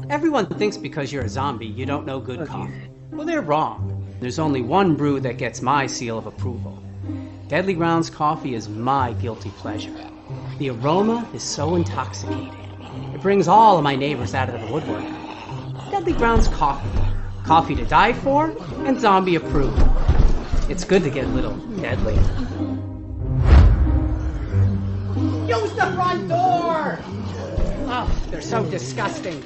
Everyone thinks because you're a zombie, you don't know good coffee. Well, they're wrong. There's only one brew that gets my seal of approval. Deadly Grounds coffee is my guilty pleasure. The aroma is so intoxicating. It brings all of my neighbors out of the woodwork. Deadly Grounds coffee. Coffee to die for and zombie approved. It's good to get a little deadly. Use the front door! Oh, they're so disgusting.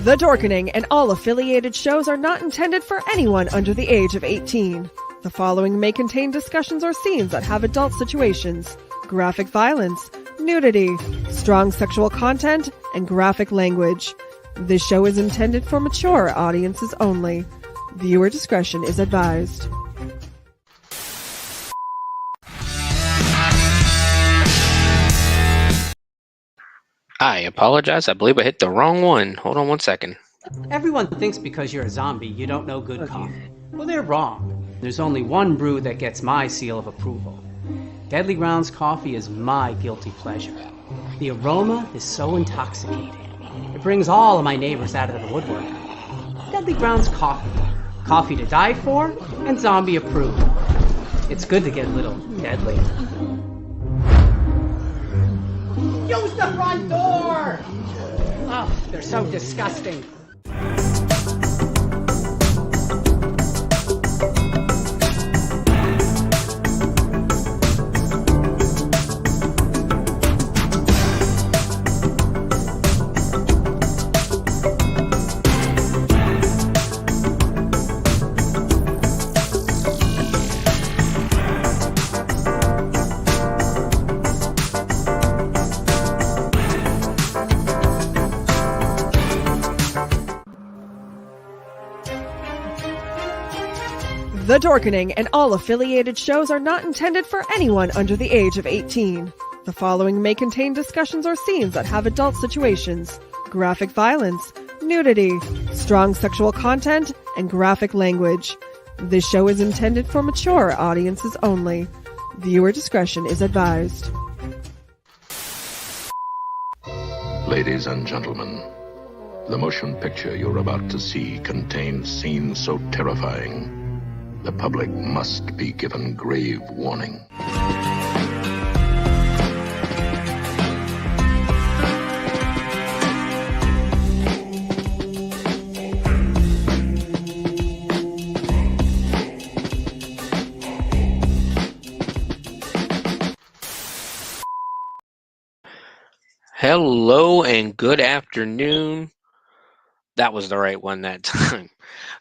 The Dorkening and all affiliated shows are not intended for anyone under the age of 18. The following may contain discussions or scenes that have adult situations, graphic violence, nudity, strong sexual content, and graphic language. This show is intended for mature audiences only. Viewer discretion is advised. I apologize. I believe I hit the wrong one. Hold on one second. Everyone thinks because you're a zombie, you don't know good coffee. Well, they're wrong. There's only one brew that gets my seal of approval. Deadly Grounds coffee is my guilty pleasure. The aroma is so intoxicating. It brings all of my neighbors out of the woodwork. Deadly Grounds coffee. Coffee to die for and zombie approved. It's good to get a little deadly. Use the front door! Oh, they're so disgusting. The Dorkening and all affiliated shows are not intended for anyone under the age of 18. The following may contain discussions or scenes that have adult situations, graphic violence, nudity, strong sexual content, and graphic language. This show is intended for mature audiences only. Viewer discretion is advised. Ladies and gentlemen, the motion picture you're about to see contains scenes so terrifying, the public must be given grave warning. Hello and good afternoon. That was the right one that time.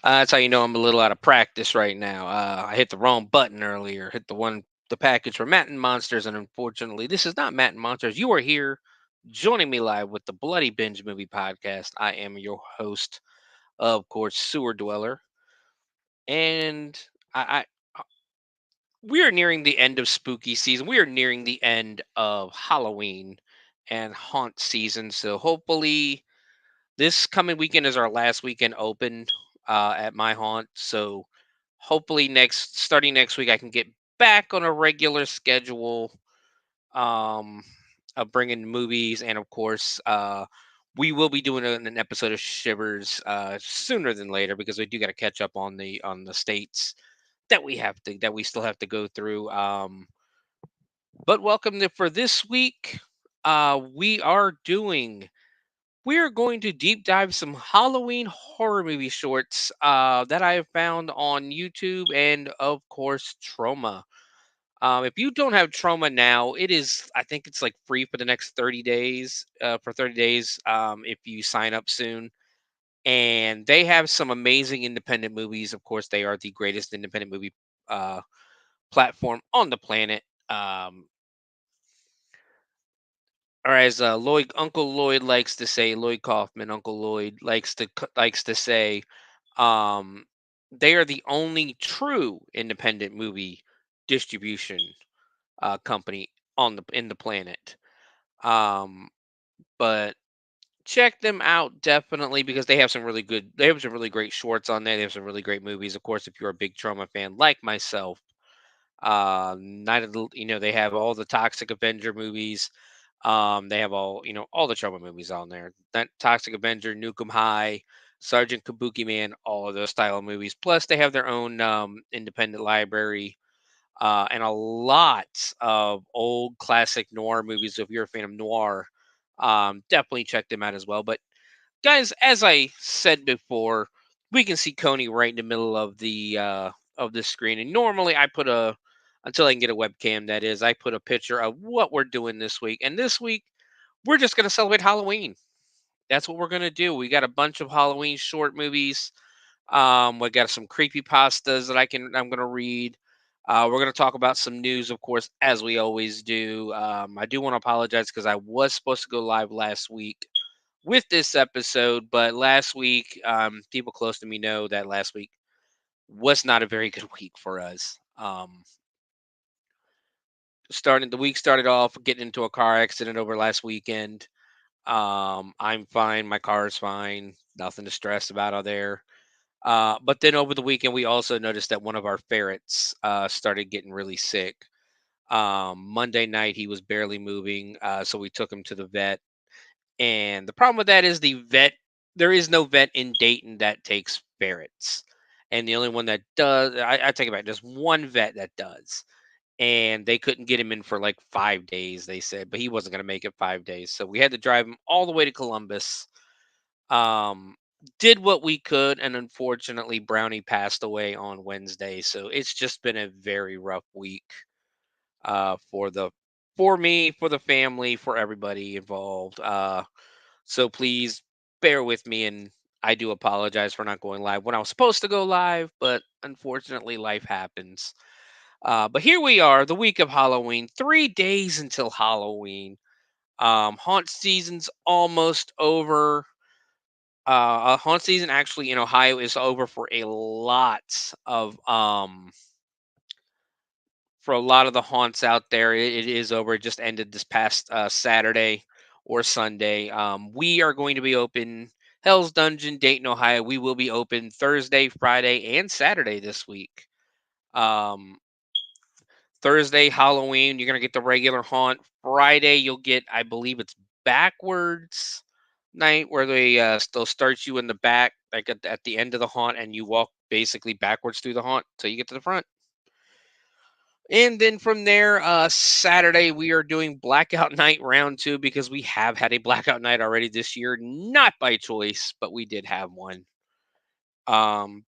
That's how you know I'm a little out of practice right now. I hit the wrong button earlier. Hit the package for Matt and Monsters, and unfortunately, this is not Matt and Monsters. You are here joining me live with the Bloody Binge movie podcast. I am your host, of course, Sewer Dweller, and I we are nearing the end of spooky season. We are nearing the end of Halloween and haunt season. So hopefully this coming weekend is our last weekend open at my haunt. So hopefully starting next week, I can get back on a regular schedule um, of bringing movies, and of course, we will be doing an episode of Shivers sooner than later because we do got to catch up on the states that we still have to go through. But welcome for this week. We are going to deep dive some Halloween horror movie shorts that I have found on YouTube and, of course, Trauma. If you don't have Trauma now, I think it's like free for the next 30 days, for 30 days, if you sign up soon. And they have some amazing independent movies. Of course, they are the greatest independent movie uh, platform on the planet. Um, or as Uncle Lloyd likes to say, Lloyd Kaufman, Uncle Lloyd likes to say, um, they are the only true independent movie distribution company on the in the planet. Um, but check them out definitely because they have some really great shorts on there. They have some really great movies. Of course, if you're a big Trauma fan like myself, Night of the they have all the Toxic Avenger movies. They have all the Trauma movies on there. That Toxic Avenger, Nukem High, Sergeant Kabuki Man, all of those style of movies. Plus, they have their own independent library and a lot of old classic noir movies. So if you're a fan of noir, definitely check them out as well. But guys, as I said before, we can see Coney right in the middle of the screen. And normally I put a until I can get a webcam, that is, I put a picture of what we're doing this week. And this week we're just gonna celebrate Halloween. That's what we're gonna do. We got a bunch of Halloween short movies. We got some creepy pastas that I'm gonna read. We're gonna talk about some news, of course, as we always do. I do want to apologize because I was supposed to go live last week with this episode, but last week, people close to me know that last week was not a very good week for us. Starting the week started off getting into a car accident over last weekend. I'm fine, my car is fine, nothing to stress about out there. But then over the weekend, we also noticed that one of our ferrets started getting really sick. Monday night, he was barely moving, so we took him to the vet. And the problem with that is there is no vet in Dayton that takes ferrets. And the only one that does, I take it back, there's one vet that does. And they couldn't get him in for like 5 days, they said, but he wasn't going to make it 5 days. So we had to drive him all the way to Columbus. Um, did what we could. And unfortunately, Brownie passed away on Wednesday. So it's just been a very rough week for me, for the family, for everybody involved. So please bear with me, and I do apologize for not going live when I was supposed to go live, but unfortunately, life happens. But here we are, the week of Halloween, 3 days until Halloween. Haunt season's almost over. Haunt season actually in Ohio is over for a lot of the haunts out there. It is over. It just ended this past Saturday or Sunday. We are going to be open Hell's Dungeon, Dayton, Ohio. We will be open Thursday, Friday, and Saturday this week. Um, Thursday, Halloween, you're gonna get the regular haunt. Friday, you'll get, I believe it's backwards night where they'll start you in the back, like at the end of the haunt, and you walk basically backwards through the haunt till you get to the front. And then from there, Saturday, we are doing Blackout Night round two because we have had a Blackout Night already this year, not by choice, but we did have one. Um,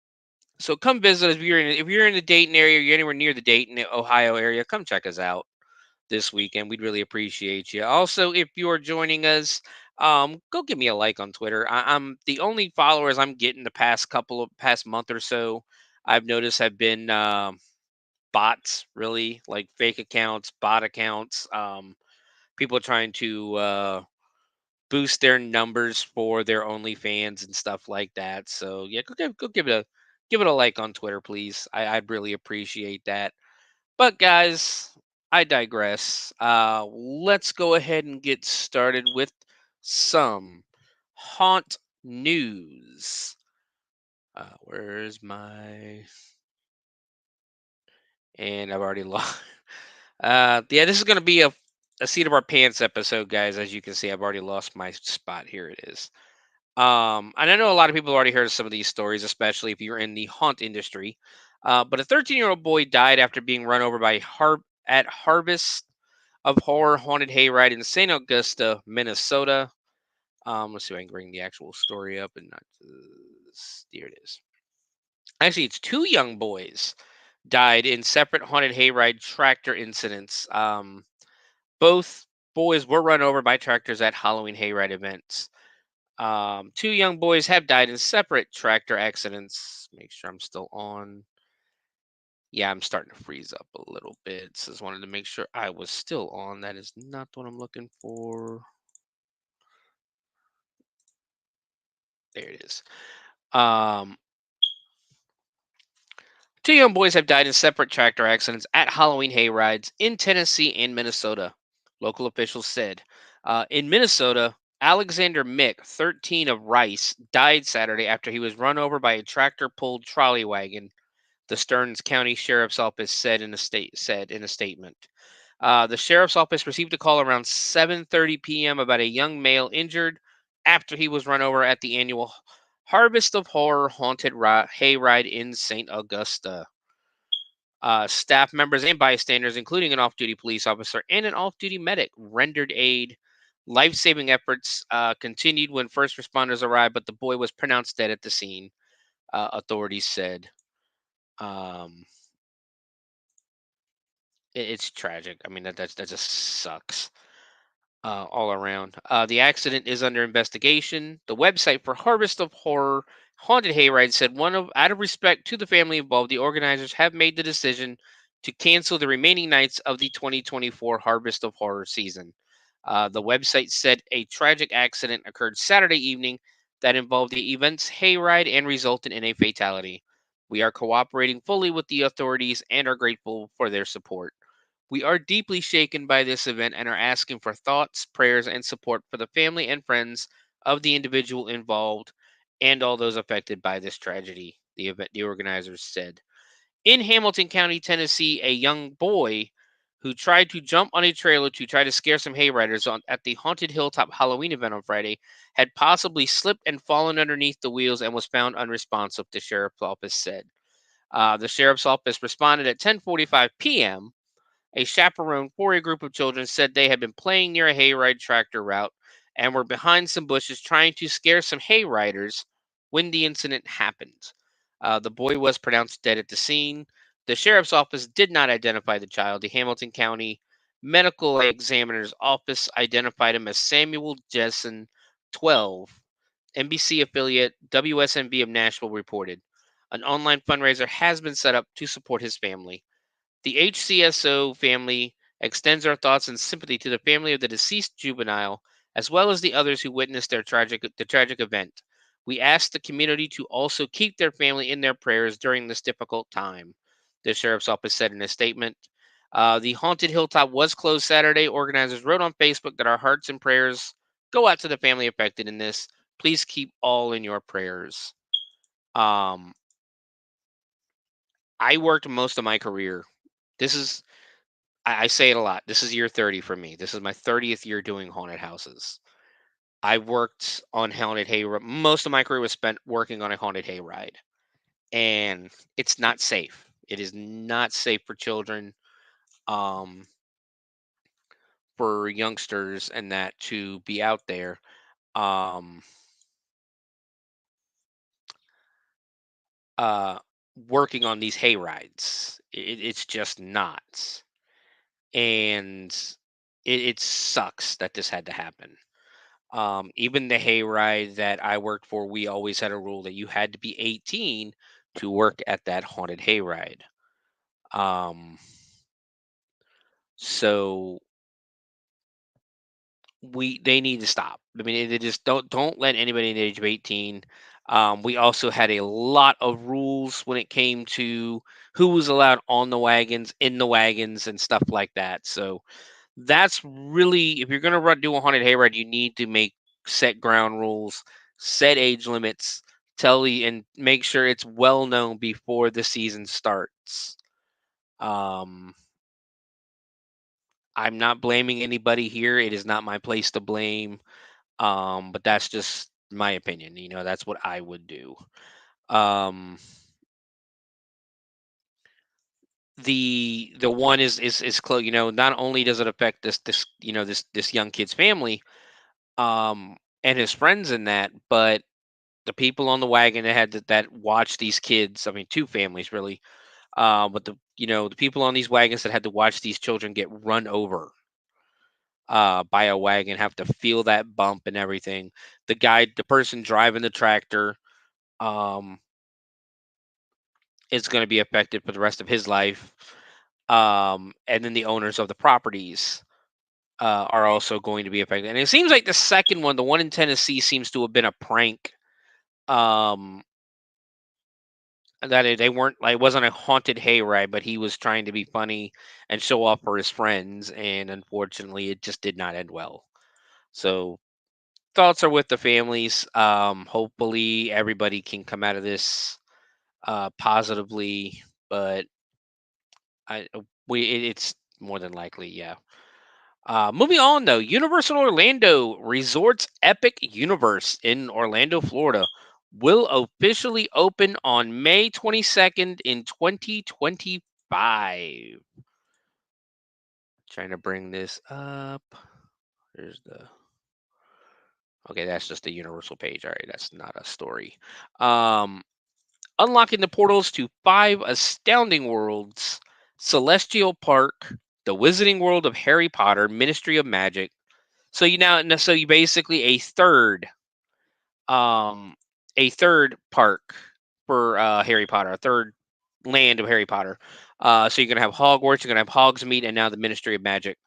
so come visit us if you're in the Dayton area, or you're anywhere near the Dayton, Ohio area. Come check us out this weekend. We'd really appreciate you. Also, if you're joining us, go give me a like on Twitter. I'm the only followers I'm getting the past month or so. I've noticed have been bots, really, like fake accounts, bot accounts. People trying to boost their numbers for their OnlyFans and stuff like that. So yeah, go give it a like on Twitter, please. I'd really appreciate that. But guys, I digress. Let's go ahead and get started with some haunt news. Where's my? And I've already lost. Yeah, this is going to be a seat of our pants episode, guys. As you can see, I've already lost my spot. Here it is. And I know a lot of people have already heard of some of these stories, especially if you're in the haunt industry. But a 13-year-old boy died after being run over by at Harvest of Horror Haunted Hayride in St. Augusta, Minnesota. Let's see if I can bring the actual story up. And not, here it is. Actually, it's two young boys died in separate haunted hayride tractor incidents. Both boys were run over by tractors at Halloween hayride events. Two young boys have died in separate tractor accidents. Make sure I'm still on. Yeah, I'm starting to freeze up a little bit. So just wanted to make sure I was still on. That is not what I'm looking for. There it is. Um, Two young boys have died in separate tractor accidents at Halloween hayrides in Tennessee and Minnesota, local officials said. In Minnesota, Alexander Mick, 13 of Rice, died Saturday after he was run over by a tractor-pulled trolley wagon. The Stearns County Sheriff's Office said in a statement. The sheriff's office received a call around 7:30 p.m. about a young male injured after he was run over at the annual Harvest of Horror haunted hayride in St. Augusta. Staff members and bystanders, including an off-duty police officer and an off-duty medic, rendered aid. Life-saving efforts continued when first responders arrived, but the boy was pronounced dead at the scene. Authorities said. Um, it's tragic. I mean, that just sucks. All around. The accident is under investigation. The website for Harvest of Horror Haunted Hayride said out of respect to the family involved, the organizers have made the decision to cancel the remaining nights of the 2024 Harvest of Horror season. The website said a tragic accident occurred Saturday evening that involved the event's hayride and resulted in a fatality. We are cooperating fully with the authorities and are grateful for their support. We are deeply shaken by this event and are asking for thoughts, prayers, and support for the family and friends of the individual involved and all those affected by this tragedy, the organizers said. In Hamilton County, Tennessee, a young boy who tried to jump on a trailer to try to scare some hayriders at the Haunted Hilltop Halloween event on Friday had possibly slipped and fallen underneath the wheels and was found unresponsive, the sheriff's office said. The sheriff's office responded at 10:45 p.m. A chaperone for a group of children said they had been playing near a hayride tractor route and were behind some bushes trying to scare some hayriders when the incident happened. The boy was pronounced dead at the scene. The sheriff's office did not identify the child. The Hamilton County Medical Examiner's Office identified him as Samuel Jessen, 12. NBC affiliate WSNB of Nashville reported. An online fundraiser has been set up to support his family. The HCSO family extends our thoughts and sympathy to the family of the deceased juvenile, as well as the others who witnessed the tragic event. We ask the community to also keep their family in their prayers during this difficult time, the sheriff's office said in a statement. The Haunted Hilltop was closed Saturday. Organizers wrote on Facebook that our hearts and prayers go out to the family affected in this. Please keep all in your prayers. Um, I worked most of my career. This is I say it a lot. This is year 30 for me. This is my 30th year doing haunted houses. I worked on haunted hayride. Most of my career was spent working on a haunted hayride, and it's not safe. It is not safe for children, um, for youngsters, and that to be out there, um, uh, working on these hayrides. It's just not, and it sucks that this had to happen. Even the hayride that I worked for, we always had a rule that you had to be 18 to work at that haunted hayride. Um, so they need to stop. I mean, they just don't let anybody in the age of 18. We also had a lot of rules when it came to who was allowed on the wagons, in the wagons, and stuff like that. So that's really, if you're gonna do a haunted hayride, you need to make set ground rules, set age limits, and make sure it's well known before the season starts. Um, I'm not blaming anybody here. It is not my place to blame. But that's just my opinion. That's what I would do. Um, the one is close. Not only does it affect this young kid's family, and his friends in that, but the people on the wagon that that watched these kids. I mean, two families really. But the people on these wagons that had to watch these children get run over by a wagon, have to feel that bump and everything. The person driving the tractor, um, is going to be affected for the rest of his life. And then the owners of the properties are also going to be affected. And it seems like the second one, the one in Tennessee, seems to have been a prank. They weren't like, it wasn't a haunted hayride, but he was trying to be funny and show off for his friends, and unfortunately, it just did not end well. So thoughts are with the families. Hopefully, everybody can come out of this positively, but it's more than likely, yeah. Moving on though, Universal Orlando Resorts Epic Universe in Orlando, Florida, will officially open on May 22nd in 2025. Trying to bring this up. There's the. Okay, that's just the Universal page. All right, that's not a story. Unlocking the portals to 5 astounding worlds: Celestial Park, the Wizarding World of Harry Potter, Ministry of Magic. So you basically a third park for Harry Potter, a third land of Harry Potter. So you're gonna have Hogwarts, you're gonna have Hogsmeade, and now the Ministry of Magic.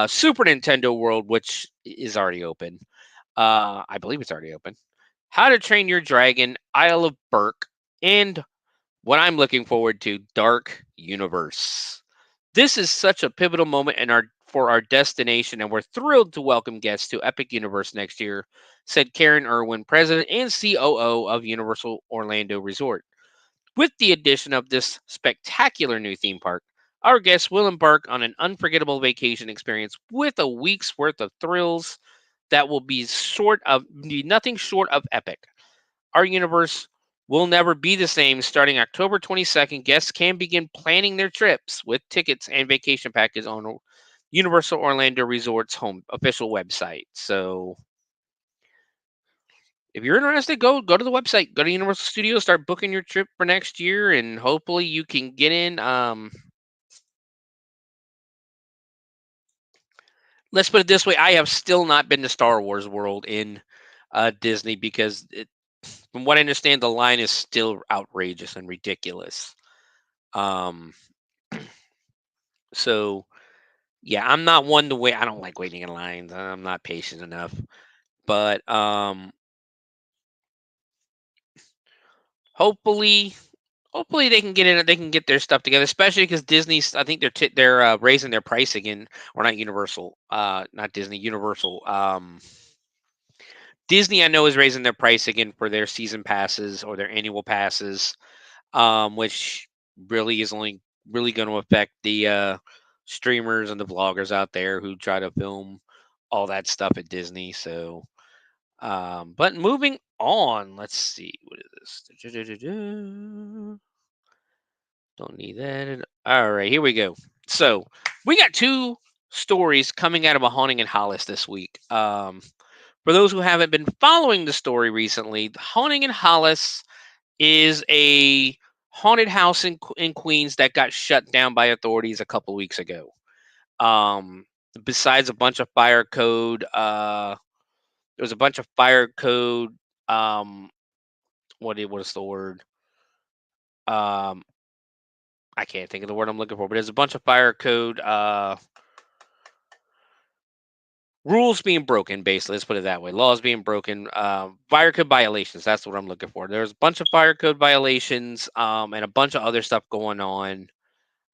Super Nintendo World, which is already open. I believe it's already open. How to Train Your Dragon, Isle of Berk, and what I'm looking forward to, Dark Universe. This is such a pivotal moment for our destination, and we're thrilled to welcome guests to Epic Universe next year, said Karen Irwin, president and COO of Universal Orlando Resort. With the addition of this spectacular new theme park, our guests will embark on an unforgettable vacation experience with a week's worth of thrills that will be nothing short of epic. Our universe will never be the same. Starting October 22nd, guests can begin planning their trips with tickets and vacation packages on Universal Orlando Resort's home official website. So if you're interested, go to the website, go to Universal Studios, start booking your trip for next year, and hopefully you can get in. Let's put it this way: I have still not been to Star Wars World in Disney because, from what I understand, the line is still outrageous and ridiculous. Um, so yeah, I'm not one to wait. I don't like waiting in lines. I'm not patient enough. But hopefully, hopefully they can get in. They can get their stuff together, especially because Disney's. I think they're raising their price again, or not Universal. Not Disney. Universal. Disney, I know, is raising their price again for their season passes or their annual passes, which really is only really going to affect the streamers and the vloggers out there who try to film all that stuff at Disney. So, but moving on, let's see, what is this? Don't need that. All right, here we go. So we got 2 stories coming out of a haunting in Hollis this week. For those who haven't been following the story recently, the haunting in Hollis is a haunted house in Queens that got shut down by authorities a couple weeks ago. Um, Besides a bunch of fire code, there was a bunch of fire code. What is the word? Um, I can't think of the word I'm looking for, but there's a bunch of fire code rules being broken. Basically, let's put it that way. Laws being broken. Fire code violations. That's what I'm looking for. There's a bunch of fire code violations, and a bunch of other stuff going on.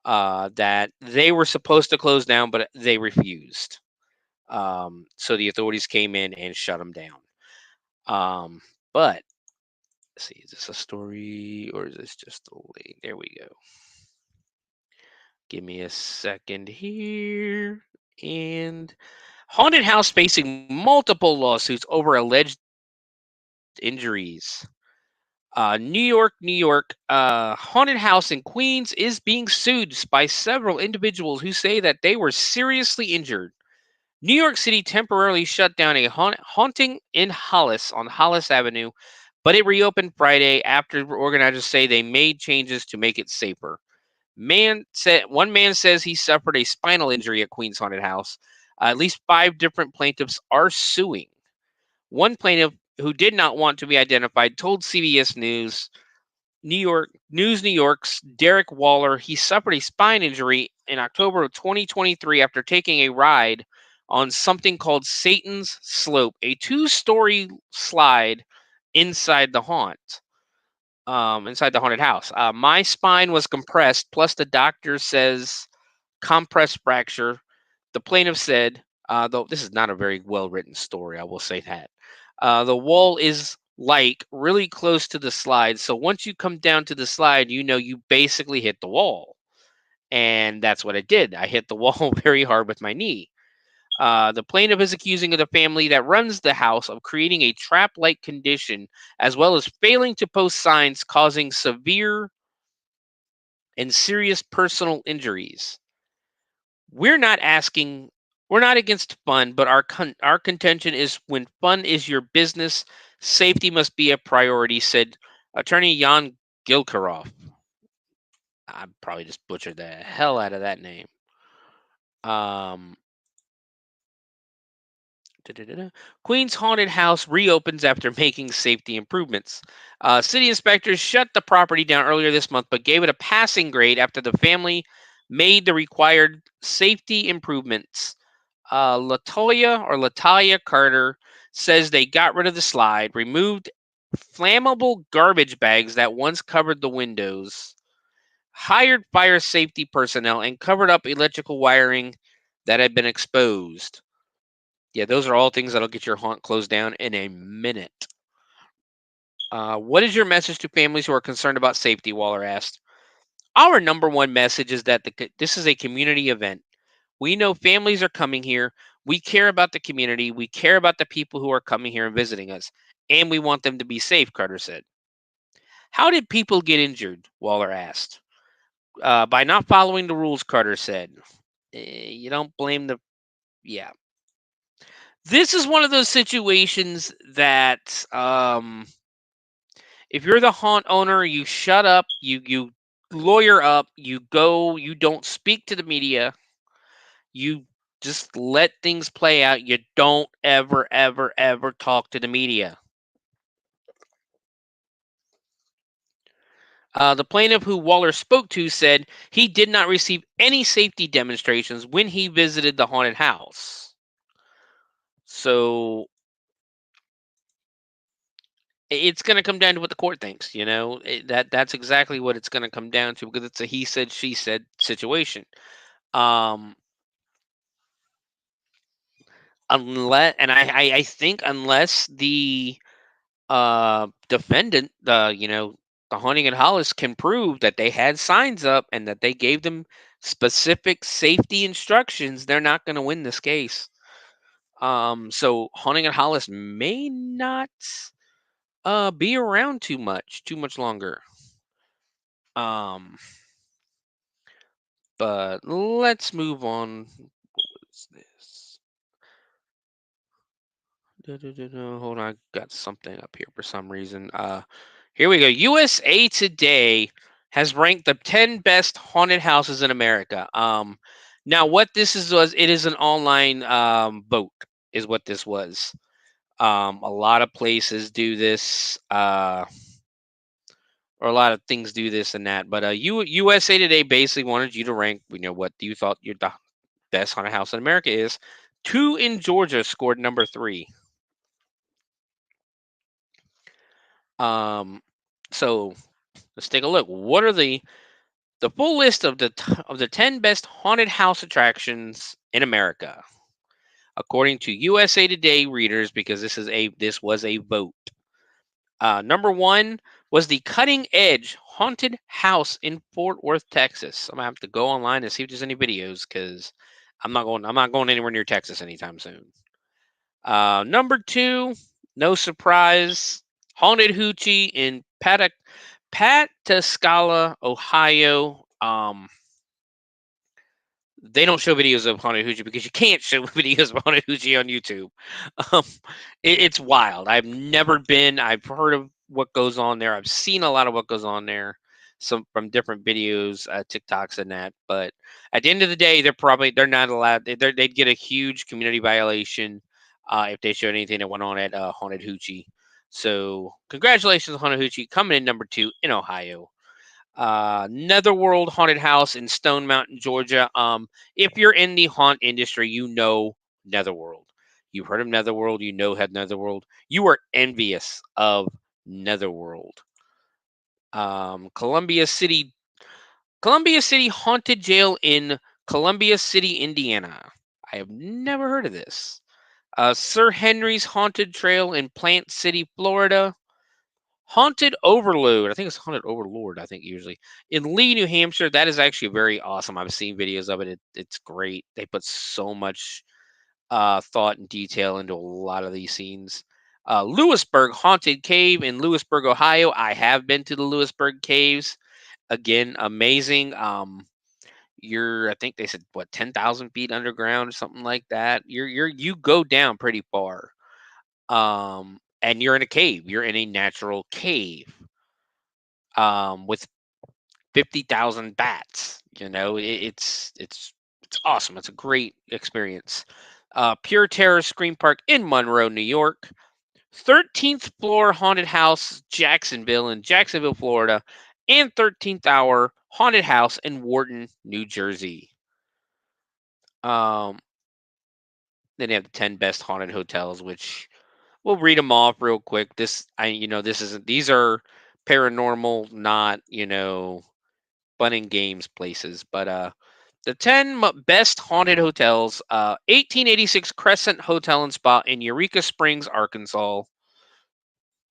That they were supposed to close down, but they refused. So the authorities came in and shut them down. But let's see, is this a story or is this just a link? There we go. Give me a second here. And haunted house facing multiple lawsuits over alleged injuries. New York, New York. Haunted house in Queens is being sued by several individuals who say that they were seriously injured. New York City temporarily shut down a haunting in Hollis on Hollis Avenue, but it reopened Friday after organizers say they made changes to make it safer. One man says he suffered a spinal injury at Queens Haunted House. At least 5 different plaintiffs are suing. One plaintiff who did not want to be identified told CBS News New York's Derek Waller, he suffered a spine injury in October of 2023 after taking a ride on something called Satan's Slope, a 2-story slide inside the inside the haunted house. My spine was compressed, plus the doctor says compressed fracture. The plaintiff said, though this is not a very well written story, I will say that. The wall is like really close to the slide. So once you come down to the slide, you basically hit the wall. And that's what I did. I hit the wall very hard with my knee. The plaintiff is accusing of the family that runs the house of creating a trap like condition, as well as failing to post signs causing severe and serious personal injuries. We're not asking, we're not against fun, but our contention is when fun is your business, safety must be a priority, said attorney Jan Gilkarov. I probably just butchered the hell out of that name. Um, Queens Haunted House reopens after making safety improvements. City inspectors shut the property down earlier this month, but gave it a passing grade after the family made the required safety improvements. Latoya Carter says they got rid of the slide, removed flammable garbage bags that once covered the windows, hired fire safety personnel, and covered up electrical wiring that had been exposed. Yeah, those are all things that'll get your haunt closed down in a minute. What is your message to families who are concerned about safety? Waller asked. Our number one message is that this is a community event. We know families are coming here. We care about the community. We care about the people who are coming here and visiting us. And we want them to be safe, Carter said. How did people get injured? Waller asked. By not following the rules, Carter said. You don't blame the. Yeah. This is one of those situations that if you're the haunt owner, you shut up, you lawyer up, you go, you don't speak to the media, you just let things play out. You don't ever talk to the media. The plaintiff who Waller spoke to said he did not receive any safety demonstrations when he visited the haunted house. So it's going to come down to what the court thinks, that's exactly what it's going to come down to, because it's a he said she said situation. I think unless the defendant, the Haunting at Hollis, can prove that they had signs up and that they gave them specific safety instructions, they're not going to win this case. So Haunting at Hollis may not be around too much longer. But let's move on. What is this? Hold on, I got something up here for some reason. Here we go. USA Today has ranked the 10 best haunted houses in America. Now what this was, it is an online vote, is what this was. A lot of places do this, or a lot of things do this and that. But USA Today basically wanted you to rank, what you thought the best haunted house in America is. 2 in Georgia scored number 3. So let's take a look. What are the full list of the 10 best haunted house attractions in America, according to USA Today readers, because this was a vote. Number 1 was the Cutting Edge Haunted House in Fort Worth, Texas. I'm gonna have to go online and see if there's any videos, because I'm not going anywhere near Texas anytime soon. Number 2, no surprise, Haunted Hoochie in Pataskala, Ohio. They don't show videos of Haunted Hoochie because you can't show videos of Haunted Hoochie on YouTube. It's wild. I've never been. I've heard of what goes on there. I've seen a lot of what goes on there, some from different videos, TikToks and that. But at the end of the day, they're not allowed. They'd get a huge community violation if they showed anything that went on at Haunted Hoochie. So congratulations, Hanahuchi, coming in number 2 in Ohio. Netherworld Haunted House in Stone Mountain, Georgia. If you're in the haunt industry, you know Netherworld. You've heard of Netherworld. You know had Netherworld. You are envious of Netherworld. Columbia City Haunted Jail in Columbia City, Indiana. I have never heard of this. Sir Henry's Haunted Trail in Plant City, Florida. Haunted Overload. I think it's Haunted Overlord, I think usually. In Lee, New Hampshire, that is actually very awesome. I've seen videos of it. It's great. They put so much thought and detail into a lot of these scenes. Lewisburg Haunted Cave in Lewisburg, Ohio. I have been to the Lewisburg Caves. Again, amazing. I think they said what 10,000 feet underground or something like that. You go down pretty far. And you're in a cave. You're in a natural cave. With 50,000 bats. It's awesome. It's a great experience. Pure Terror Scream Park in Monroe, New York. 13th Floor Haunted House Jacksonville in Jacksonville, Florida, and 13th Hour Haunted House in Wharton, New Jersey. Um, then they have the 10 best haunted hotels, which we'll read them off real quick. This isn't. These are paranormal, not fun and games places, but the 10 best haunted hotels. 1886 Crescent Hotel and Spa in Eureka Springs, Arkansas.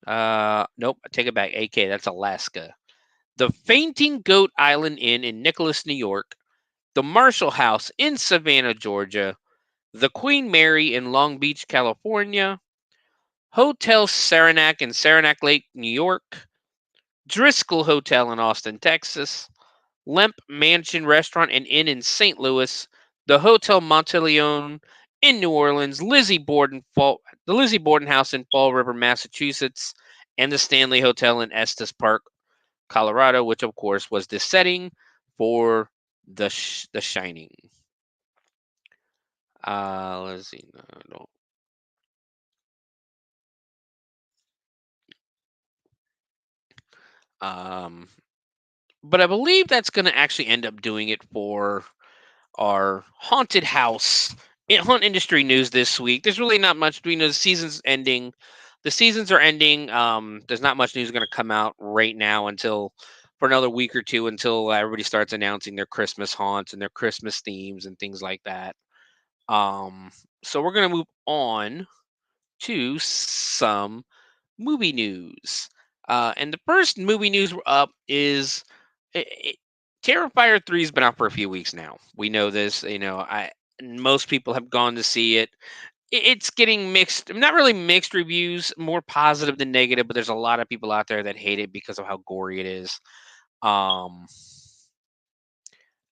Nope, I take it back. AK, that's Alaska. The Fainting Goat Island Inn in Nicholas, New York. The Marshall House in Savannah, Georgia. The Queen Mary in Long Beach, California. Hotel Saranac in Saranac Lake, New York. Driscoll Hotel in Austin, Texas. Lemp Mansion Restaurant and Inn in St. Louis. The Hotel Monteleone in New Orleans. The Lizzie Borden House in Fall River, Massachusetts. And the Stanley Hotel in Estes Park, Colorado, which of course was the setting for the Shining. Let's see. No. But I believe that's going to actually end up doing it for our haunted house haunt industry news this week. There's really not much. We know the season's ending. The seasons are ending. There's not much news going to come out right now until for another week or two until everybody starts announcing their Christmas haunts and their Christmas themes and things like that. So we're going to move on to some movie news. And the first movie news up is Terrifier 3 has been out for a few weeks now. We know this. Most people have gone to see it. It's getting mixed, not really mixed reviews, more positive than negative, but there's a lot of people out there that hate it because of how gory it is.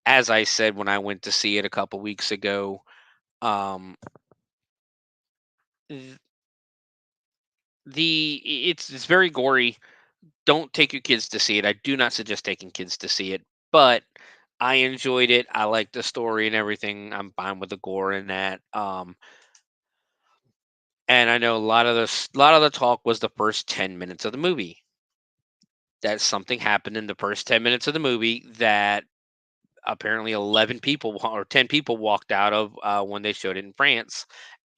As I said when I went to see it a couple weeks ago, it's very gory. Don't take your kids to see it. I do not suggest taking kids to see it, but I enjoyed it. I like the story and everything. I'm fine with the gore in that. And I know a lot of the talk was the first 10 minutes of the movie. That something happened in the first 10 minutes of the movie that apparently 11 people or 10 people walked out of when they showed it in France.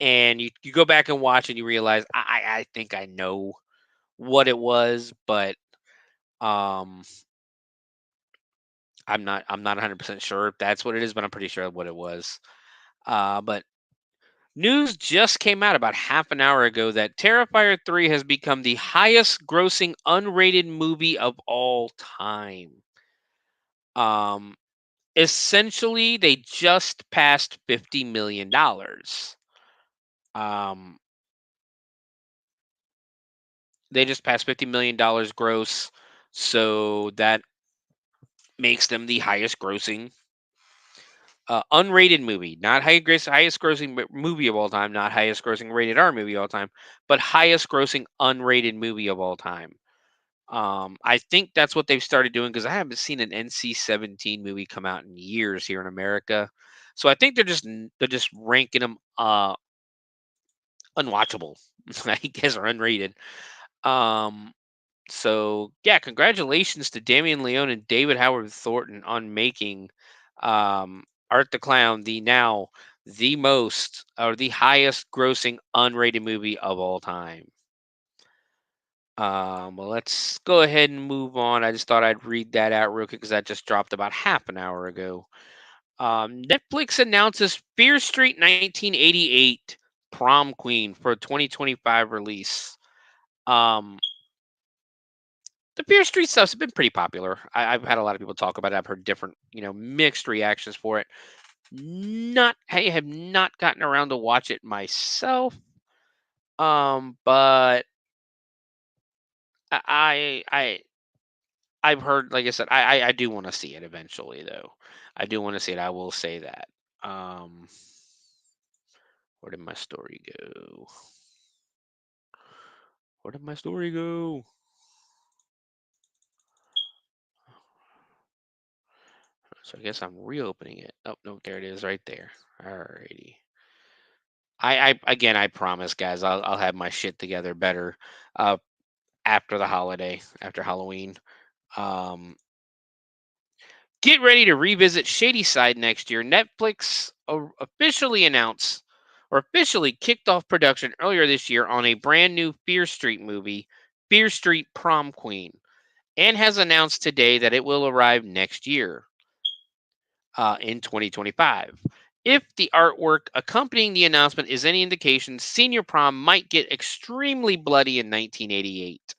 And you go back and watch and you realize I think I know what it was, but um I'm not 100% sure if that's what it is, but I'm pretty sure what it was. But news just came out about half an hour ago that Terrifier 3 has become the highest grossing unrated movie of all time. Um Essentially they just passed $50 million. Um they just passed $50 million gross, so that makes them the highest grossing unrated movie, not highest grossing movie of all time, not highest grossing rated R movie of all time, but highest grossing unrated movie of all time. I think that's what they've started doing because I haven't seen an NC-17 movie come out in years here in America. So I think they're just ranking them unwatchable, I guess, or unrated. So yeah, congratulations to Damian Leone and David Howard Thornton on making Art the Clown the most or the highest grossing unrated movie of all time. Well, let's go ahead and move on. I just thought I'd read that out real quick because that just dropped about half an hour ago. Netflix announces Fear Street 1988 Prom Queen for 2025 release. The Fear Street stuff's been pretty popular. I've had a lot of people talk about it. I've heard different, mixed reactions for it. I have not gotten around to watch it myself. But I I've heard, like I said, I do want to see it eventually, though. I do want to see it. I will say that. Um, where did my story go? Where did my story go? So I guess I'm reopening it. Oh no, there it is, right there. Alrighty. I promise, guys, I'll have my shit together better after the holiday, after Halloween. Um, get ready to revisit Shady Side next year. Netflix officially announced or officially kicked off production earlier this year on a brand new Fear Street movie, Fear Street Prom Queen, and has announced today that it will arrive next year in 2025. If the artwork accompanying the announcement is any indication, Senior Prom might get extremely bloody in 1988.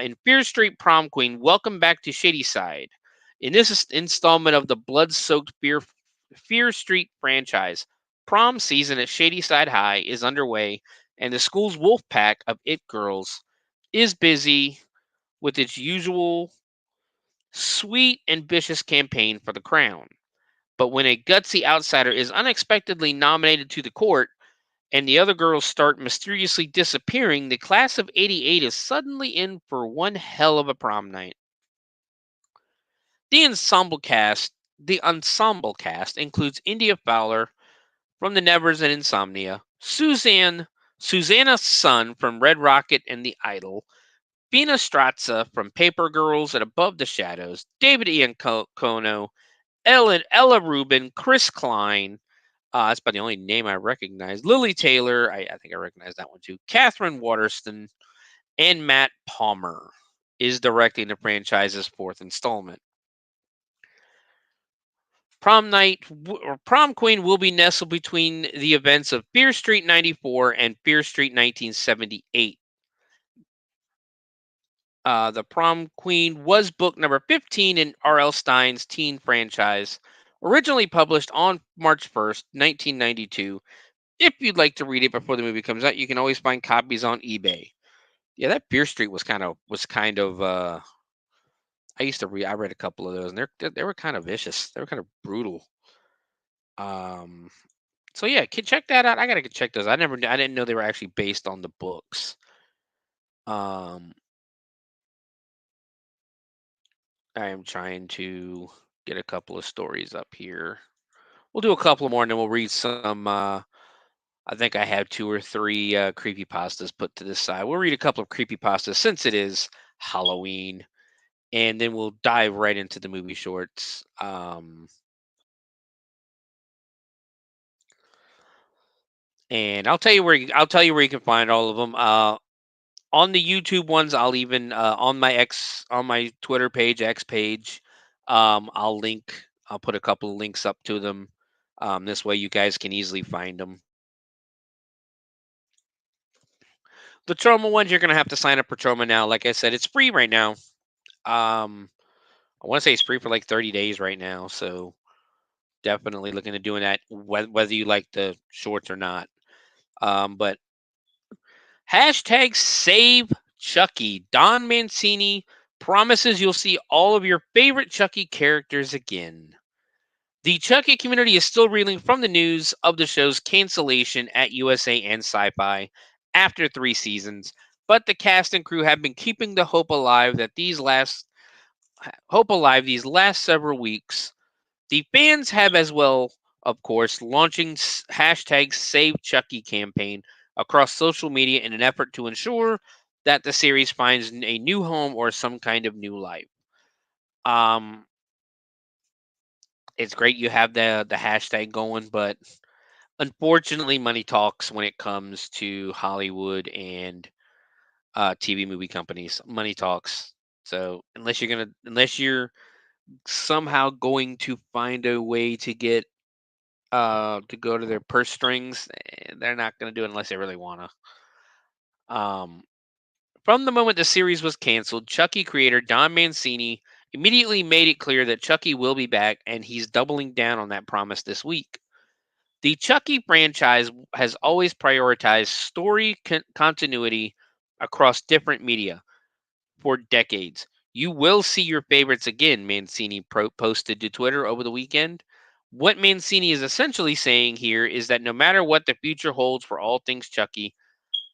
In Fear Street Prom Queen, welcome back to Shady Side. In this installment of the blood-soaked Fear Street franchise, prom season at Shady Side High is underway, and the school's wolf pack of it girls is busy with its usual sweet, ambitious campaign for the crown. But when a gutsy outsider is unexpectedly nominated to the court and the other girls start mysteriously disappearing, the class of '88 is suddenly in for one hell of a prom night. The ensemble cast includes India Fowler from The Nevers and Insomnia, Susanna Sun from Red Rocket and The Idol, Bina Strazza from Paper Girls and Above the Shadows, David Ian Kono, Ella Rubin, Chris Klein. That's about the only name I recognize. Lily Taylor, I think I recognize that one too. Catherine Waterston, and Matt Palmer is directing the franchise's fourth installment. Prom Queen will be nestled between the events of Fear Street 94 and Fear Street 1978. The Prom Queen was book number 15 in R.L. Stine's teen franchise, originally published on March 1st, 1992. If you'd like to read it before the movie comes out, you can always find copies on eBay. Yeah, that Fear Street was kind of I read a couple of those, and they were kind of vicious. They were kind of brutal. Um so yeah, check that out. I gotta check those. I didn't know they were actually based on the books. Um I am trying to get a couple of stories up here. We'll do a couple more and then we'll read some I think I have two or three creepy pastas put to the side. We'll read a couple of creepy pastas since it is Halloween, and then we'll dive right into the movie shorts. And I'll tell you where you can find all of them. On the YouTube ones, I'll even on my Twitter page, X page, I'll put a couple of links up to them. This way you guys can easily find them. The Troma ones, you're gonna have to sign up for Troma now. Like I said, it's free right now. I want to say it's free for like 30 days right now. So definitely looking at doing that, whether you like the shorts or not. But hashtag save Chucky. Don Mancini promises you'll see all of your favorite Chucky characters again. The Chucky community is still reeling from the news of the show's cancellation at USA and Sci-Fi after 3 seasons, but the cast and crew have been keeping the hope alive these last several weeks. The fans have as well, of course, launching hashtag Save Chucky campaign across social media in an effort to ensure that the series finds a new home or some kind of new life. Um, it's great you have the hashtag going, but unfortunately, money talks when it comes to Hollywood and TV movie companies. Money talks. So unless you're somehow going to find a way to get to go to their purse strings, they're not gonna do it unless they really wanna. Um, from the moment the series was canceled, Chucky creator Don Mancini immediately made it clear that Chucky will be back, and he's doubling down on that promise this week. The Chucky franchise has always prioritized story continuity across different media for decades. You will see your favorites again, Mancini posted to Twitter over the weekend. What Mancini is essentially saying here is that no matter what the future holds for all things Chucky,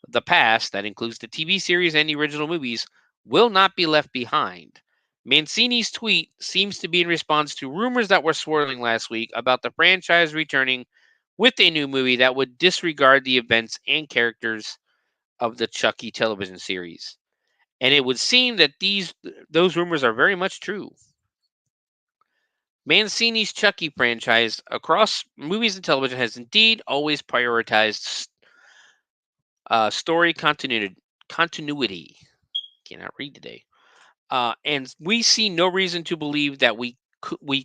the past, that includes the TV series and the original movies, will not be left behind. Mancini's tweet seems to be in response to rumors that were swirling last week about the franchise returning with a new movie that would disregard the events and characters of the Chucky television series. And it would seem that those rumors are very much true. Mancini's Chucky franchise across movies and television has indeed always prioritized story continuity. Cannot read today. And we see no reason to believe that we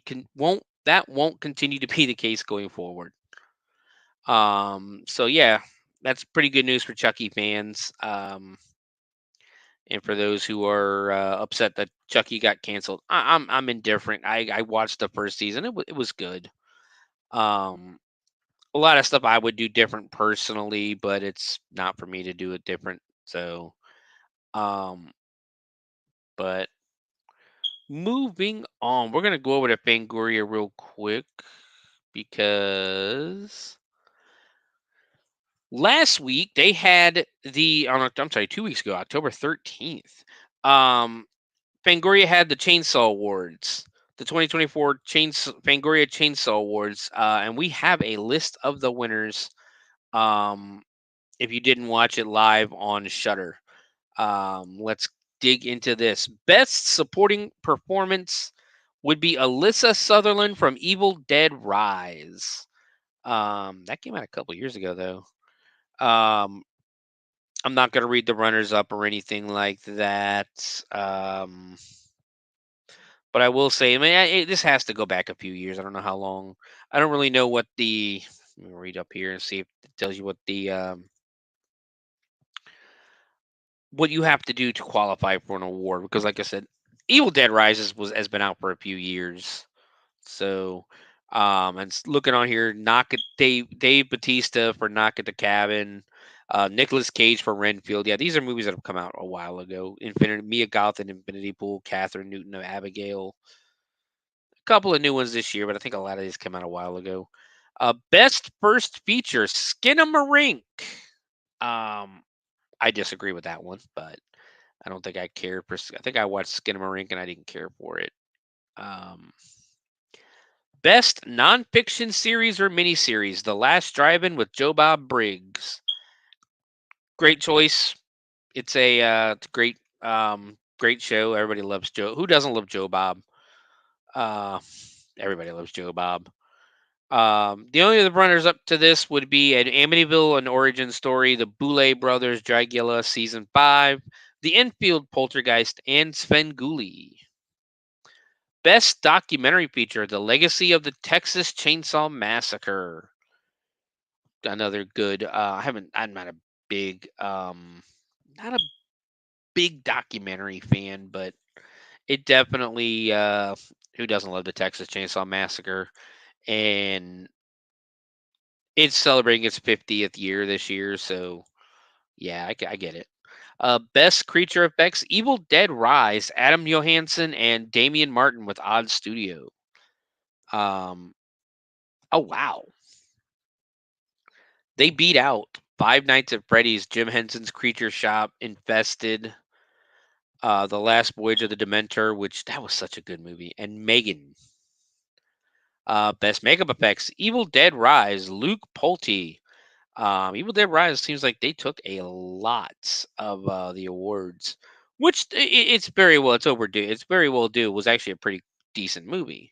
can won't that won't continue to be the case going forward. So yeah, that's pretty good news for Chucky fans. And for those who are upset that Chucky got canceled, I'm indifferent. I watched the first season. It was good. Um, a lot of stuff I would do different personally, but it's not for me to do it different. So, um, but moving on, we're gonna go over to Fangoria real quick because last week they had I'm sorry, 2 weeks ago, October 13th. Fangoria had the Chainsaw Awards, the 2024 Fangoria Chainsaw Awards, and we have a list of the winners. Um, if you didn't watch it live on Shutter, let's dig into this. Best Supporting Performance would be Alyssa Sutherland from Evil Dead Rise. That came out a couple years ago, though. I'm not going to read the runners up or anything like that. But I will say, I mean, this has to go back a few years. I don't know how long. I don't really know what the. Let me read up here and see if it tells you what you have to do to qualify for an award. Because, like I said, Evil Dead Rises has been out for a few years. So, and looking on here, Dave Bautista for Knock at the Cabin, Nicolas Cage for Renfield. Yeah, these are movies that have come out a while ago. Mia Goth in Infinity Pool, Catherine Newton of Abigail. A couple of new ones this year, but I think a lot of these came out a while ago. Best First Feature, Skinamarink. Um, I disagree with that one, but I don't think I cared. I think I watched Skinamarink and I didn't care for it. Um, Best Nonfiction Series or Miniseries, The Last Drive-In with Joe Bob Briggs. Great choice. It's a great great show. Everybody loves Joe. Who doesn't love Joe Bob? Uh, everybody loves Joe Bob. The only other runners up to this would be an Amityville, an origin story, the Boulay Brothers, Dragula, season 5, the Enfield Poltergeist, and Svengoolie. Best documentary feature, The Legacy of the Texas Chainsaw Massacre. Another good. I'm not a big documentary fan, but it definitely. Who doesn't love the Texas Chainsaw Massacre? And it's celebrating its 50th year this year, so yeah, I get it. Best creature effects: Evil Dead Rise, Adam Johansson and Damian Martin with Odd Studio. Um, oh wow, they beat out Five Nights at Freddy's, Jim Henson's Creature Shop, Infested, The Last Voyage of the Dementor, which that was such a good movie, and Megan. Best makeup effects: Evil Dead Rise, Luke Pulte, Evil Dead Rise seems like they took a lot of the awards, which it's very well. It's overdue. It's very well due. It was actually a pretty decent movie.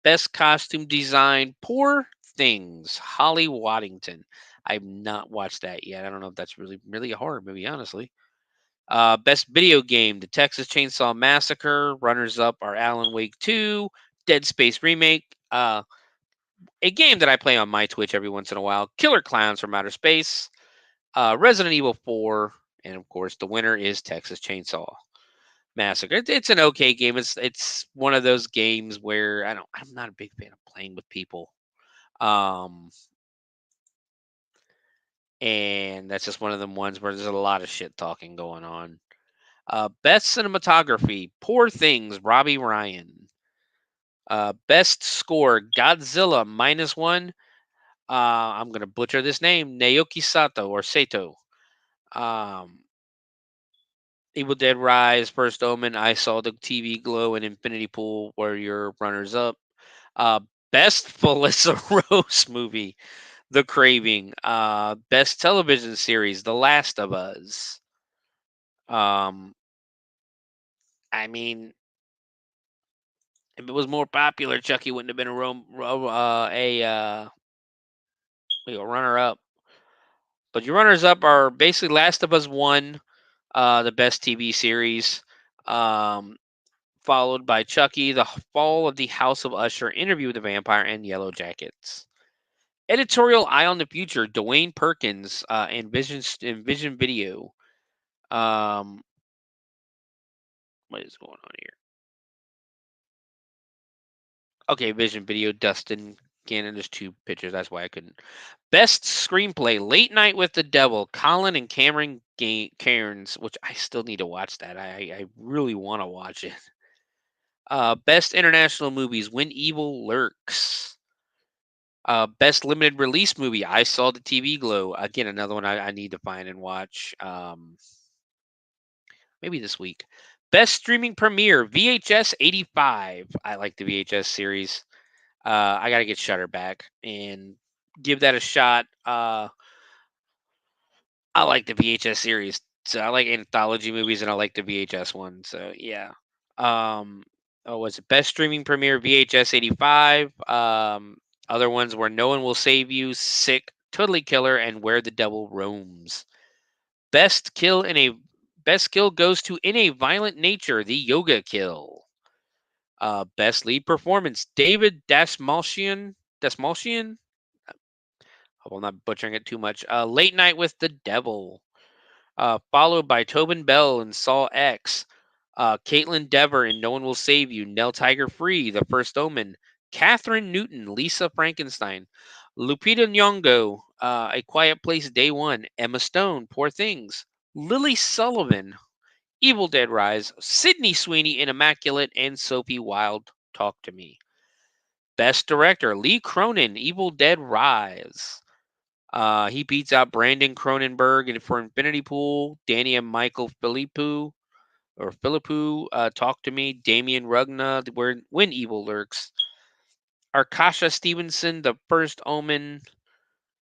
Best costume design, Poor Things, Holly Waddington. I've not watched that yet. I don't know if that's really a horror movie, honestly. Best video game, The Texas Chainsaw Massacre. Runners up are Alan Wake 2, Dead Space Remake, a game that I play on my Twitch every once in a while, Killer Clowns from Outer Space, Resident Evil 4, and of course the winner is Texas Chainsaw Massacre. It's an okay game. It's one of those games where I'm not a big fan of playing with people. And that's just one of them ones where there's a lot of shit talking going on. Best cinematography, Poor Things, Robbie Ryan. Best score, Godzilla -1. I'm gonna butcher this name, Naoki Sato or Sato. Um, Evil Dead Rise, First Omen, I Saw the TV Glow, and Infinity Pool were your runners up. Uh, Best Felissa Rose movie, The Craving. Best television series, The Last of Us. Um, I mean, if it was more popular, Chucky wouldn't have been a runner up. But your runners up are basically Last of Us 1, the best TV series, followed by Chucky, The Fall of the House of Usher, Interview with the Vampire, and Yellow Jackets. Editorial Eye on the Future, Dwayne Perkins, and Vision Video. What is going on here? Okay, Vision Video, Dustin Cannon. There's two pictures. That's why I couldn't. Best screenplay, Late Night with the Devil, Colin and Cameron Cairns, which I still need to watch that. I really want to watch it. Best international movies, When Evil Lurks. Best limited release movie, I Saw the TV Glow. Again, another one I need to find and watch. Maybe this week. Best streaming premiere, VHS 85. I like the VHS series. I got to get Shutter back and give that a shot. I like the VHS series. So I like anthology movies and I like the VHS one. So yeah. Was it best streaming premiere VHS 85? Other ones were No One Will Save You, Sick, Totally Killer, and Where the Devil Roams. Best kill goes to In a Violent Nature, The Yoga Kill. Best lead performance, David Dastmalchian. Hope I'm not butchering it too much. Late Night with the Devil. Followed by Tobin Bell in Saw X. Caitlin Dever in No One Will Save You. Nell Tiger Free, The First Omen. Catherine Newton, Lisa Frankenstein. Lupita Nyong'o, A Quiet Place Day One. Emma Stone, Poor Things. Lily Sullivan, Evil Dead Rise. Sydney Sweeney in Immaculate, and Sophie Wilde, Talk to Me. Best Director, Lee Cronin, Evil Dead Rise. He beats out Brandon Cronenberg for Infinity Pool, Danny and Michael Philippou, Talk to Me, Damian Rugna, When Evil Lurks, Arkasha Stevenson, The First Omen.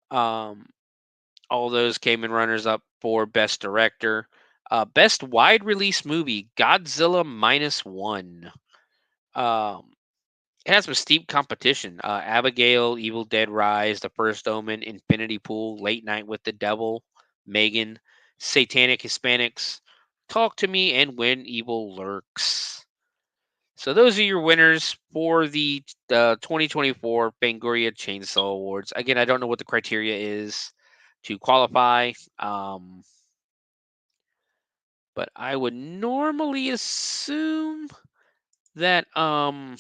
All those came in runners up for Best Director. Best Wide Release Movie, Godzilla -1. It has some steep competition. Abigail, Evil Dead Rise, The First Omen, Infinity Pool, Late Night with the Devil, Megan, Satanic Hispanics, Talk to Me, and When Evil Lurks. So those are your winners for the 2024 Fangoria Chainsaw Awards. Again, I don't know what the criteria is to qualify, but I would normally assume that I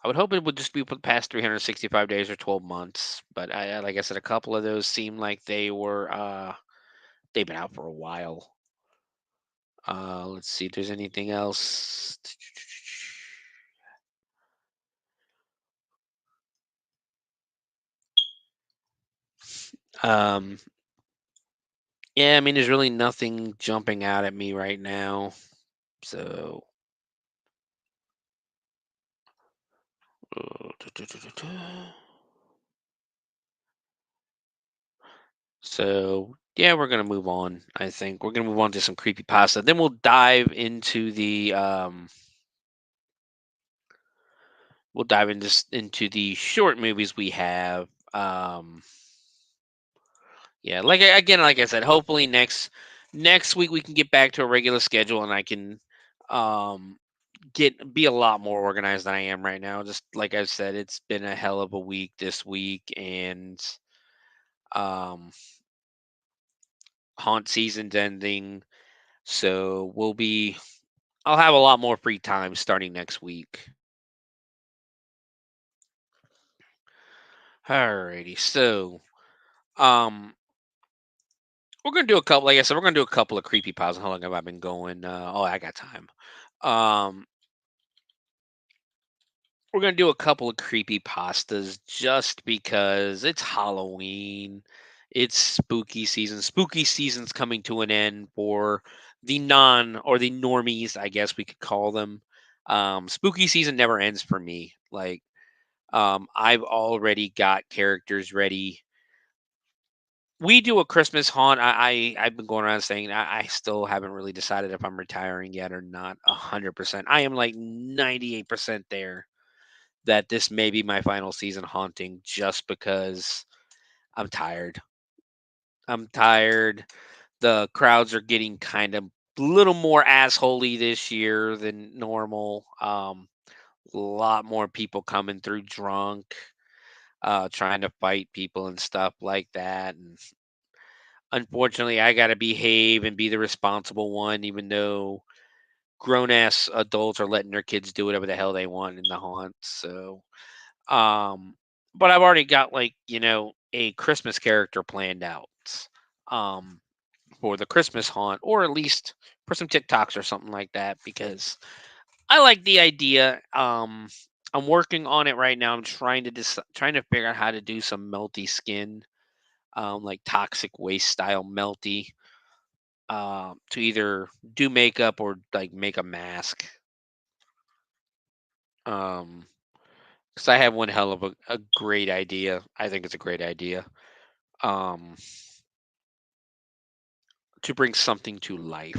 would hope it would just be for the past 365 days or 12 months. But like I said, a couple of those seem like they've been out for a while. Let's see if there's anything else. Yeah, I mean, there's really nothing jumping out at me right now. So, So yeah, we're gonna move on. I think we're gonna move on to some creepypasta. Then we'll dive into into the short movies we have. Yeah, again, like I said, hopefully next week we can get back to a regular schedule and I can um be a lot more organized than I am right now. Just like I said, it's been a hell of a week this week, and um haunt season's ending, so I'll have a lot more free time starting next week. Alrighty, so um we're gonna do a couple. Like I said, we're gonna do a couple of creepy pauses. How long have I been going? I got time. Um, we're gonna do a couple of creepy pastas just because it's Halloween, it's spooky season. Spooky season's coming to an end for the non or the normies, I guess we could call them. Spooky season never ends for me. I've already got characters ready. We do a Christmas haunt. I've been going around saying I still haven't really decided if I'm retiring yet or not. 100%. I am like 98% there that this may be my final season haunting, just because I'm tired. I'm tired. The crowds are getting kind of a little more assholey this year than normal. A lot more people coming through drunk, trying to fight people and stuff like that. And unfortunately, I got to behave and be the responsible one, even though grown ass adults are letting their kids do whatever the hell they want in the haunt. So, um, but I've already got, like, a Christmas character planned out, um, for the Christmas haunt, or at least for some TikToks or something like that, because I like the idea. I'm working on it right now. I'm trying to figure out how to do some melty skin, like toxic waste style melty, to either do makeup or like make a mask. Um, because I have one hell of a great idea. I think it's a great idea. Um, to bring something to life.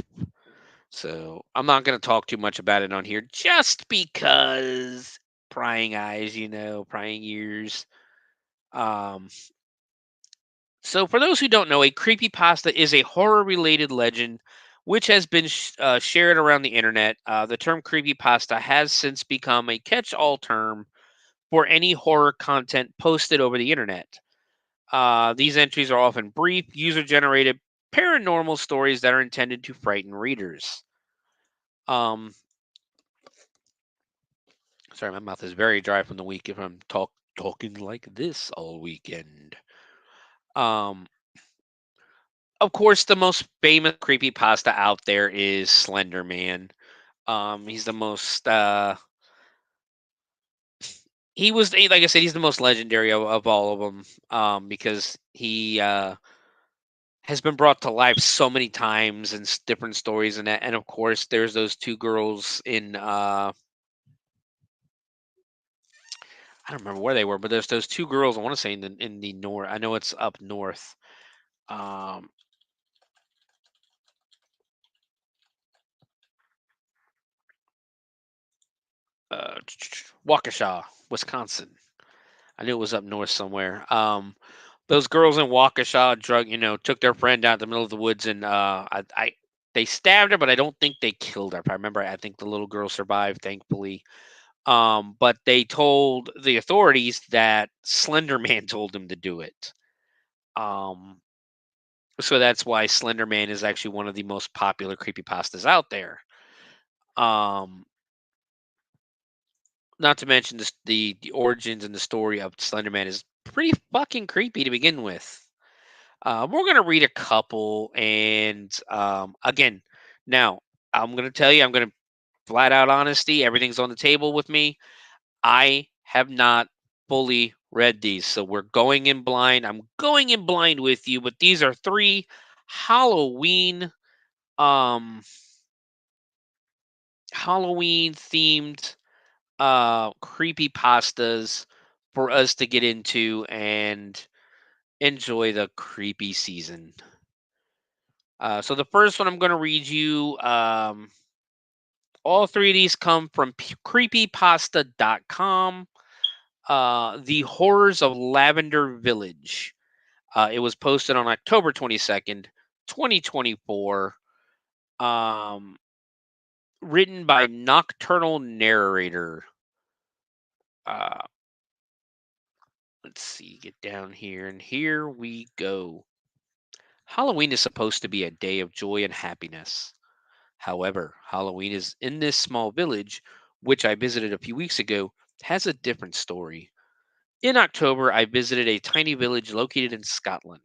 So I'm not going to talk too much about it on here, just because prying eyes, prying ears. Um, so for those who don't know, a creepypasta is a horror-related legend which has been shared around the internet. The term creepypasta has since become a catch-all term for any horror content posted over the internet. These entries are often brief, user generated paranormal stories that are intended to frighten readers. Um, Sorry, my mouth is very dry from the week if I'm talking like this all weekend. Um, of course, the most famous creepy pasta out there is Slender Man. He's the most like I said, he's the most legendary of all of them. Because he has been brought to life so many times in different stories, and that. And of course, there's those two girls in I don't remember where they were, but there's those two girls. I want to say in the north. I know it's up north. Um, Waukesha, Wisconsin. I knew it was up north somewhere. Those girls in Waukesha took their friend out in the middle of the woods, and they stabbed her, but I don't think they killed her. If I remember, I think the little girl survived, thankfully. But they told the authorities that Slender Man told them to do it. Um, so that's why Slender Man is actually one of the most popular creepypastas out there. Um, Not to mention the origins and the story of Slender Man is pretty fucking creepy to begin with. We're gonna read a couple, and again, now I'm gonna tell you, I'm gonna flat out honesty. Everything's on the table with me. I have not fully read these, so we're going in blind. I'm going in blind with you, but these are three Halloween um Halloween themed creepy pastas for us to get into, and enjoy the creepy season. So the first one I'm going to read you, all three of these come from creepypasta.com. The Horrors of Lavender Village. It was posted on October 22nd, 2024. Um, Written by Nocturnal Narrator. Uh, let's see, get down here, and here we go. Halloween is supposed to be a day of joy and happiness. However, Halloween is in this small village, which I visited a few weeks ago, has a different story. In October, I visited a tiny village located in Scotland.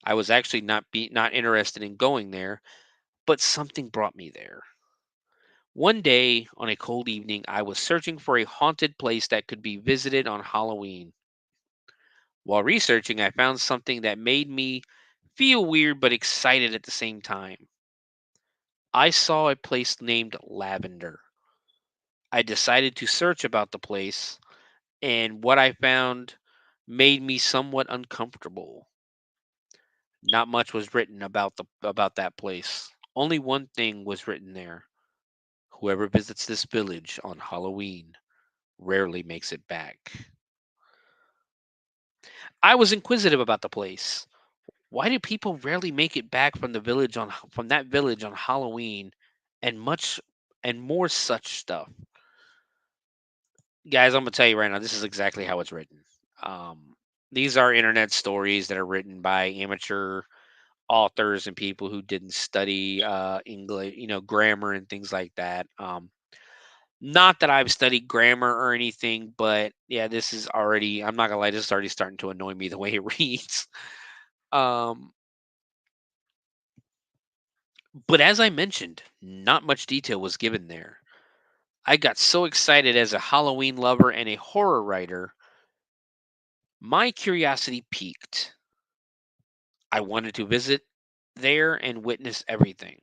I was actually not interested in going there, but something brought me there. One day, on a cold evening, I was searching for a haunted place that could be visited on Halloween. While researching, I found something that made me feel weird but excited at the same time. I saw a place named Lavender. I decided to search about the place, and what I found made me somewhat uncomfortable. Not much was written about that place. Only one thing was written there. Whoever visits this village on Halloween rarely makes it back. I was inquisitive about the place. Why do people rarely make it back from that village on Halloween and much and more such stuff? Guys, I'm gonna tell you right now, this is exactly how it's written. Um, these are internet stories that are written by amateur authors and people who didn't study English, grammar and things like that. Not that I've studied grammar or anything, but yeah, this is already. I'm not gonna lie, this is already starting to annoy me the way it reads. Um, but as I mentioned, not much detail was given there. I got so excited as a Halloween lover and a horror writer, my curiosity piqued. I wanted to visit there and witness everything.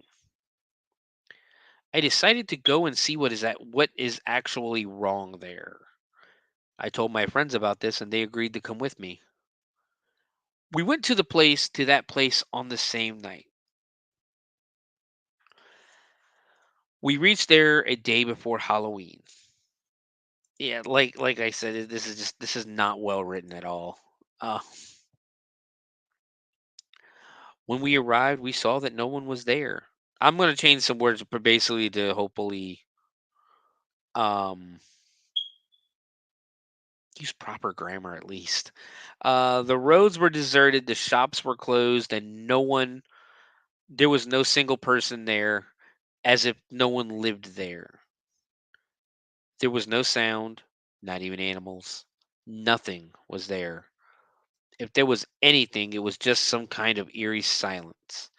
I decided to go and see what is actually wrong there. I told my friends about this and they agreed to come with me. We went to that place on the same night. We reached there a day before Halloween. Yeah, like I said, this is not well written at all. Uh, when we arrived, we saw that no one was there. I'm gonna change some words, but basically to hopefully um use proper grammar at least. The roads were deserted, the shops were closed, and there was no single person there, as if no one lived there. There was no sound, not even animals. Nothing was there. If there was anything, it was just some kind of eerie silence.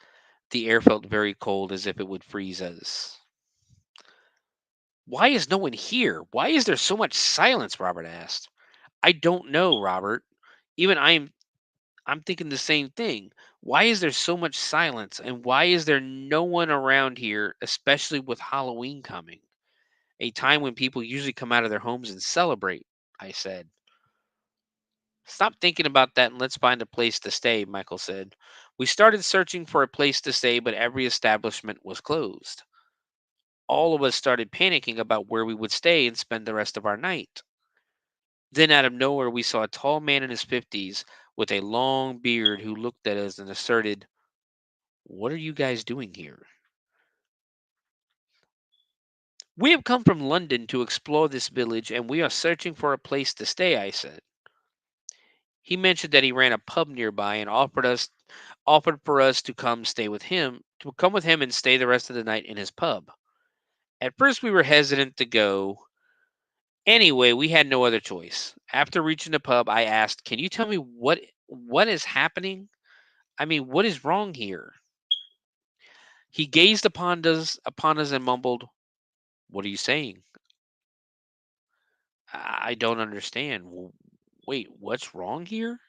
The air felt very cold, as if it would freeze us. Why is no one here? Why is there so much silence? Robert asked. I don't know, Robert. Even I'm thinking the same thing. Why is there so much silence? And why is there no one around here, especially with Halloween coming? A time when people usually come out of their homes and celebrate, I said. Stop thinking about that and let's find a place to stay, Michael said. We started searching for a place to stay, but every establishment was closed. All of us started panicking about where we would stay and spend the rest of our night. Then, out of nowhere, we saw a tall man in his 50s with a long beard who looked at us and asserted, "What are you guys doing here?" "We have come from London to explore this village and we are searching for a place to stay," I said. He mentioned that he ran a pub nearby and offered for us to come with him and stay the rest of the night in his pub. At first we were hesitant to go. Anyway, we had no other choice. After reaching the pub, I asked, "Can you tell me what is happening? I mean, what is wrong here?" He gazed upon us and mumbled, "What are you saying? I don't understand. Wait, what's wrong here?"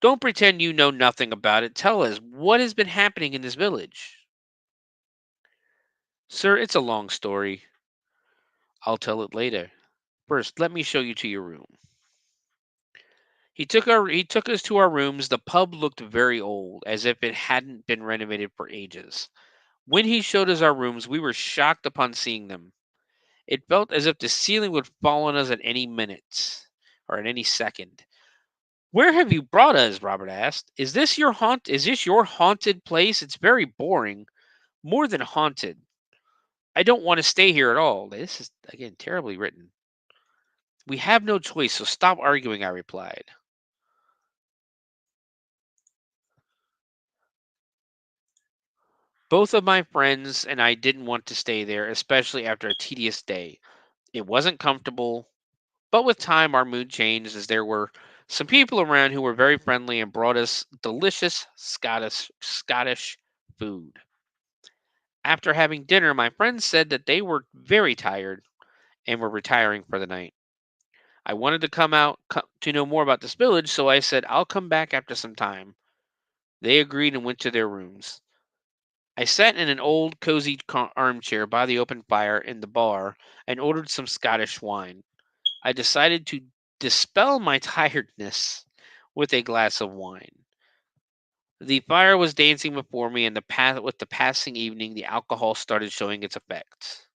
"Don't pretend you know nothing about it. Tell us, what has been happening in this village?" "Sir, it's a long story. I'll tell it later. First, let me show you to your room." He took us to our rooms. The pub looked very old, as if it hadn't been renovated for ages. When he showed us our rooms, we were shocked upon seeing them. It felt as if the ceiling would fall on us at any minute or at any second. Where have you brought us? Robert asked. Is this your haunted place? It's very boring. More than haunted. I don't want to stay here at all. This is again terribly written. We have no choice, so stop arguing, I replied. Both of my friends and I didn't want to stay there, especially after a tedious day. It wasn't comfortable, but with time our mood changed as there were some people around who were very friendly and brought us delicious Scottish food. After having dinner, my friends said that they were very tired and were retiring for the night. I wanted to to know more about this village, so I said I'll come back after some time. They agreed and went to their rooms. I sat in an old, cozy armchair by the open fire in the bar and ordered some Scottish wine. I decided to dispel my tiredness with a glass of wine. The fire was dancing before me, and with the passing evening, the alcohol started showing its effects.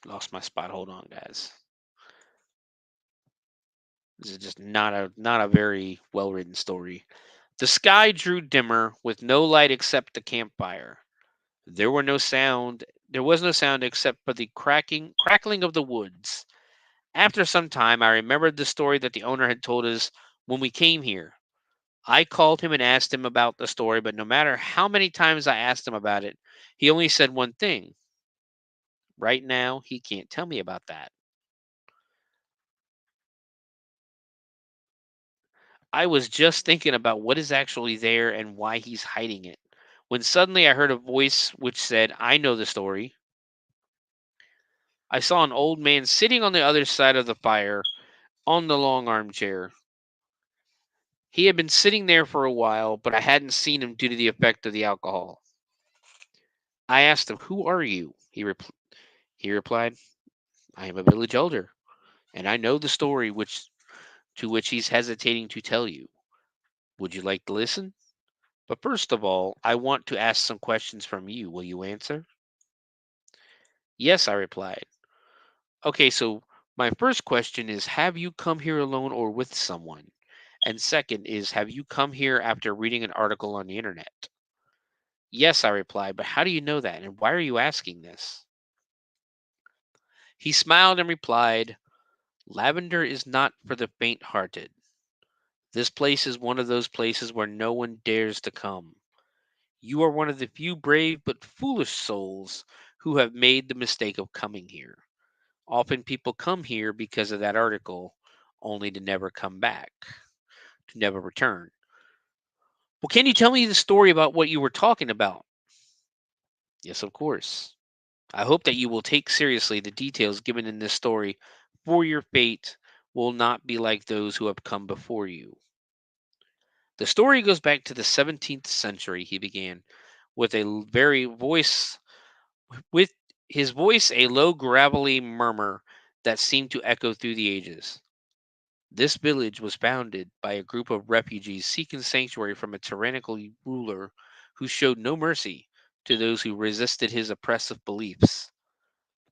Lost my spot. Hold on, guys. This is just not a very well written story. The sky drew dimmer, with no light except the campfire. There was no sound except for the crackling of the woods. After some time, I remembered the story that the owner had told us when we came here. I called him and asked him about the story, but no matter how many times I asked him about it, he only said one thing. Right now, he can't tell me about that. I was just thinking about what is actually there and why he's hiding it, when suddenly I heard a voice which said, I know the story. I saw an old man sitting on the other side of the fire on the long armchair. He had been sitting there for a while, but I hadn't seen him due to the effect of the alcohol. I asked him, Who are you? He replied, I am a village elder, and I know the story to which he's hesitating to tell you. Would you like to listen? But first of all, I want to ask some questions from you. Will you answer? Yes, I replied. Okay, so my first question is, have you come here alone or with someone? And second is, have you come here after reading an article on the internet? Yes, I replied, but how do you know that? And why are you asking this? He smiled and replied, Lavender is not for the faint hearted. This place is one of those places where no one dares to come. You are one of the few brave but foolish souls who have made the mistake of coming here. Often people come here because of that article, only to never come back, to never return. Well, can you tell me the story about what you were talking about? Yes, of course. I hope that you will take seriously the details given in this story, for your fate will not be like those who have come before you. The story goes back to the 17th century, he began, with with his voice a low gravelly murmur that seemed to echo through the ages. This village was founded by a group of refugees seeking sanctuary from a tyrannical ruler who showed no mercy to those who resisted his oppressive beliefs.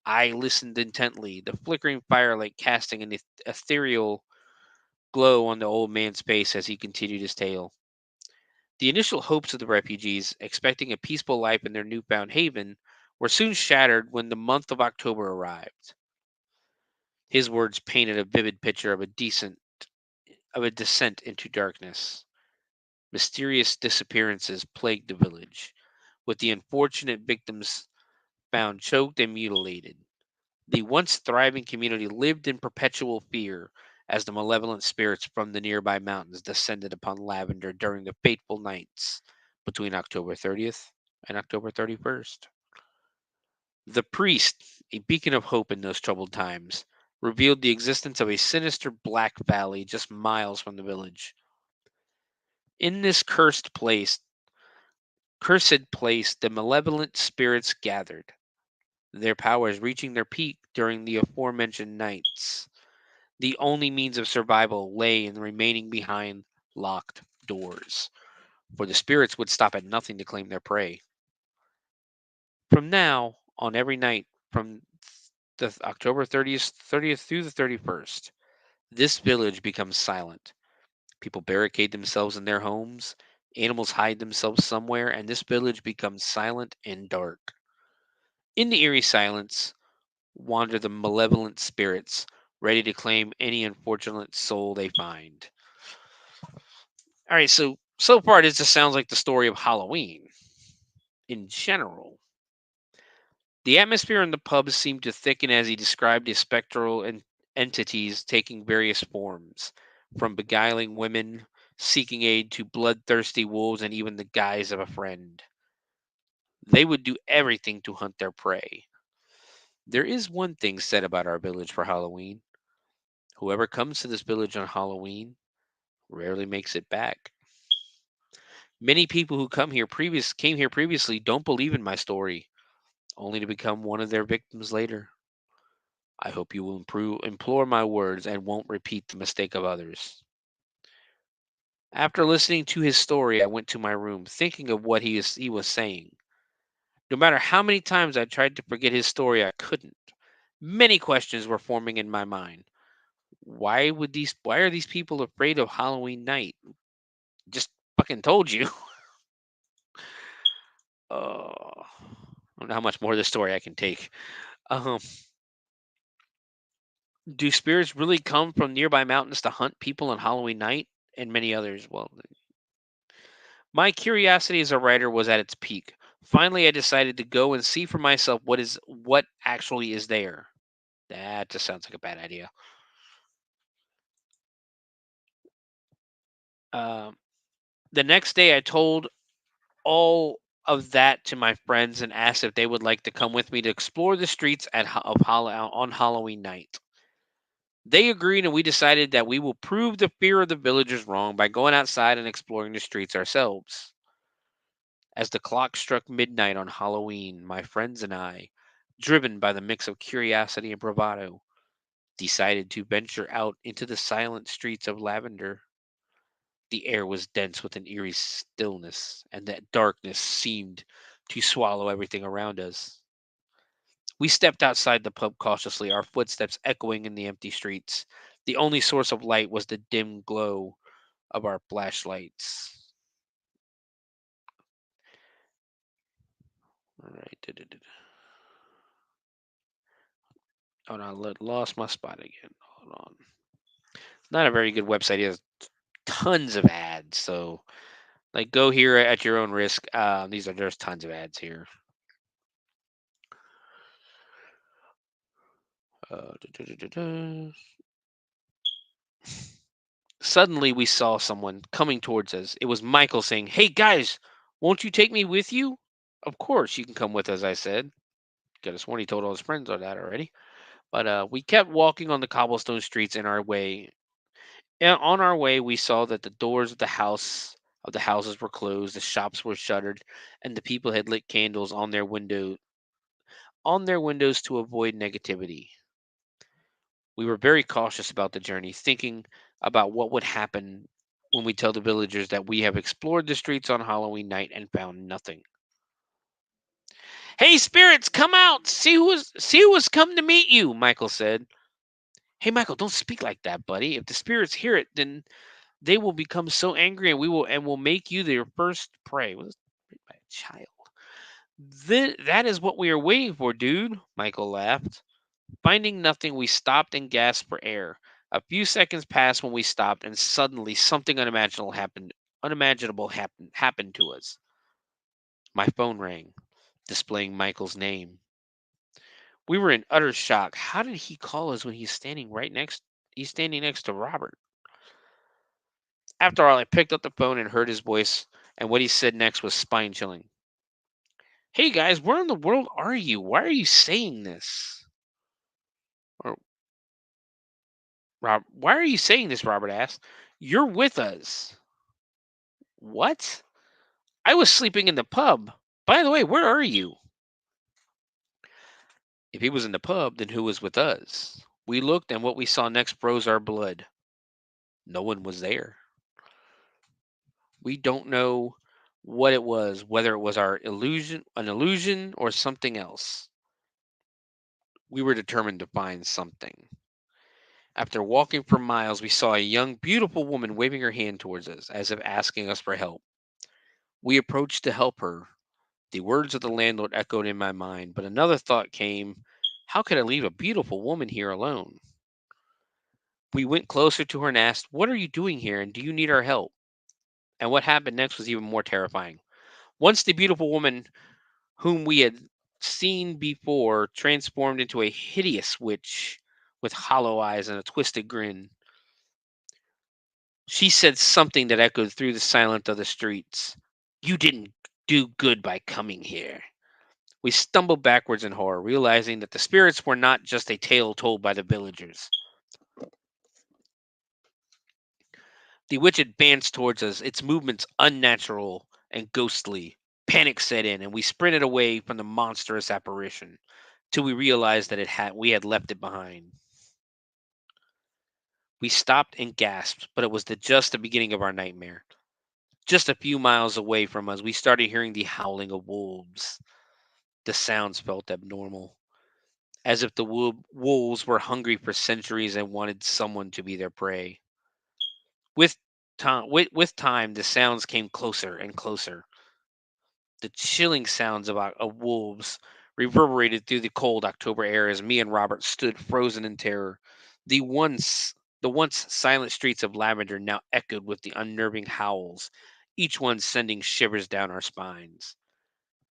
I listened intently, the flickering firelight casting an ethereal glow on the old man's face as he continued his tale. The initial hopes of the refugees, expecting a peaceful life in their newfound haven, were soon shattered when the month of October arrived. His words painted a vivid picture of a descent into darkness. Mysterious disappearances plagued the village, with the unfortunate victims found choked and mutilated. The once thriving community lived in perpetual fear as the malevolent spirits from the nearby mountains descended upon Lavender during the fateful nights between October 30th and October 31st. The priest, a beacon of hope in those troubled times, revealed the existence of a sinister black valley just miles from the village. In this cursed place, the malevolent spirits gathered. their powers reaching their peak during the aforementioned nights. The only means of survival lay in remaining behind locked doors, for the spirits would stop at nothing to claim their prey. From now on, every night from the October 30th through the 31st, this village becomes silent. People barricade themselves in their homes, animals hide themselves somewhere, and this village becomes silent and dark. In the eerie silence wander the malevolent spirits, ready to claim any unfortunate soul they find. All right, so far this just sounds like the story of Halloween in general. The atmosphere in the pub seemed to thicken as he described his spectral entities taking various forms, from beguiling women seeking aid to bloodthirsty wolves and even the guise of a friend. They would do everything to hunt their prey. There is one thing said about our village for Halloween. Whoever comes to this village on Halloween rarely makes it back. Many people who came here previously don't believe in my story, only to become one of their victims later. I hope you will implore my words and won't repeat the mistake of others. After listening to his story, I went to my room, thinking of what he was saying. No matter how many times I tried to forget his story, I couldn't. Many questions were forming in my mind. Why are these people afraid of Halloween night? Just fucking told you. I don't know how much more of this story I can take. Um, do spirits really come from nearby mountains to hunt people on Halloween night? And many others. Well, my curiosity as a writer was at its peak. Finally, I decided to go and see for myself what actually is there. That just sounds like a bad idea. Um, the next day, I told all of that to my friends and asked if they would like to come with me to explore the streets on Halloween night. They agreed, and we decided that we will prove the fear of the villagers wrong by going outside and exploring the streets ourselves. As the clock struck midnight on Halloween, my friends and I, driven by the mix of curiosity and bravado, decided to venture out into the silent streets of Lavender. The air was dense with an eerie stillness, and that darkness seemed to swallow everything around us. We stepped outside the pub cautiously, our footsteps echoing in the empty streets. The only source of light was the dim glow of our flashlights. All right. Oh, no, lost my spot again. Hold on. Not a very good website. It has tons of ads. So, like, go here at your own risk. There's tons of ads here. Uh, da, da, da, da. Suddenly, we saw someone coming towards us. It was Michael saying, "Hey guys, won't you take me with you?" "Of course, you can come with us," I said. Could have sworn he told all his friends of that already. But we kept walking on the cobblestone streets in our way. And on our way, we saw that the doors of the houses were closed, the shops were shuttered, and the people had lit candles on their windows to avoid negativity. We were very cautious about the journey, thinking about what would happen when we tell the villagers that we have explored the streets on Halloween night and found nothing. "Hey spirits, come out! See who has come to meet you," Michael said. "Hey Michael, don't speak like that, buddy. If the spirits hear it, then they will become so angry and will make you their first prey." Was by a child. That is what we are waiting for, dude, Michael laughed. Finding nothing, we stopped and gasped for air. A few seconds passed when we stopped, and suddenly something unimaginable happened to us. My phone rang, displaying Michael's name. We were in utter shock. How did he call us when he's standing next to Robert? After all, I picked up the phone and heard his voice, and what he said next was spine chilling. "Hey guys, where in the world are you? Why are you saying this?" Or why are you saying this? Robert asked. "You're with us." "What? I was sleeping in the pub. By the way, where are you?" If he was in the pub, then who was with us? We looked, and what we saw next froze our blood. No one was there. We don't know what it was, whether it was an illusion, or something else. We were determined to find something. After walking for miles, we saw a young, beautiful woman waving her hand towards us, as if asking us for help. We approached to help her. The words of the landlord echoed in my mind, but another thought came. How could I leave a beautiful woman here alone? We went closer to her and asked, "What are you doing here, and do you need our help?" And what happened next was even more terrifying. Once the beautiful woman, whom we had seen before, transformed into a hideous witch with hollow eyes and a twisted grin. She said something that echoed through the silence of the streets. "You didn't do good by coming here." We stumbled backwards in horror, realizing that the spirits were not just a tale told by the villagers. The witch advanced towards us, its movements unnatural and ghostly. Panic set in, and we sprinted away from the monstrous apparition till we realized that we had left it behind. We stopped and gasped, but it was just the beginning of our nightmare. Just a few miles away from us, we started hearing the howling of wolves. The sounds felt abnormal, as if the wolves were hungry for centuries and wanted someone to be their prey. With time, the sounds came closer and closer. The chilling sounds of wolves reverberated through the cold October air as me and Robert stood frozen in terror. The once the once silent streets of Lavender now echoed with the unnerving howls, each one sending shivers down our spines.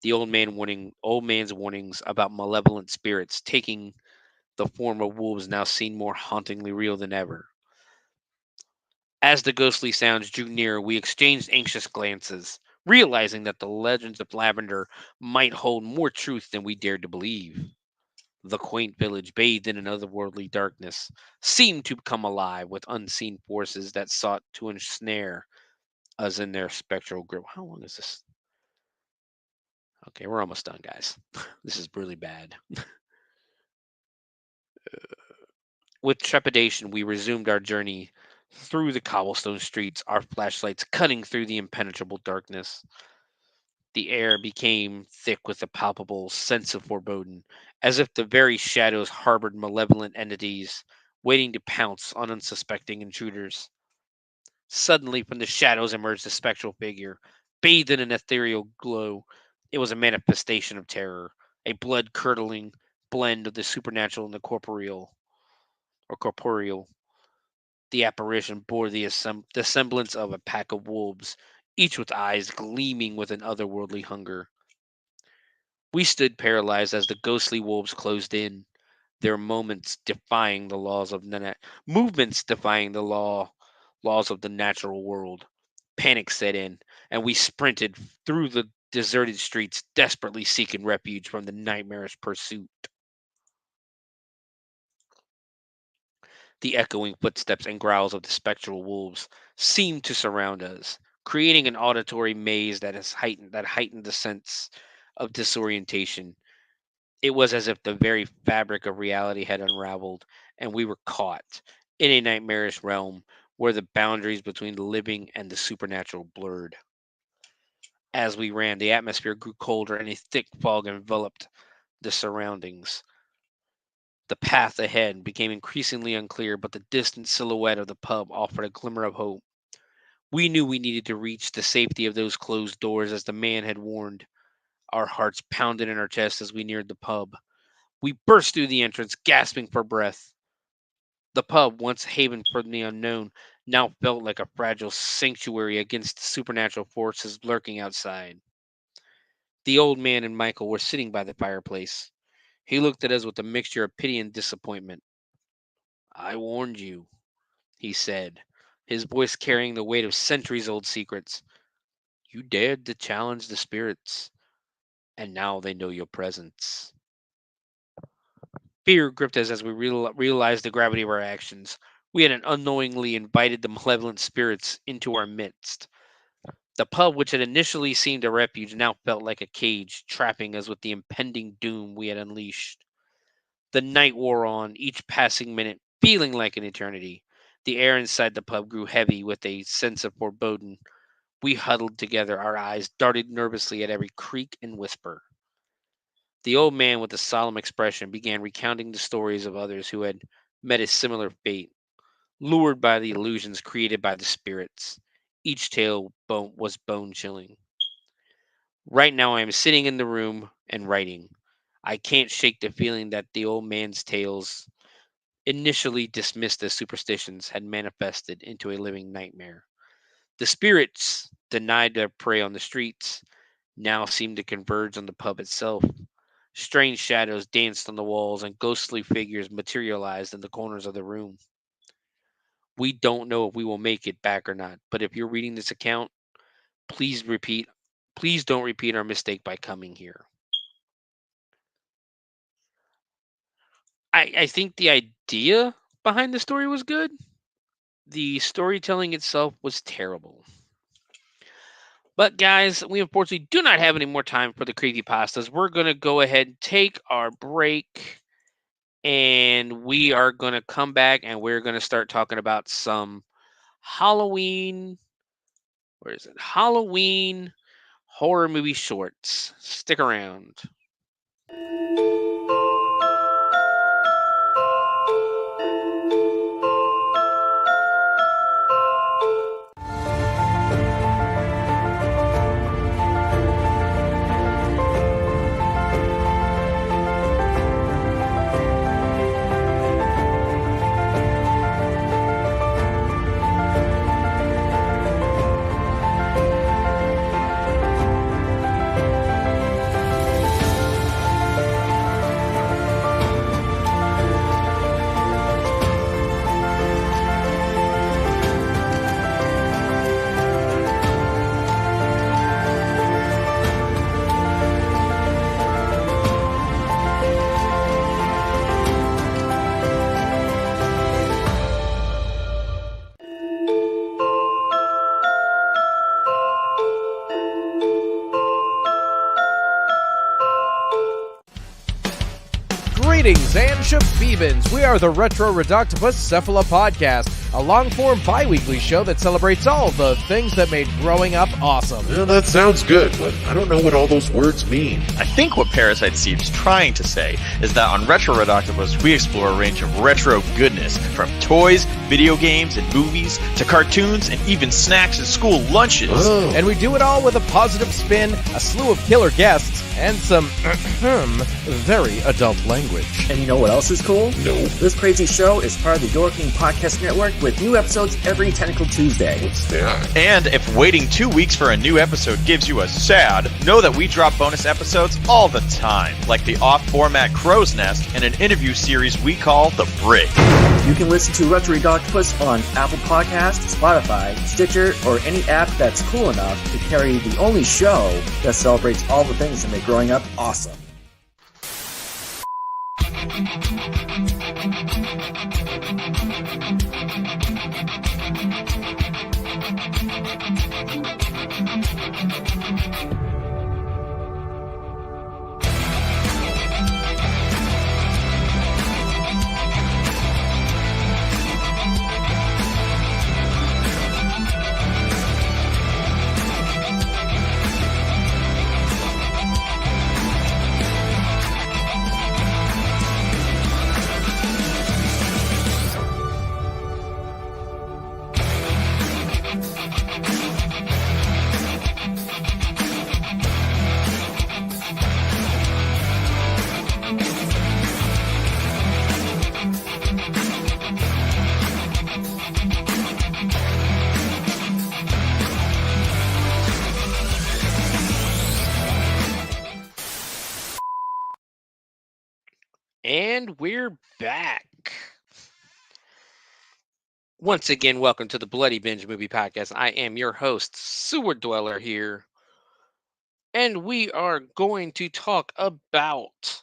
The old man's warnings about malevolent spirits taking the form of wolves now seemed more hauntingly real than ever. As the ghostly sounds drew nearer, we exchanged anxious glances, realizing that the legends of Lavender might hold more truth than we dared to believe. The quaint village, bathed in an otherworldly darkness, seemed to come alive with unseen forces that sought to ensnare us in their spectral grip. How long is this? Okay, we're almost done, guys. This is really bad. With trepidation, we resumed our journey through the cobblestone streets, our flashlights cutting through the impenetrable darkness. The air became thick with a palpable sense of foreboding, as if the very shadows harbored malevolent entities waiting to pounce on unsuspecting intruders. Suddenly, from the shadows emerged a spectral figure, bathed in an ethereal glow. It was a manifestation of terror, a blood curdling blend of the supernatural and the corporeal. The apparition bore the semblance of a pack of wolves, each with eyes gleaming with an otherworldly hunger. We stood paralyzed as the ghostly wolves closed in, their movements defying the laws of the natural world. Panic set in, and we sprinted through the deserted streets, desperately seeking refuge from the nightmarish pursuit. The echoing footsteps and growls of the spectral wolves seemed to surround us, creating an auditory maze that heightened the sense of disorientation. It was as if the very fabric of reality had unraveled, and we were caught in a nightmarish realm where the boundaries between the living and the supernatural blurred. As we ran, the atmosphere grew colder and a thick fog enveloped the surroundings. The path ahead became increasingly unclear, but the distant silhouette of the pub offered a glimmer of hope. We knew we needed to reach the safety of those closed doors as the man had warned. Our hearts pounded in our chests as we neared the pub. We burst through the entrance, gasping for breath. The pub, once haven for the unknown, now felt like a fragile sanctuary against the supernatural forces lurking outside. The old man and Michael were sitting by the fireplace. He looked at us with a mixture of pity and disappointment. "I warned you," he said, his voice carrying the weight of centuries old secrets. "You dared to challenge the spirits, and now they know your presence." Fear gripped us as we realized the gravity of our actions. We had unknowingly invited the malevolent spirits into our midst. The pub, which had initially seemed a refuge, now felt like a cage, trapping us with the impending doom we had unleashed. The night wore on, each passing minute feeling like an eternity. The air inside the pub grew heavy with a sense of foreboding. We huddled together, our eyes darted nervously at every creak and whisper. The old man with a solemn expression began recounting the stories of others who had met a similar fate, lured by the illusions created by the spirits. Each tale was bone chilling. Right now, I am sitting in the room and writing. I can't shake the feeling that the old man's tales, initially dismissed as superstitions, had manifested into a living nightmare. The spirits, denied their prey on the streets, now seemed to converge on the pub itself. Strange shadows danced on the walls, and ghostly figures materialized in the corners of the room. We don't know if we will make it back or not, but if you're reading this account, please repeat. Please don't repeat our mistake by coming here. I think the idea behind the story was good. The storytelling itself was terrible. But guys, we unfortunately do not have any more time for the creepypastas. We're going to go ahead and take our break, and we are going to come back and we're going to start talking about some Halloween. Where is it? Halloween horror movie shorts. Stick around. Greetings and shabibans. We are the Retro Reductibus Cephala Podcast, a long-form bi-weekly show that celebrates all the things that made growing up awesome. Well, that sounds good, but I don't know what all those words mean. I think what Parasite Steve's trying to say is that on Retro Redoctopus, we explore a range of retro goodness, from toys, video games, and movies, to cartoons, and even snacks and school lunches. Oh. And we do it all with a positive spin, a slew of killer guests, and some very adult language. And you know what else is cool? No. This crazy show is part of the Door King Podcast Network with new episodes every Tentacle Tuesday. What's that? And if waiting 2 weeks for a new episode gives you a sad, know that we drop bonus episodes all the time, like the off-format Crow's Nest and an interview series we call The Brig. You can listen to Retro Octopus on Apple Podcasts, Spotify, Stitcher, or any app that's cool enough to carry the only show that celebrates all the things that make growing up awesome. And we're back. Once again, welcome to the Bloody Binge Movie Podcast. I am your host, Sewer Dweller here. And we are going to talk about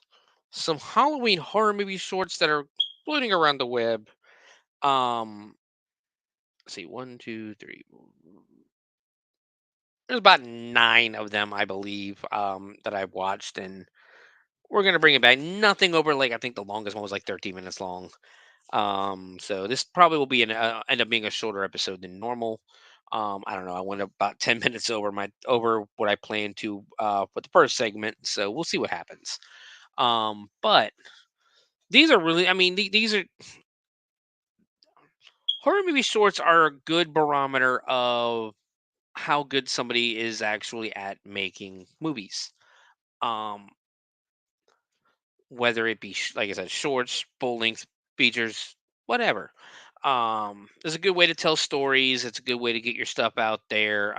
some Halloween horror movie shorts that are floating around the web. Let's see, 1, 2, 3. There's about 9 of them, I believe, that I've watched, and we're gonna bring it back. Nothing over like I think the longest one was like 13 minutes long. So this probably will be end up being a shorter episode than normal. I don't know. I went about 10 minutes over what I planned to with the first segment, so we'll see what happens. But these are really, I mean, these are horror movie shorts are a good barometer of how good somebody is actually at making movies. Um, whether it be like I said, shorts, full length features, whatever. It's a good way to tell stories. It's a good way to get your stuff out there,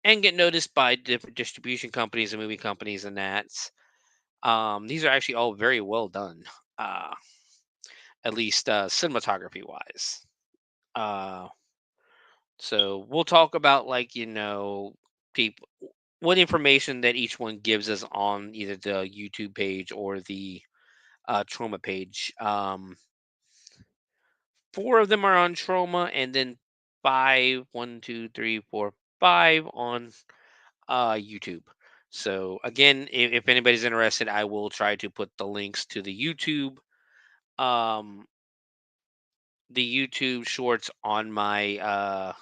and get noticed by different distribution companies and movie companies and that. These are actually all very well done, uh, at least cinematography wise. Uh, so we'll talk about like people what information that each one gives us on either the YouTube page or the Trauma page. Four of them are on Trauma, and then five, one, two, three, four, five on YouTube. So again, if anybody's interested, I will try to put the links to um, the YouTube shorts on my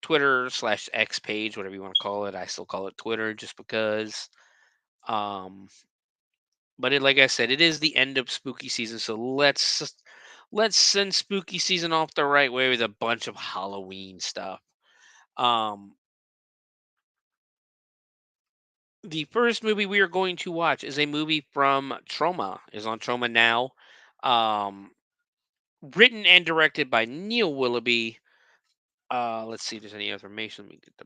Twitter/X page, whatever you want to call it. I still call it Twitter just because. Um, but like I said, it is the end of spooky season, so let's send spooky season off the right way with a bunch of Halloween stuff. Um, the first movie we are going to watch is a movie from Trauma. Is on Trauma now. Um, written and directed by Neil Willoughby. Let's see if there's any information. Let me get the.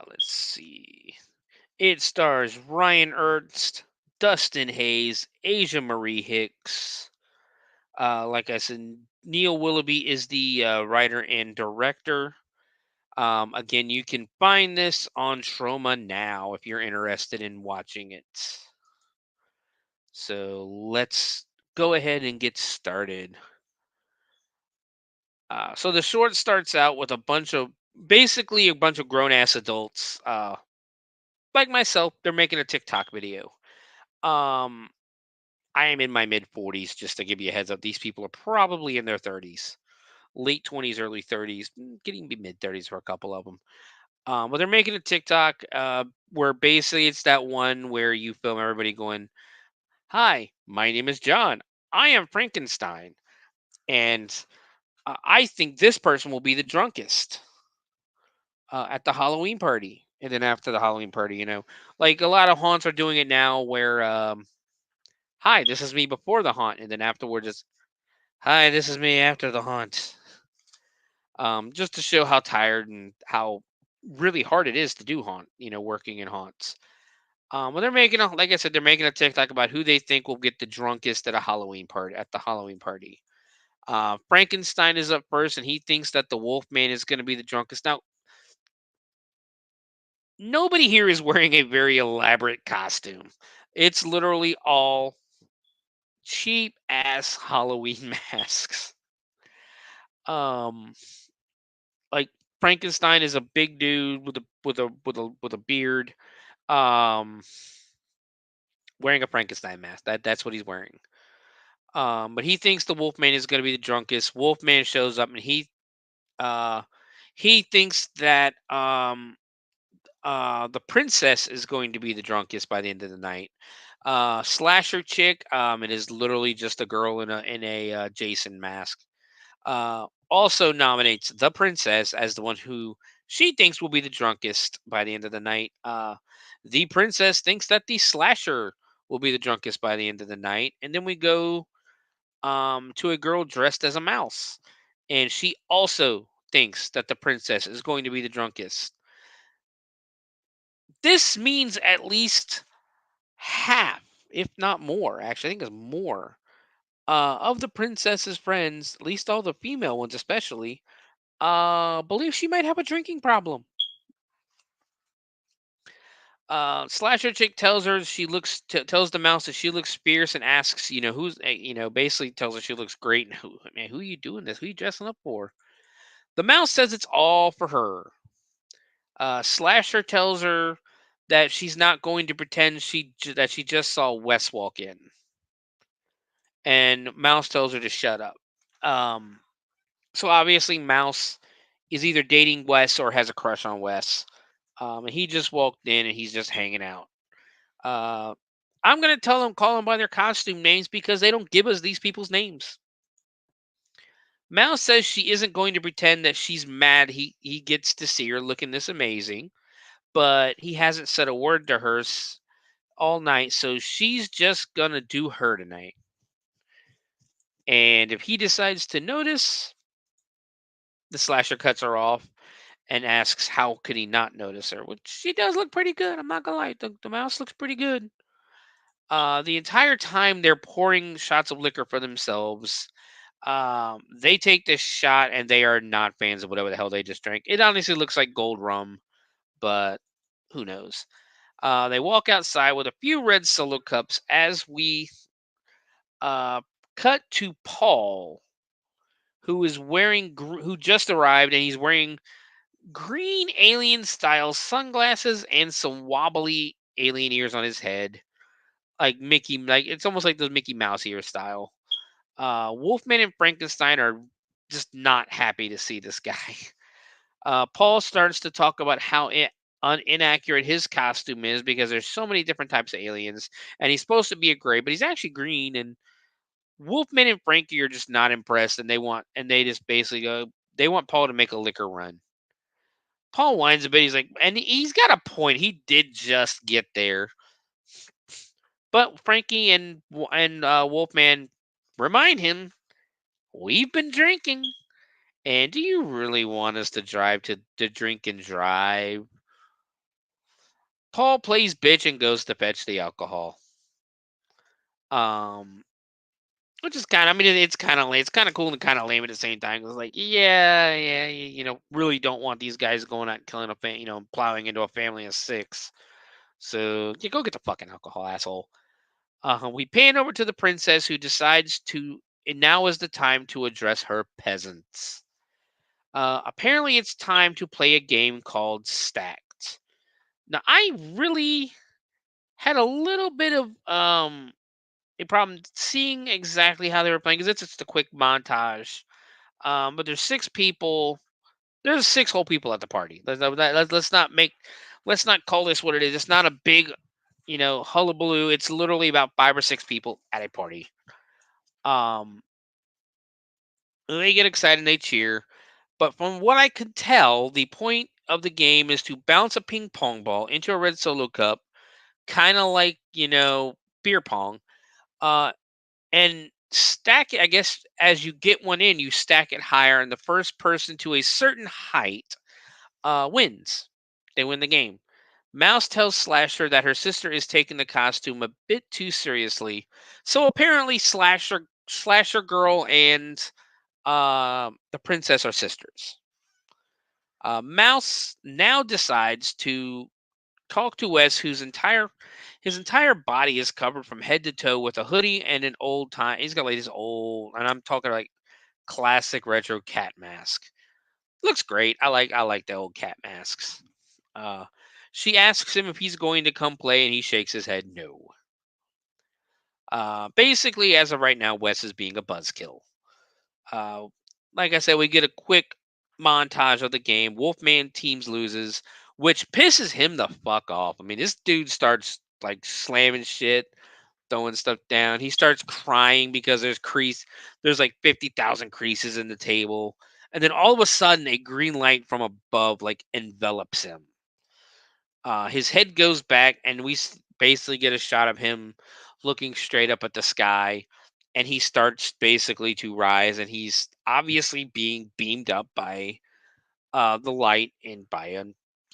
Let's see. It stars Ryan Ernst, Dustin Hayes, Asia Marie Hicks. Like I said, Neil Willoughby is the writer and director. Again, you can find this on Trauma now if you're interested in watching it. So let's go ahead and get started. So the short starts out with basically a bunch of grown ass adults, like myself. They're making a TikTok video. Um, I am in my mid 40s, just to give you a heads up. These people are probably in their 30s, late 20s, early 30s, getting be mid 30s for a couple of them. But they're making a TikTok where basically it's that one where you film everybody going, "Hi, my name is John. I am Frankenstein, and I think this person will be the drunkest at the Halloween party." And then after the Halloween party, like a lot of haunts are doing it now, where "Hi, this is me before the haunt," and then afterwards it's, "Hi, this is me after the haunt." Just to show how tired and how really hard it is to do haunt, working in haunts. Well, like I said, they're making a TikTok about who they think will get the drunkest at the Halloween party. Frankenstein is up first, and he thinks that the Wolfman is going to be the drunkest. Now, nobody here is wearing a very elaborate costume. It's literally all cheap ass Halloween masks. Um, like Frankenstein is a big dude with a beard, um, wearing a Frankenstein mask. That's what he's wearing. But he thinks the Wolfman is going to be the drunkest. Wolfman shows up, and he thinks that the princess is going to be the drunkest by the end of the night. Slasher chick, it is literally just a girl in a Jason mask. Also nominates the princess as the one who she thinks will be the drunkest by the end of the night. The princess thinks that the slasher will be the drunkest by the end of the night, and then we go to a girl dressed as a mouse, and she also thinks that the princess is going to be the drunkest. This means at least half, if not more, actually, I think it's more, of the princess's friends, at least all the female ones especially, believe she might have a drinking problem. Slasher chick tells her tells the mouse that she looks fierce and asks, basically tells her she looks great. And who are you doing this? Who are you dressing up for? The mouse says it's all for her. Slasher tells her that she's not going to pretend that she just saw Wes walk in. And Mouse tells her to shut up. Um, so obviously Mouse is either dating Wes or has a crush on Wes. And he just walked in and he's just hanging out. Uh, I'm gonna call them by their costume names because they don't give us these people's names. Mouse says she isn't going to pretend that she's mad he gets to see her looking this amazing, but he hasn't said a word to her all night, so she's just gonna do her tonight. And if he decides to notice, the slasher cuts her off and asks how could he not notice her, which she does look pretty good. I'm not gonna lie, the mouse looks pretty good. The entire time they're pouring shots of liquor for themselves. They take this shot and they are not fans of whatever the hell they just drank. It honestly looks like gold rum, but who knows? They walk outside with a few red solo cups as we uh, cut to Paul, who just arrived and he's wearing green alien style sunglasses and some wobbly alien ears on his head, like it's almost like those Mickey Mouse ear style. Wolfman and Frankenstein are just not happy to see this guy. Paul starts to talk about how inaccurate his costume is because there's so many different types of aliens, and he's supposed to be a gray, but he's actually green. And Wolfman and Frankie are just not impressed, and they just basically go, they want Paul to make a liquor run. Paul whines a bit. He's like, and he's got a point. He did just get there, but Frankie and Wolfman remind him, "We've been drinking, and do you really want us to drive to drink and drive?" Paul plays bitch and goes to fetch the alcohol. Um, which is kind of, I mean, it's kind of cool and kind of lame at the same time. It's like, yeah, really don't want these guys going out and killing plowing into a family of 6. So you go get the fucking alcohol, asshole. We pan over to the princess who decides and now is the time to address her peasants. Apparently, it's time to play a game called Stacked. Now, I really had a little bit of a problem seeing exactly how they were playing because it's just a quick montage. But there's 6 people. There's 6 whole people at the party. Let's not call this what it is. It's not a big, hullabaloo. It's literally about 5 or 6 people at a party. They get excited and they cheer. But from what I could tell, the point of the game is to bounce a ping pong ball into a red solo cup, kind of like, beer pong, and stack it. I guess as you get one in, you stack it higher, and the first person to a certain height wins. They win the game. Mouse tells Slasher that her sister is taking the costume a bit too seriously. So apparently Slasher Girl and the princess are sisters. Mouse now decides to talk to Wes, his entire body is covered from head to toe with a hoodie and an old time. He's got like this old, and I'm talking like classic retro cat mask. Looks great. I like the old cat masks. Uh, she asks him if he's going to come play, and he shakes his head no. Basically, as of right now, Wes is being a buzzkill. Uh, like I said, we get a quick montage of the game. Wolfman teams loses, which pisses him the fuck off. I mean, this dude starts like slamming shit, throwing stuff down. He starts crying because there's like 50,000 creases in the table. And then all of a sudden, a green light from above like envelops him. His head goes back, and we basically get a shot of him looking straight up at the sky. And he starts basically to rise, and he's obviously being beamed up by the light and by a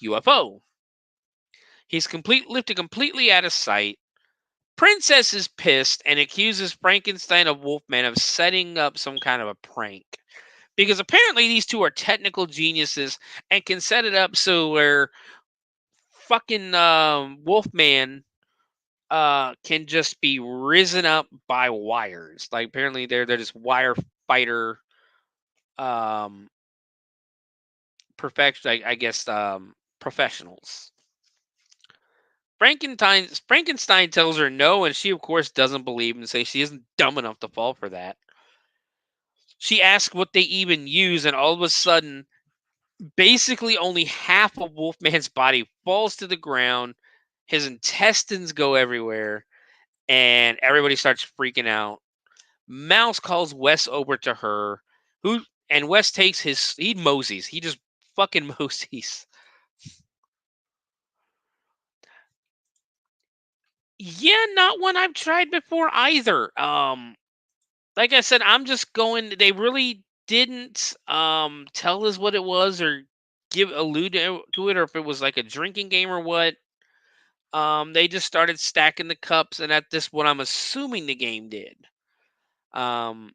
UFO. He's lifted completely out of sight. Princess is pissed and accuses Frankenstein of Wolfman of setting up some kind of a prank. Because apparently these two are technical geniuses and can set it up so where fucking Wolfman can just be risen up by wires. Like apparently they're just wire fighter um perfection I guess professionals. Frankenstein tells her no, and she of course doesn't believe and says she isn't dumb enough to fall for that. She asks what they even use, and all of a sudden, basically only half of Wolfman's body falls to the ground. His intestines go everywhere, and everybody starts freaking out. Mouse calls Wes over to her, and Wes takes he moseys. He just fucking moseys. Yeah, not one I've tried before either. Like I said, I'm just going. They really didn't tell us what it was or allude to it, or if it was like a drinking game or what. They just started stacking the cups, and at this, what I'm assuming the game did. Um,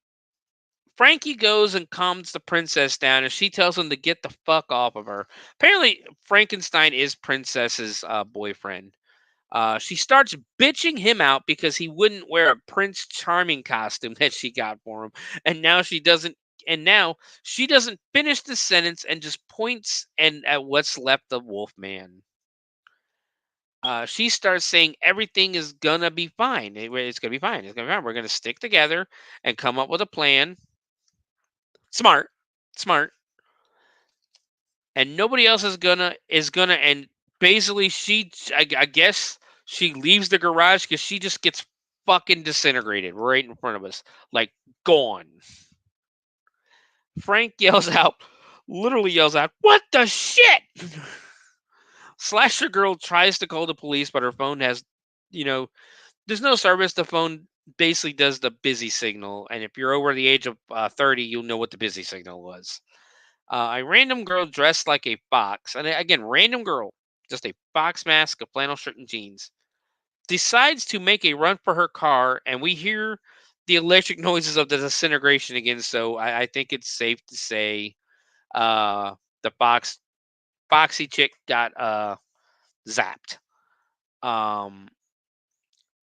Frankie goes and calms the princess down, and she tells him to get the fuck off of her. Apparently, Frankenstein is Princess's boyfriend. She starts bitching him out because he wouldn't wear a Prince Charming costume that she got for him, and now she doesn't. And now she doesn't finish the sentence and just points and at what's left of Wolfman. She starts saying everything is gonna be fine. It's gonna be fine. It's gonna be fine. We're gonna stick together and come up with a plan. Smart, smart, and nobody else is gonna. And basically, I guess she leaves the garage because she just gets fucking disintegrated right in front of us, like gone. Frank yells out, literally yells out, "What the shit!" Slasher Girl tries to call the police, but her phone has, you know, there's no service. The phone basically does the busy signal, and if you're over the age of 30, you'll know what the busy signal was. A random girl dressed like a fox, and again, random girl, just a fox mask, a flannel shirt, and jeans, decides to make a run for her car, and we hear the electric noises of the disintegration again. So I think it's safe to say uh, the foxy chick got zapped. Um,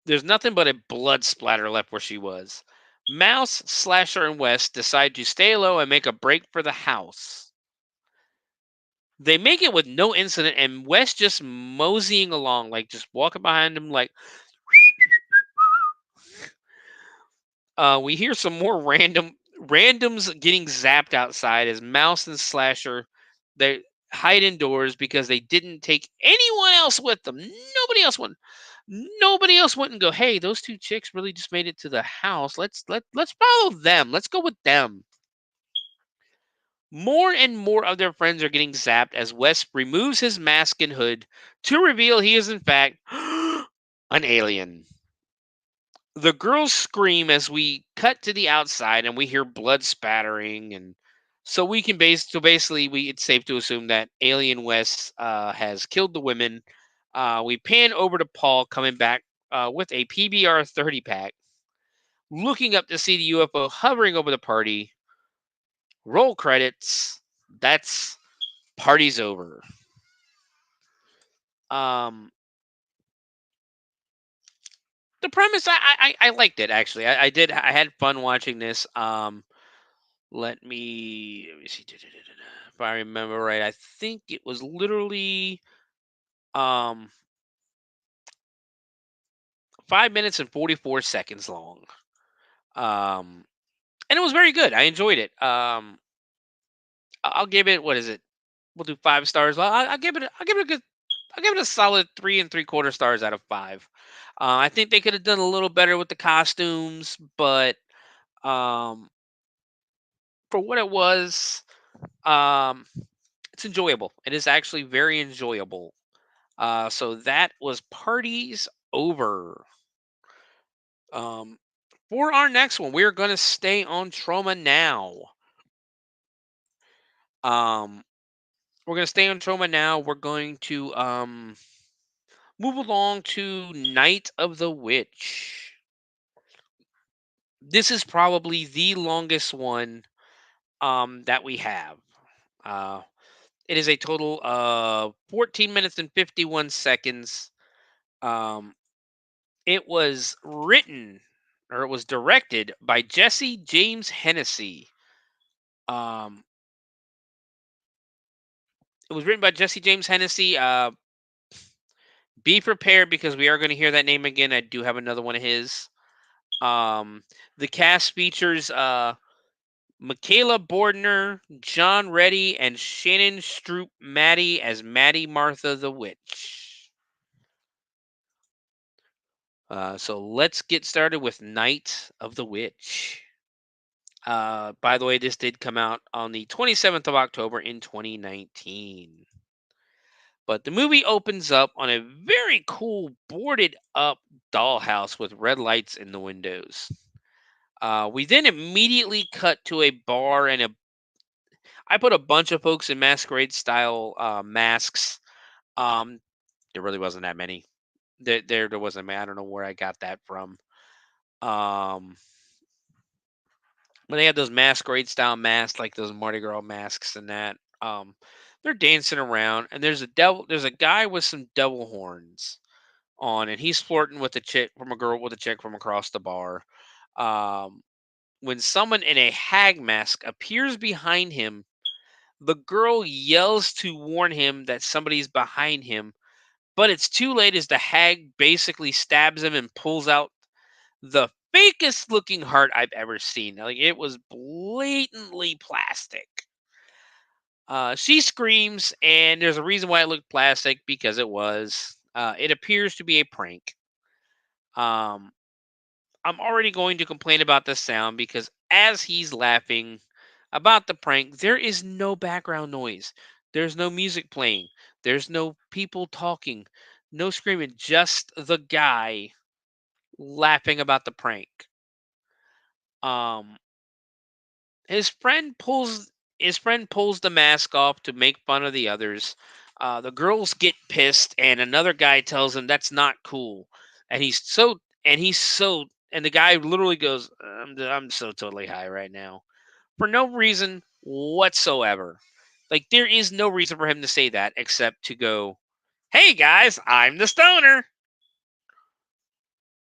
there's nothing but a blood splatter left where she was. Mouse, Slasher, and West decide to stay low and make a break for the house. They make it with no incident, and West just moseying along, like just walking behind him, like. We hear some more randoms getting zapped outside as Mouse and Slasher they hide indoors because they didn't take anyone else with them. Nobody else went and go, "Hey, those two chicks really just made it to the house. Let's follow them. Let's go with them." More and more of their friends are getting zapped as Wes removes his mask and hood to reveal he is in fact an alien. The girls scream as we cut to the outside and we hear blood spattering, and so we can basically we it's safe to assume that Alien West has killed the women. We pan over to Paul coming back with a PBR 30 pack, looking up to see the UFO hovering over the party. Roll credits. That's party's over. Um, the premise I liked it actually. I did. I had fun watching this. Let me see if I remember right. I think it was literally um 5 minutes and 44 seconds long. Um and it was very good. I enjoyed it. I'll give it, what is it? We'll do 5 stars. Well, I'll give it a good, I'll give it a solid 3 3/4 stars out of 5. I think they could have done a little better with the costumes, but um for what it was, um it's enjoyable. It is actually very enjoyable. So that was Parties Over. Um, for our next one, we're going to stay on Trauma Now. Um, we're going to stay on Trauma Now. We're going to move along to Night of the Witch. This is probably the longest one that we have. Uh, it is a total of 14 minutes and 51 seconds. Um, It was written or it was directed by Jesse James Hennessy. Um, it was written by Jesse James Hennessy. be prepared because we are going to hear that name again. I do have another one of his. The cast features Michaela Bordner, John Reddy, and Shannon Stroop Maddie as Maddie Martha the Witch. So let's get started with Night of the Witch. By the way, this did come out on the 27th of October in 2019. But the movie opens up on a very cool boarded up dollhouse with red lights in the windows. We then immediately cut to a bar and I put a bunch of folks in masquerade style masks. There really wasn't that many. There wasn't. I don't know where I got that from. But they had those masquerade style masks, like those Mardi Gras masks and that. They're dancing around, and there's a guy with some devil horns on, and he's flirting with a chick from across the bar. Um, when someone in a hag mask appears behind him, the girl yells to warn him that somebody's behind him, but it's too late as the hag basically stabs him and pulls out the fakest looking heart I've ever seen. Like, it was blatantly plastic. She screams, and there's a reason why it looked plastic, because it was. It appears to be a prank. Um, I'm already going to complain about the sound because as he's laughing about the prank, there is no background noise. There's no music playing. There's no people talking. No screaming. Just the guy laughing about the prank. Um, his friend pulls the mask off to make fun of the others. The girls get pissed, and another guy tells him that's not cool. And the guy literally goes, I'm so totally high right now, for no reason whatsoever. Like, there is no reason for him to say that except to go, "Hey guys, I'm the stoner."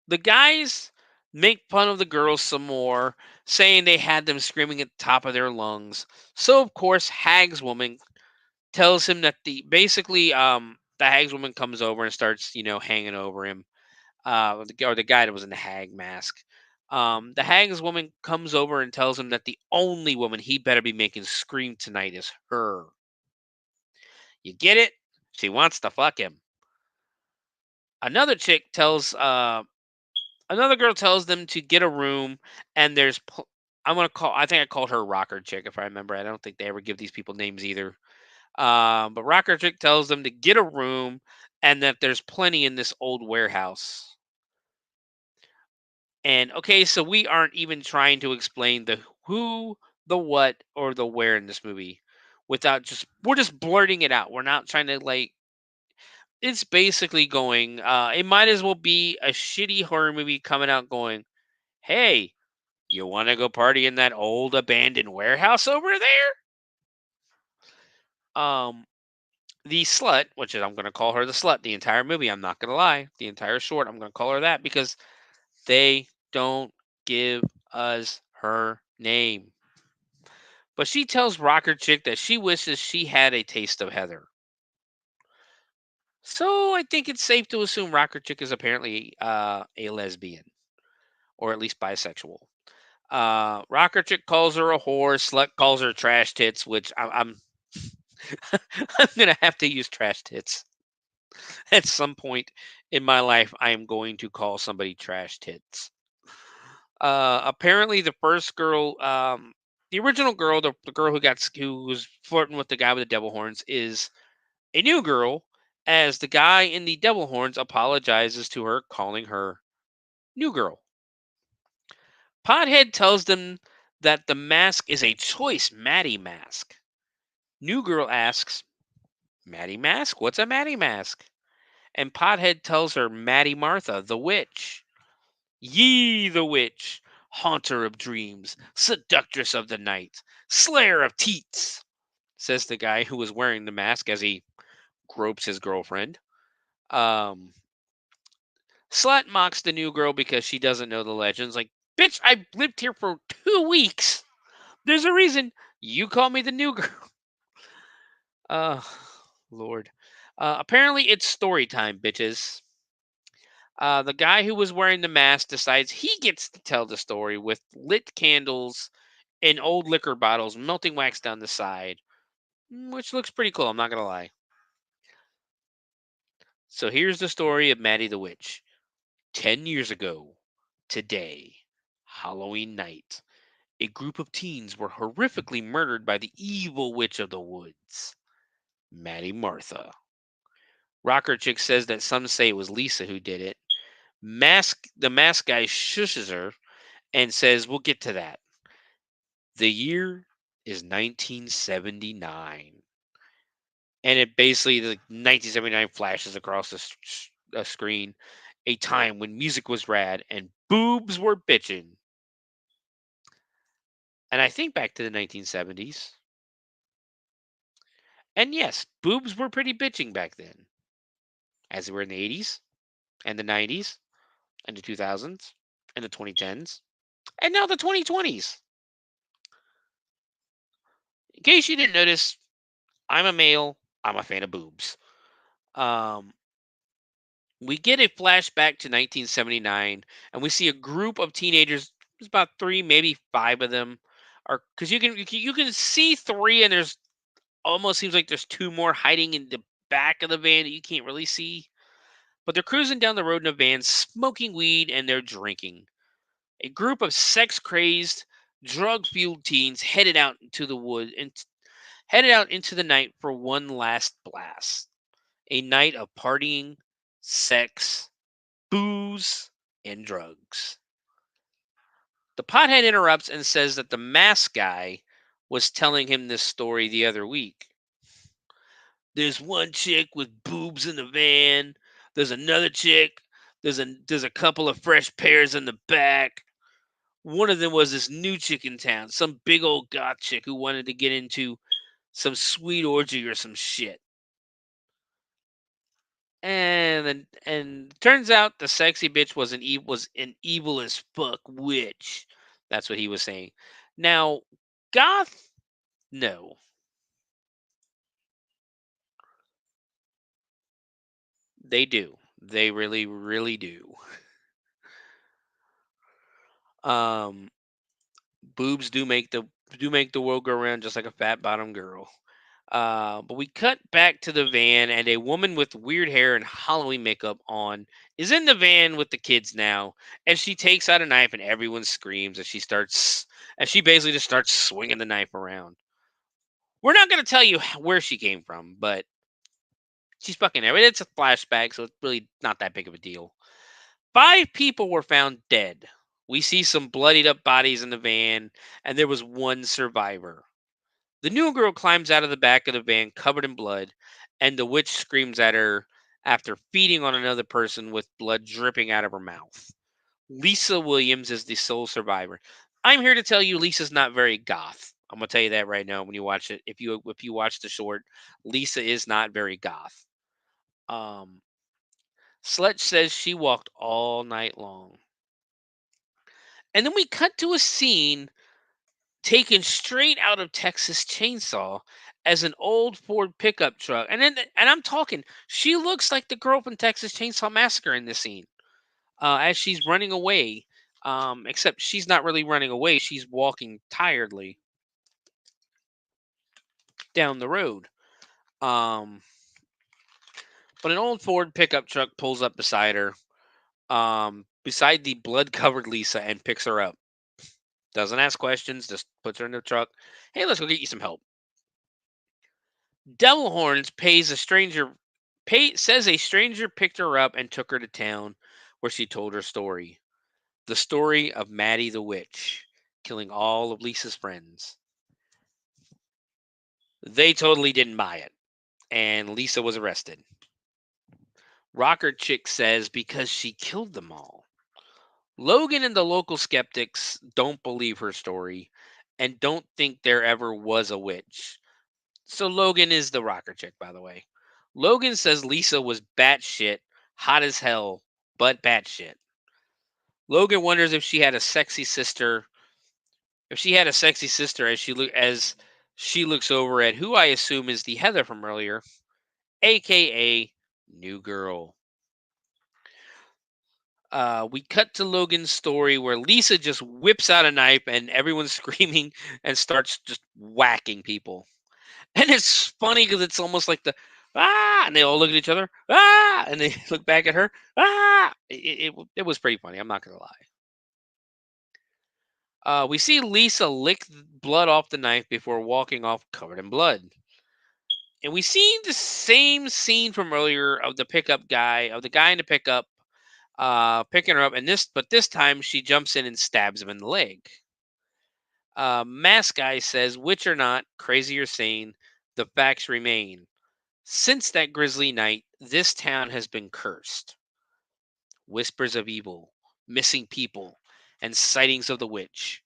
The guys make fun of the girls some more, saying they had them screaming at the top of their lungs. So of course, Hag's woman tells him that the Hag's woman comes over and starts, hanging over him. Or the guy that was in the hag mask. The Hag's woman comes over and tells him that the only woman he better be making scream tonight is her. You get it? She wants to fuck him. Another chick tells Another girl tells them to get a room, and I think I called her Rocker Chick, if I remember. I don't think they ever give these people names either. But Rocker Chick tells them to get a room, and that there's plenty in this old warehouse. And okay, so we aren't even trying to explain the who, the what, or the where in this movie. We're just blurting it out. We're not trying to, like, it's basically going, it might as well be a shitty horror movie coming out going, "Hey, you want to go party in that old abandoned warehouse over there?" The slut, which is, I'm going to call her the slut the entire movie. I'm not going to lie. The entire short, I'm going to call her that because they don't give us her name. But she tells Rocker Chick that she wishes she had a taste of Heather. So I think it's safe to assume Rocker Chick is apparently a lesbian, or at least bisexual. Rocker Chick calls her a whore. Slut calls her trash tits, which I'm I'm gonna have to use trash tits at some point in my life. I am going to call somebody trash tits. Apparently, the first girl, the original girl, the girl who was flirting with the guy with the devil horns, is a new girl. As the guy in the devil horns apologizes to her, calling her new girl. Pothead tells them that the mask is a choice Maddie mask. New girl asks, "Maddie mask? What's a Maddie mask?" And Pothead tells her Maddie Martha, the witch. "Ye the witch, haunter of dreams, seductress of the night, slayer of teats," says the guy who was wearing the mask as he gropes his girlfriend. Slut mocks the new girl because she doesn't know the legends. Like, bitch, I've lived here for 2 weeks. There's a reason you call me the new girl. Lord. Apparently, it's story time, bitches. The guy who was wearing the mask decides he gets to tell the story with lit candles and old liquor bottles, melting wax down the side, which looks pretty cool, I'm not going to lie. So here's the story of Maddie the Witch. 10 years ago, today, Halloween night, a group of teens were horrifically murdered by the evil witch of the woods, Maddie Martha. Rocker Chick says that some say it was Lisa who did it. The mask guy shushes her and says, "We'll get to that." The year is 1979. And it basically, the 1979 flashes across the screen, a time when music was rad and boobs were bitchin'. And I think back to the 1970s. And yes, boobs were pretty bitching back then, as they were in the 80s and the 90s and the 2000s and the 2010s and now the 2020s. In case you didn't notice, I'm a male. I'm a fan of boobs. Um, we get a flashback to 1979, and we see a group of teenagers. There's about 3, maybe 5 of them, are because you can see 3, and there's almost seems like there's 2 more hiding in the back of the van that you can't really see. But they're cruising down the road in a van, smoking weed, and they're drinking. A group of sex-crazed, drug-fueled teens headed out into the wood and headed out into the night for one last blast. A night of partying, sex, booze, and drugs. The pothead interrupts and says that the mask guy was telling him this story the other week. There's one chick with boobs in the van. There's another chick. There's a couple of fresh pairs in the back. One of them was this new chick in town, some big old goth chick who wanted to get into some sweet orgy or some shit. And turns out the sexy bitch was an evil as fuck witch. That's what he was saying. Now, goth, no. They do. They really, really do. Um, boobs do make the world go round just like a fat bottom girl. But we cut back to the van, and a woman with weird hair and Halloween makeup on is in the van with the kids now, and she takes out a knife, and everyone screams as she basically just starts swinging the knife around. We're not going to tell you where she came from, but she's fucking there. It's a flashback, so it's really not that big of a deal. 5 people were found dead. We see some bloodied up bodies in the van, and there was one survivor. The new girl climbs out of the back of the van covered in blood, and the witch screams at her after feeding on another person with blood dripping out of her mouth. Lisa Williams is the sole survivor. I'm here to tell you Lisa's not very goth. I'm gonna tell you that right now when you watch it. If you watch the short, Lisa is not very goth. Um Sledge says she walked all night long. And then we cut to a scene taken straight out of Texas Chainsaw as an old Ford pickup truck. And I'm talking, she looks like the girl from Texas Chainsaw Massacre in this scene. As she's running away. Except she's not really running away, she's walking tiredly down the road. Um, but an old Ford pickup truck pulls up beside her, beside the blood covered Lisa, and picks her up. Doesn't ask questions, just puts her in the truck. Hey, let's go get you some help. Devil Horns says a stranger picked her up and took her to town where she told her story. The story of Maddie the Witch, killing all of Lisa's friends. They totally didn't buy it, and Lisa was arrested. Rocker Chick says because she killed them all. Logan and the local skeptics don't believe her story and don't think there ever was a witch. So Logan is the rocker chick, by the way. Logan says Lisa was batshit, hot as hell, but batshit. Logan wonders if she had a sexy sister. If she had a sexy sister, as she looks over at who I assume is the Heather from earlier, aka New Girl. We cut to Logan's story where Lisa just whips out a knife and everyone's screaming and starts just whacking people. And it's funny because it's almost like the and they all look at each other, and they look back at her, It was pretty funny. I'm not gonna lie. We see Lisa lick blood off the knife before walking off covered in blood. And we see the same scene from earlier of the guy in the pickup, picking her up, but this time she jumps in and stabs him in the leg. Mask Guy says, "Witch or not, crazy or sane, the facts remain. Since that grisly night, this town has been cursed. Whispers of evil, missing people, and sightings of the witch.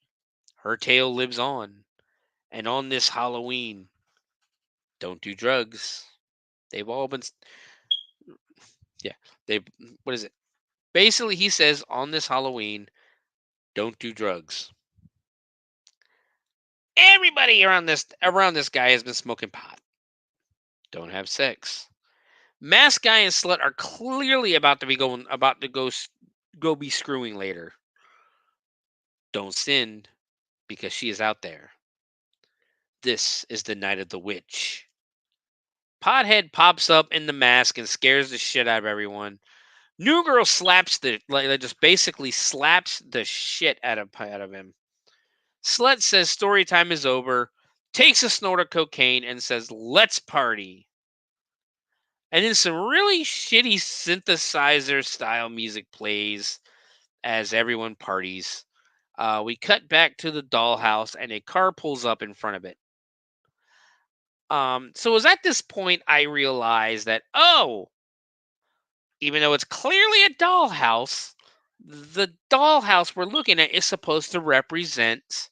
Her tale lives on, and on this Halloween, don't do drugs. They've all been, yeah, they've, what is it? Basically, he says on this Halloween, don't do drugs. Everybody around this guy has been smoking pot. Don't have sex. Mask Guy and Slut are clearly about to go be screwing later. Don't sin, because she is out there. This is the night of the witch." Pothead pops up in the mask and scares the shit out of everyone. New Girl just basically slaps the shit out of him. Slut says story time is over, takes a snort of cocaine, and says, "Let's party." And then some really shitty synthesizer style music plays as everyone parties. We cut back to the dollhouse and a car pulls up in front of it. So it was at this point I realized that, even though it's clearly a dollhouse, the dollhouse we're looking at is supposed to represent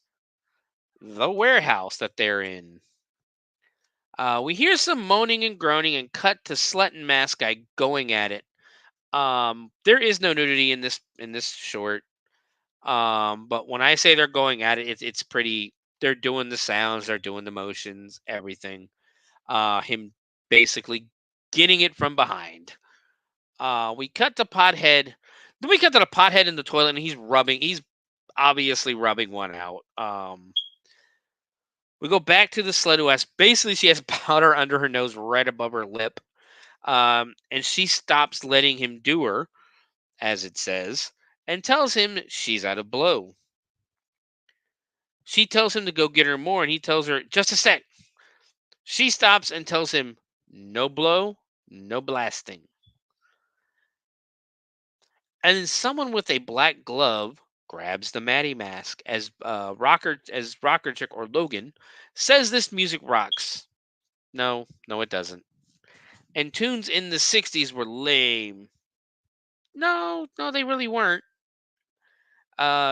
the warehouse that they're in. We hear some moaning and groaning and cut to Slut and Mask Guy going at it. There is no nudity in this short. But when I say they're going at it, it's pretty. They're doing the sounds, they're doing the motions, everything. Him basically getting it from behind. We cut to Pothead. Then we cut to the Pothead in the toilet, and he's obviously rubbing one out. We go back to the Slut who has basically she has powder under her nose right above her lip. And she stops letting him do her, as it says, and tells him she's out of blow. She tells him to go get her more, and he tells her, "Just a sec." She stops and tells him, "No blow, no blasting." And then someone with a black glove grabs the Maddie mask as Rocker Chick or Logan says this music rocks. No, it doesn't. And tunes in the 60s were lame. No, they really weren't.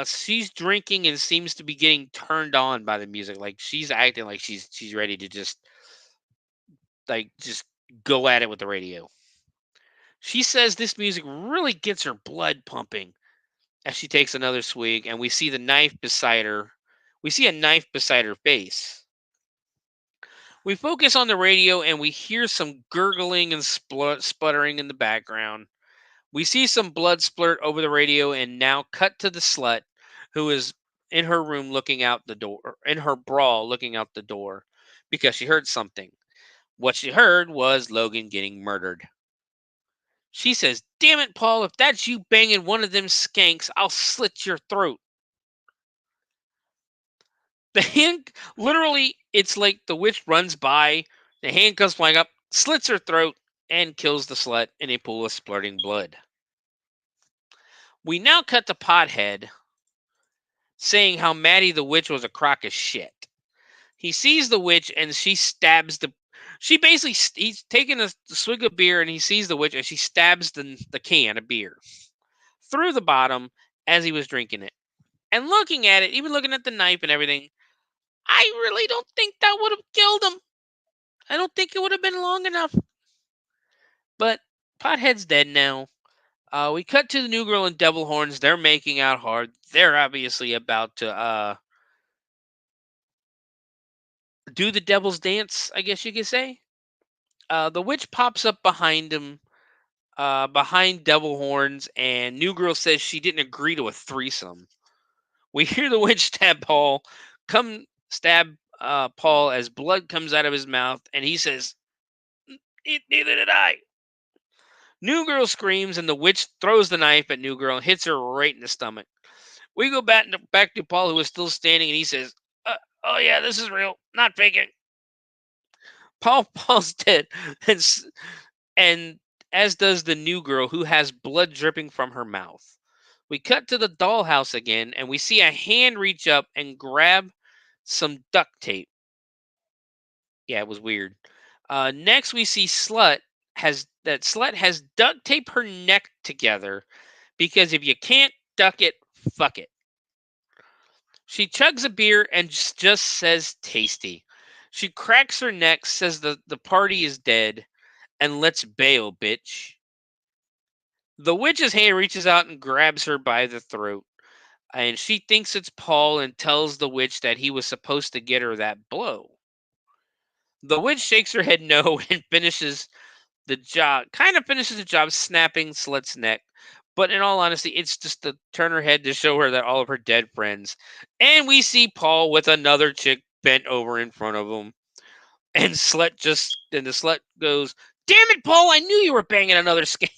She's drinking and seems to be getting turned on by the music. Like she's acting like she's ready to just go at it with the radio. She says this music really gets her blood pumping as she takes another swig, and we see the knife beside her. We see a knife beside her face. We focus on the radio and we hear some gurgling and sputtering in the background. We see some blood splurt over the radio and now cut to the Slut who is in her room looking out the door, in her bra looking out the door because she heard something. What she heard was Logan getting murdered. She says, "Damn it, Paul, if that's you banging one of them skanks, I'll slit your throat." The hand, literally, it's like the witch runs by, the hand comes flying up, slits her throat, and kills the Slut in a pool of splurting blood. We now cut to Pothead saying how Maddie the witch was a crock of shit. He sees the witch and she stabs he's taking a swig of beer and he sees the witch and she stabs the can of beer through the bottom as he was drinking it. And looking at it, even looking at the knife and everything, I really don't think that would have killed him. I don't think it would have been long enough. But Pothead's dead now. We cut to the New Girl and Devil Horns. They're making out hard. They're obviously about to do the devil's dance, I guess you could say. The witch pops up behind him, behind Devil Horns, and New Girl says she didn't agree to a threesome. We hear the witch stab Paul, Paul as blood comes out of his mouth, and he says, Neither did I. New Girl screams, and the witch throws the knife at New Girl and hits her right in the stomach. We go back to Paul, who is still standing, and he says, oh yeah, this is real, not faking. Paul's dead, and as does the New Girl, who has blood dripping from her mouth. We cut to the dollhouse again, and we see a hand reach up and grab some duct tape. Yeah, it was weird. Next, we see Slut has duct taped her neck together because if you can't duck it, fuck it. She chugs a beer and just says tasty. She cracks her neck, says the party is dead, and let's bail, bitch. The witch's hand reaches out and grabs her by the throat, and she thinks it's Paul and tells the witch that he was supposed to get her that blow. The witch shakes her head no and finishes the job snapping Slut's neck. But in all honesty, it's just to turn her head to show her that all of her dead friends. And we see Paul with another chick bent over in front of him. And the slut goes, "Damn it, Paul, I knew you were banging another skank.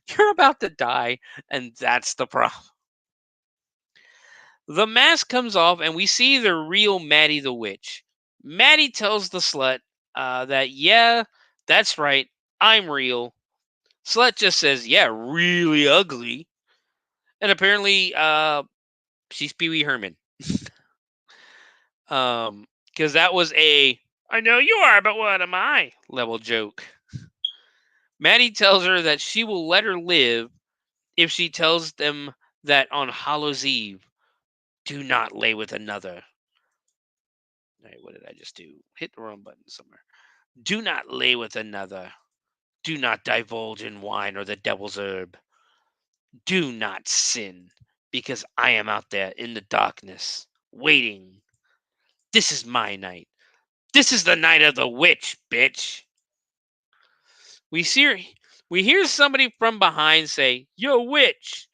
You're about to die, and that's the problem." The mask comes off, and we see the real Maddie the witch. Maddie tells the slut that, yeah, that's right, I'm real. Slut just says, yeah, really ugly. And apparently, she's Pee Wee Herman. Because that was a, I know you are, but what am I? level joke. Maddie tells her that she will let her live if she tells them that on Hallows Eve, do not lay with another. All right, what did I just do? Hit the wrong button somewhere. Do not lay with another. Do not divulge in wine or the devil's herb. Do not sin, because I am out there in the darkness, waiting. This is my night. This is the night of the witch, bitch. We hear somebody from behind say, "Yo, witch."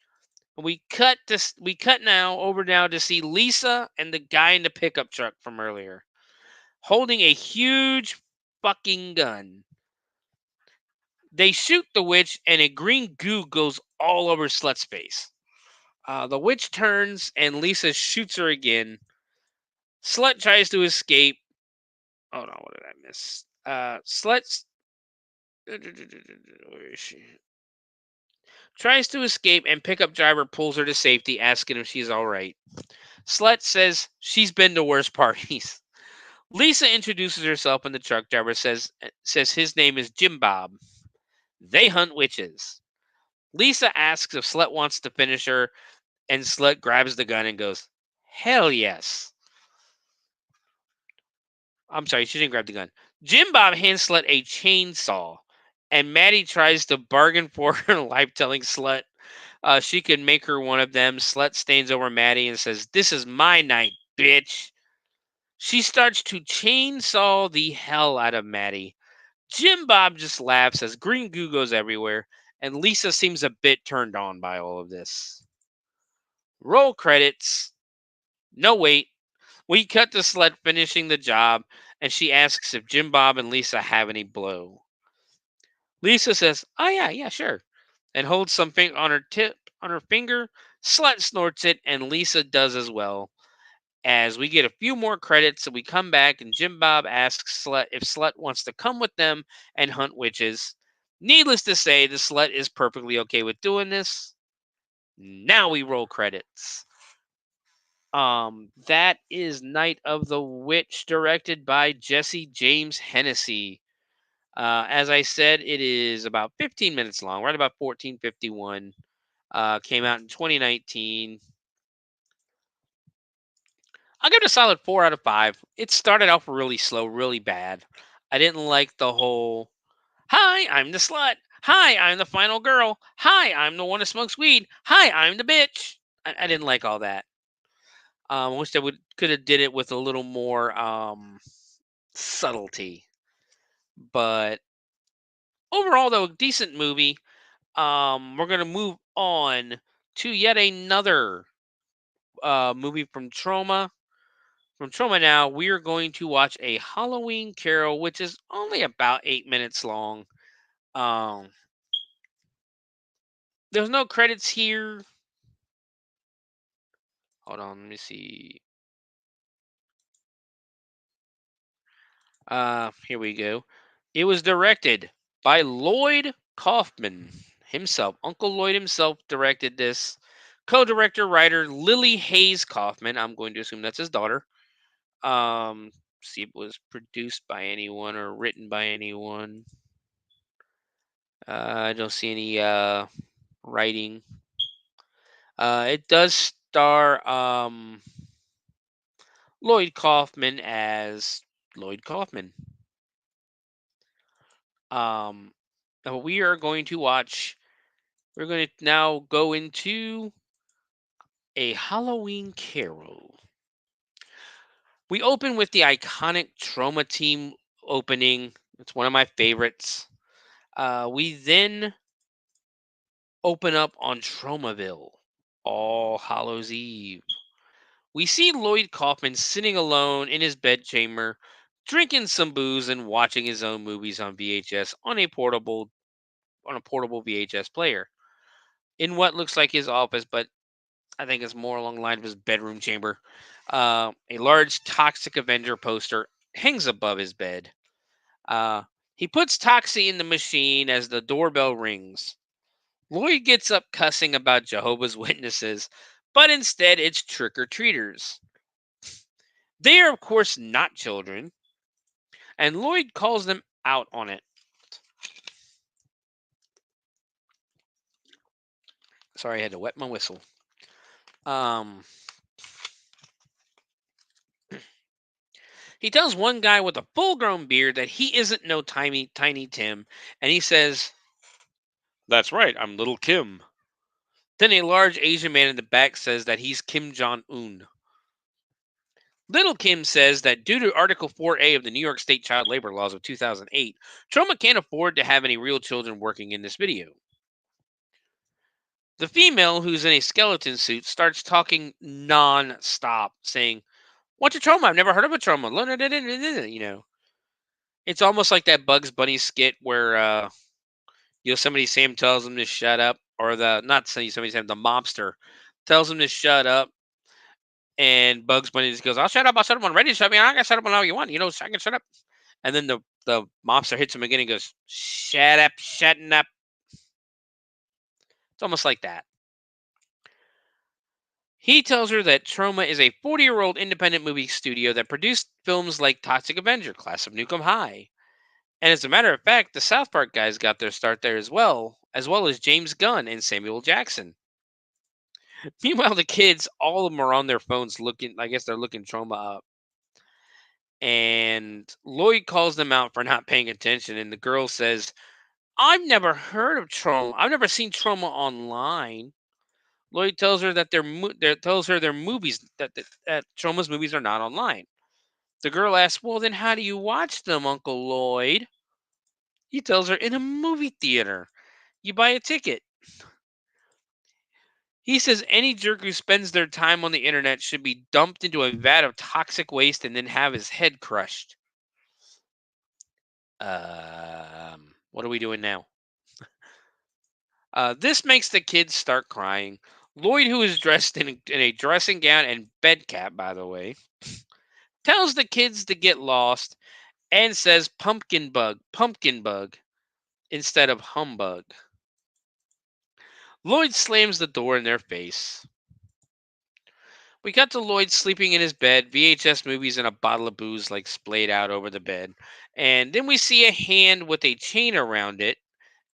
And we cut over to see Lisa and the guy in the pickup truck from earlier, holding a huge fucking gun. They shoot the witch, and a green goo goes all over Slut's face. The witch turns, and Lisa shoots her again. Slut tries to escape. Oh no, what did I miss? Slut's where is she? Tries to escape, and pickup driver pulls her to safety, asking if she's all right. Slut says she's been to worse parties. Lisa introduces herself, and the truck driver says his name is Jim Bob. They hunt witches. Lisa asks if Slut wants to finish her, and Slut grabs the gun and goes, "Hell yes." I'm sorry, she didn't grab the gun. Jim Bob hands Slut a chainsaw, and Maddie tries to bargain for her life, telling Slut she can make her one of them. Slut stands over Maddie and says, "This is my night, bitch." She starts to chainsaw the hell out of Maddie. Jim Bob just laughs as green goo goes everywhere, and Lisa seems a bit turned on by all of this. Roll credits. No, wait. We cut to Slut finishing the job, and she asks if Jim Bob and Lisa have any blow. Lisa says, "Oh yeah, sure," and holds something on her finger. Slut snorts it, and Lisa does as well. As we get a few more credits, and we come back, and Jim Bob asks Slut if Slut wants to come with them and hunt witches. Needless to say, the Slut is perfectly okay with doing this. Now we roll credits. That is Night of the Witch, directed by Jesse James Hennessy. As I said, it is about 15 minutes long, right about 14:51. Came out in 2019. I'll give it a solid 4 out of 5. It started off really slow, really bad. I didn't like the whole, "Hi, I'm the slut. Hi, I'm the final girl. Hi, I'm the one who smokes weed. Hi, I'm the bitch." I didn't like all that. I wish they could have did it with a little more subtlety. But overall, though, decent movie. We're gonna move on to yet another movie from Trauma. From Trauma now, we are going to watch a Halloween Carol, which is only about 8 minutes long. Um, there's no credits here. Hold on, let me see. Here we go. It was directed by Lloyd Kaufman himself. Uncle Lloyd himself directed this. Co-director, writer Lily Hayes Kaufman. I'm going to assume that's his daughter. See if it was produced by anyone or written by anyone. I don't see any writing. It does star Lloyd Kaufman as Lloyd Kaufman. Now we are going to watch. We're going to now go into a Halloween Carol. We open with the iconic Trauma Team opening. It's one of my favorites. We then open up on Traumaville, All Hallows Eve. We see Lloyd Kaufman sitting alone in his bedchamber, drinking some booze and watching his own movies on VHS on a portable VHS player in what looks like his office, but I think it's more along the line of his bedroom chamber. A large Toxic Avenger poster hangs above his bed. He puts Toxie in the machine as the doorbell rings. Lloyd gets up cussing about Jehovah's Witnesses, but instead it's trick-or-treaters. They are, of course, not children, and Lloyd calls them out on it. Sorry, I had to wet my whistle. He tells one guy with a full-grown beard that he isn't no tiny Tim, and he says, "That's right, I'm little Kim." Then a large Asian man in the back says that he's Kim Jong-un. Little Kim says that due to Article 4A of the New York State Child Labor Laws of 2008, Trauma can't afford to have any real children working in this video. The female, who's in a skeleton suit, starts talking non-stop, saying, "What's a trauma? I've never heard of a trauma." You know, it's almost like that Bugs Bunny skit where Yosemite Sam tells him to shut up, or not Yosemite Sam, the mobster tells him to shut up, and Bugs Bunny just goes, I'll shut up. I'm ready to shut me. I can shut up whenever you want. I can shut up." And then the mobster hits him again and goes, "Shut up, shutting up." It's almost like that. He tells her that Trauma is a 40-year-old independent movie studio that produced films like Toxic Avenger, Class of Nukem High. And as a matter of fact, the South Park guys got their start there as well as James Gunn and Samuel Jackson. Meanwhile, the kids, all of them are on their phones looking, I guess they're looking Trauma up. And Lloyd calls them out for not paying attention. And the girl says, "I've never heard of Trauma. I've never seen Trauma online." Lloyd tells her that their movies that Trauma's movies are not online. The girl asks, "Well, then how do you watch them, Uncle Lloyd?" He tells her, "In a movie theater. You buy a ticket." He says any jerk who spends their time on the internet should be dumped into a vat of toxic waste and then have his head crushed. What are we doing now? This makes the kids start crying. Lloyd, who is dressed in a dressing gown and bed cap, by the way, tells the kids to get lost and says pumpkin bug, instead of humbug. Lloyd slams the door in their face. We cut to Lloyd sleeping in his bed, VHS movies and a bottle of booze like splayed out over the bed. And then we see a hand with a chain around it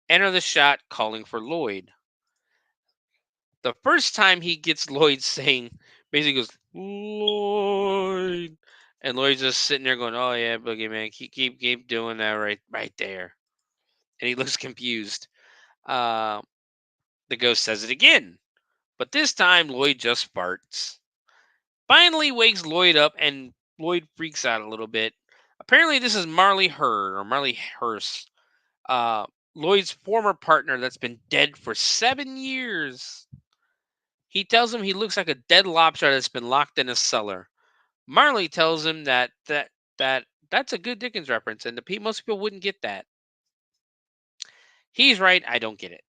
enter the shot calling for Lloyd. The first time he gets Lloyd saying, basically goes, "Lloyd." And Lloyd's just sitting there going, "Oh yeah, boogeyman, keep doing that right there." And he looks confused. The ghost says it again, but this time Lloyd just farts. Finally wakes Lloyd up, and Lloyd freaks out a little bit. Apparently, this is Marley Hurd or Marley Hurst, uh, Lloyd's former partner that's been dead for 7 years. He tells him he looks like a dead lobster that's been locked in a cellar. Marley tells him that's a good Dickens reference, and most people wouldn't get that. He's right. I don't get it.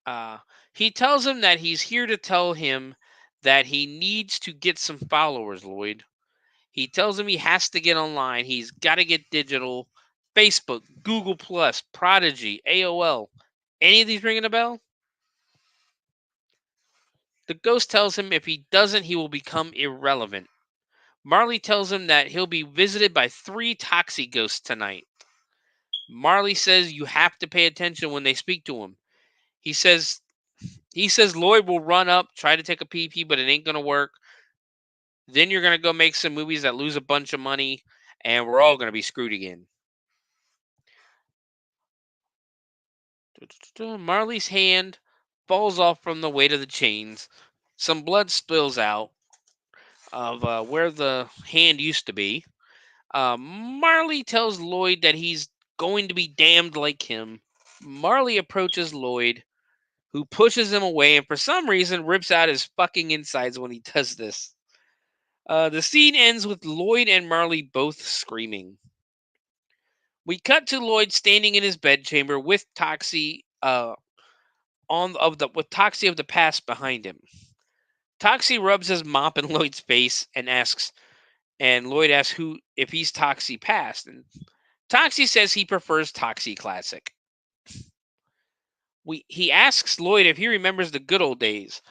Uh, he tells him that he's here to tell him that he needs to get some followers, Lloyd. He tells him he has to get online. He's got to get digital. Facebook, Google Plus, Prodigy, AOL. Any of these ringing a bell? The ghost tells him if he doesn't, he will become irrelevant. Marley tells him that he'll be visited by 3 toxie ghosts tonight. Marley says you have to pay attention when they speak to him. He says Lloyd will run up, try to take a pee, but it ain't gonna work. Then you're gonna go make some movies that lose a bunch of money, and we're all gonna be screwed again. Marley's hand falls off from the weight of the chains. Some blood spills out of where the hand used to be. Marley tells Lloyd that he's going to be damned like him. Marley approaches Lloyd, who pushes him away and for some reason rips out his fucking insides when he does this. The scene ends with Lloyd and Marley both screaming. We cut to Lloyd standing in his bedchamber with Toxie with Toxie of the past behind him. Toxie rubs his mop in Lloyd's face and Lloyd asks who if he's Toxie past, and Toxie says he prefers Toxie Classic. He asks Lloyd if he remembers the good old days,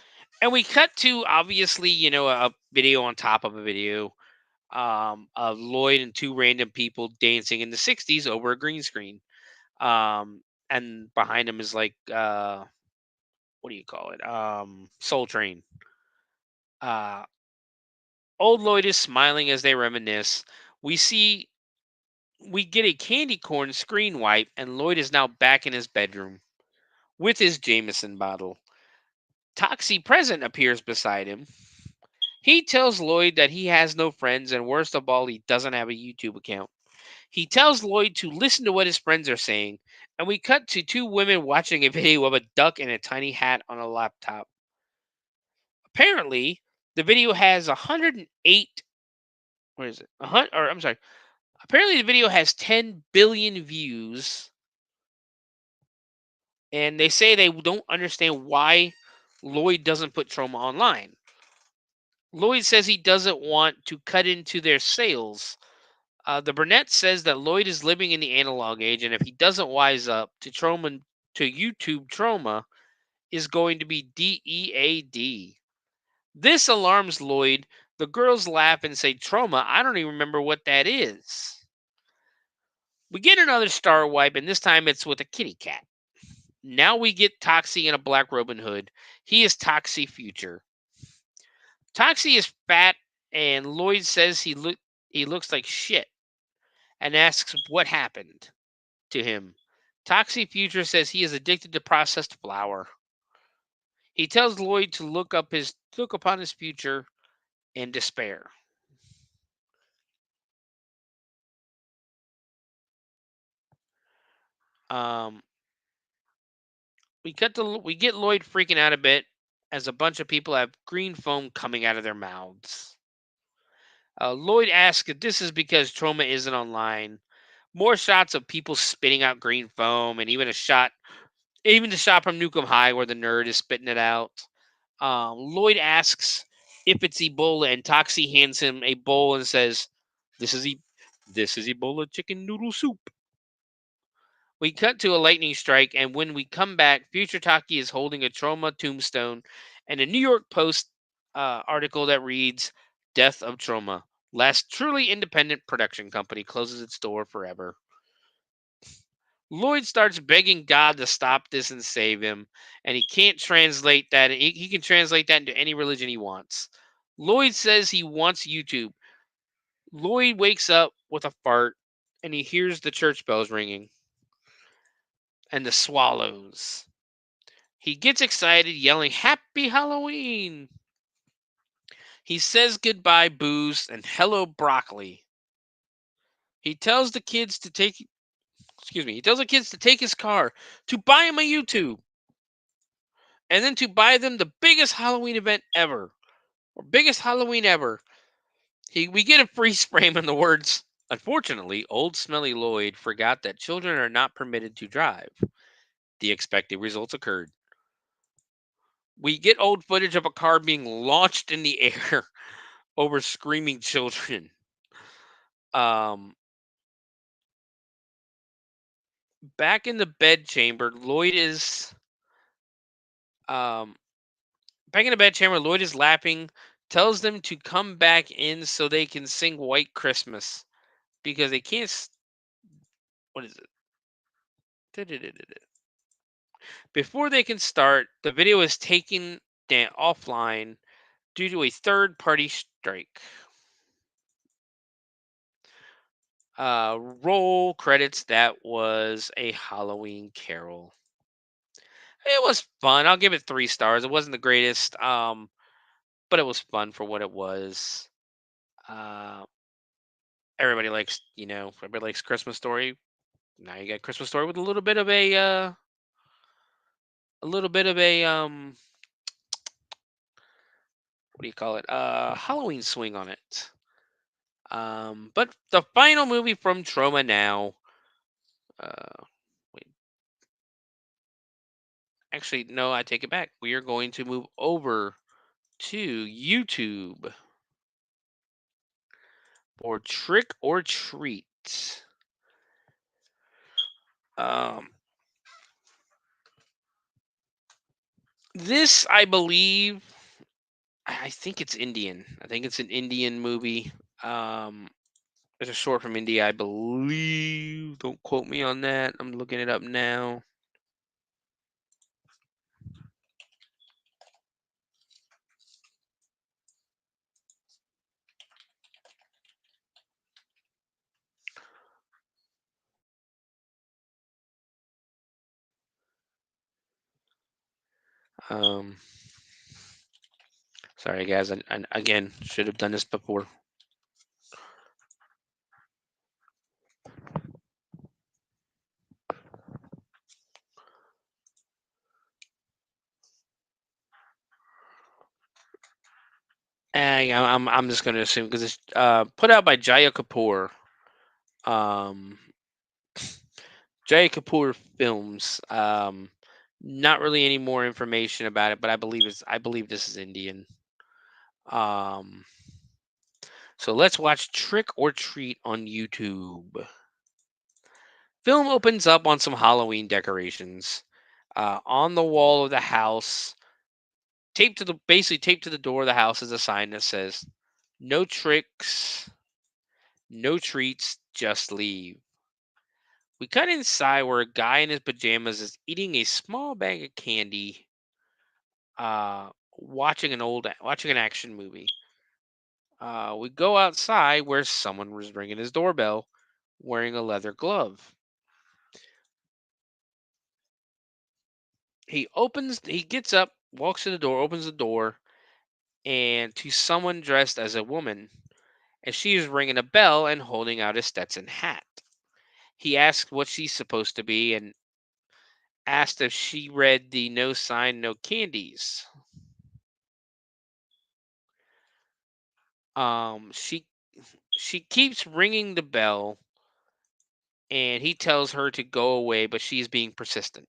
and we cut to obviously a video on top of a video of Lloyd and 2 random people dancing in the '60s over a green screen, and behind him is like what do you call it? Soul Train. Uh, Old Lloyd is smiling as they reminisce. We see we get a candy corn screen wipe, and Lloyd is now back in his bedroom with his Jameson bottle. Toxie Present appears beside him. He tells Lloyd that he has no friends, and worst of all, he doesn't have a YouTube account. He tells Lloyd to listen to what his friends are saying, and we cut to 2 women watching a video of a duck in a tiny hat on a laptop. Apparently, the video has 108. What is it? I'm sorry. Apparently, the video has 10 billion views, and they say they don't understand why Lloyd doesn't put Trauma online. Lloyd says he doesn't want to cut into their sales. The brunette says that Lloyd is living in the analog age, and if he doesn't wise up to YouTube Trauma, is going to be DEAD. This alarms Lloyd. The girls laugh and say, Trauma, I don't even remember what that is. We get another star wipe, and this time it's with a kitty cat. Now we get Toxie in a black Robin Hood. He is Toxie Future. Toxie is fat, and Lloyd says he looks like shit and asks what happened to him. Toxie Future says he is addicted to processed flour. He tells Lloyd to look upon his future in despair. We get Lloyd freaking out a bit as a bunch of people have green foam coming out of their mouths. Lloyd asks if this is because Trauma isn't online. More shots of people spitting out green foam, and even the shot from Nukem High where the nerd is spitting it out. Lloyd asks if it's Ebola, and Toxie hands him a bowl and says, "This is Ebola chicken noodle soup." We cut to a lightning strike, and when we come back, Future Taki is holding a Trauma tombstone and a New York Post article that reads, "Death of Trauma. Last truly independent production company closes its door forever." Lloyd starts begging God to stop this and save him, and he can't translate that. He can translate that into any religion he wants. Lloyd says he wants YouTube. Lloyd wakes up with a fart, and he hears the church bells ringing and the swallows. He gets excited, yelling, "Happy Halloween!" He says goodbye, booze, and hello, broccoli. He tells the kids to take he tells the kids to take his car, to buy him a YouTube, and then to buy them the biggest Halloween event ever, or biggest Halloween ever. We get a freeze frame in the words, "Unfortunately, old smelly Lloyd forgot that children are not permitted to drive. The expected results occurred." We get old footage of a car being launched in the air over screaming children. Um, Back in the bedchamber, Lloyd is um, back in the bedchamber. Lloyd is laughing, tells them to come back in so they can sing "White Christmas" because they can't. What is it? Before they can start, the video is taken offline due to a third-party strike. Roll credits. That was a Halloween Carol. It was fun. I'll give it 3 stars. It wasn't the greatest, but it was fun for what it was. Uh, everybody likes Christmas Story. Now you got Christmas Story with a little bit of a what do you call it? Halloween swing on it. But the final movie from Troma now. Wait, actually, no, I take it back. We are going to move over to YouTube for Trick or Treat. Um, this, I believe, I think it's Indian. I think it's an Indian movie. It's a short from India, I believe. Don't quote me on that. I'm looking it up now. Um, Sorry, guys. I again should have done this before. I'm just going to assume because it's put out by Jaya Kapoor. Um, Jaya Kapoor Films. Not really any more information about it, but I believe this is Indian. So let's watch Trick or Treat on YouTube. Film opens up on some Halloween decorations. On the wall of the house, basically taped to the door of the house is a sign that says, "No tricks, no treats, just leave." We cut inside where a guy in his pajamas is eating a small bag of candy, watching an action movie. We go outside where someone was ringing his doorbell, wearing a leather glove. He gets up, walks to the door, opens the door, and to someone dressed as a woman, and she is ringing a bell and holding out a Stetson hat. He asks what she's supposed to be and asked if she read the "no sign, no candies." She keeps ringing the bell, and he tells her to go away, but she's being persistent.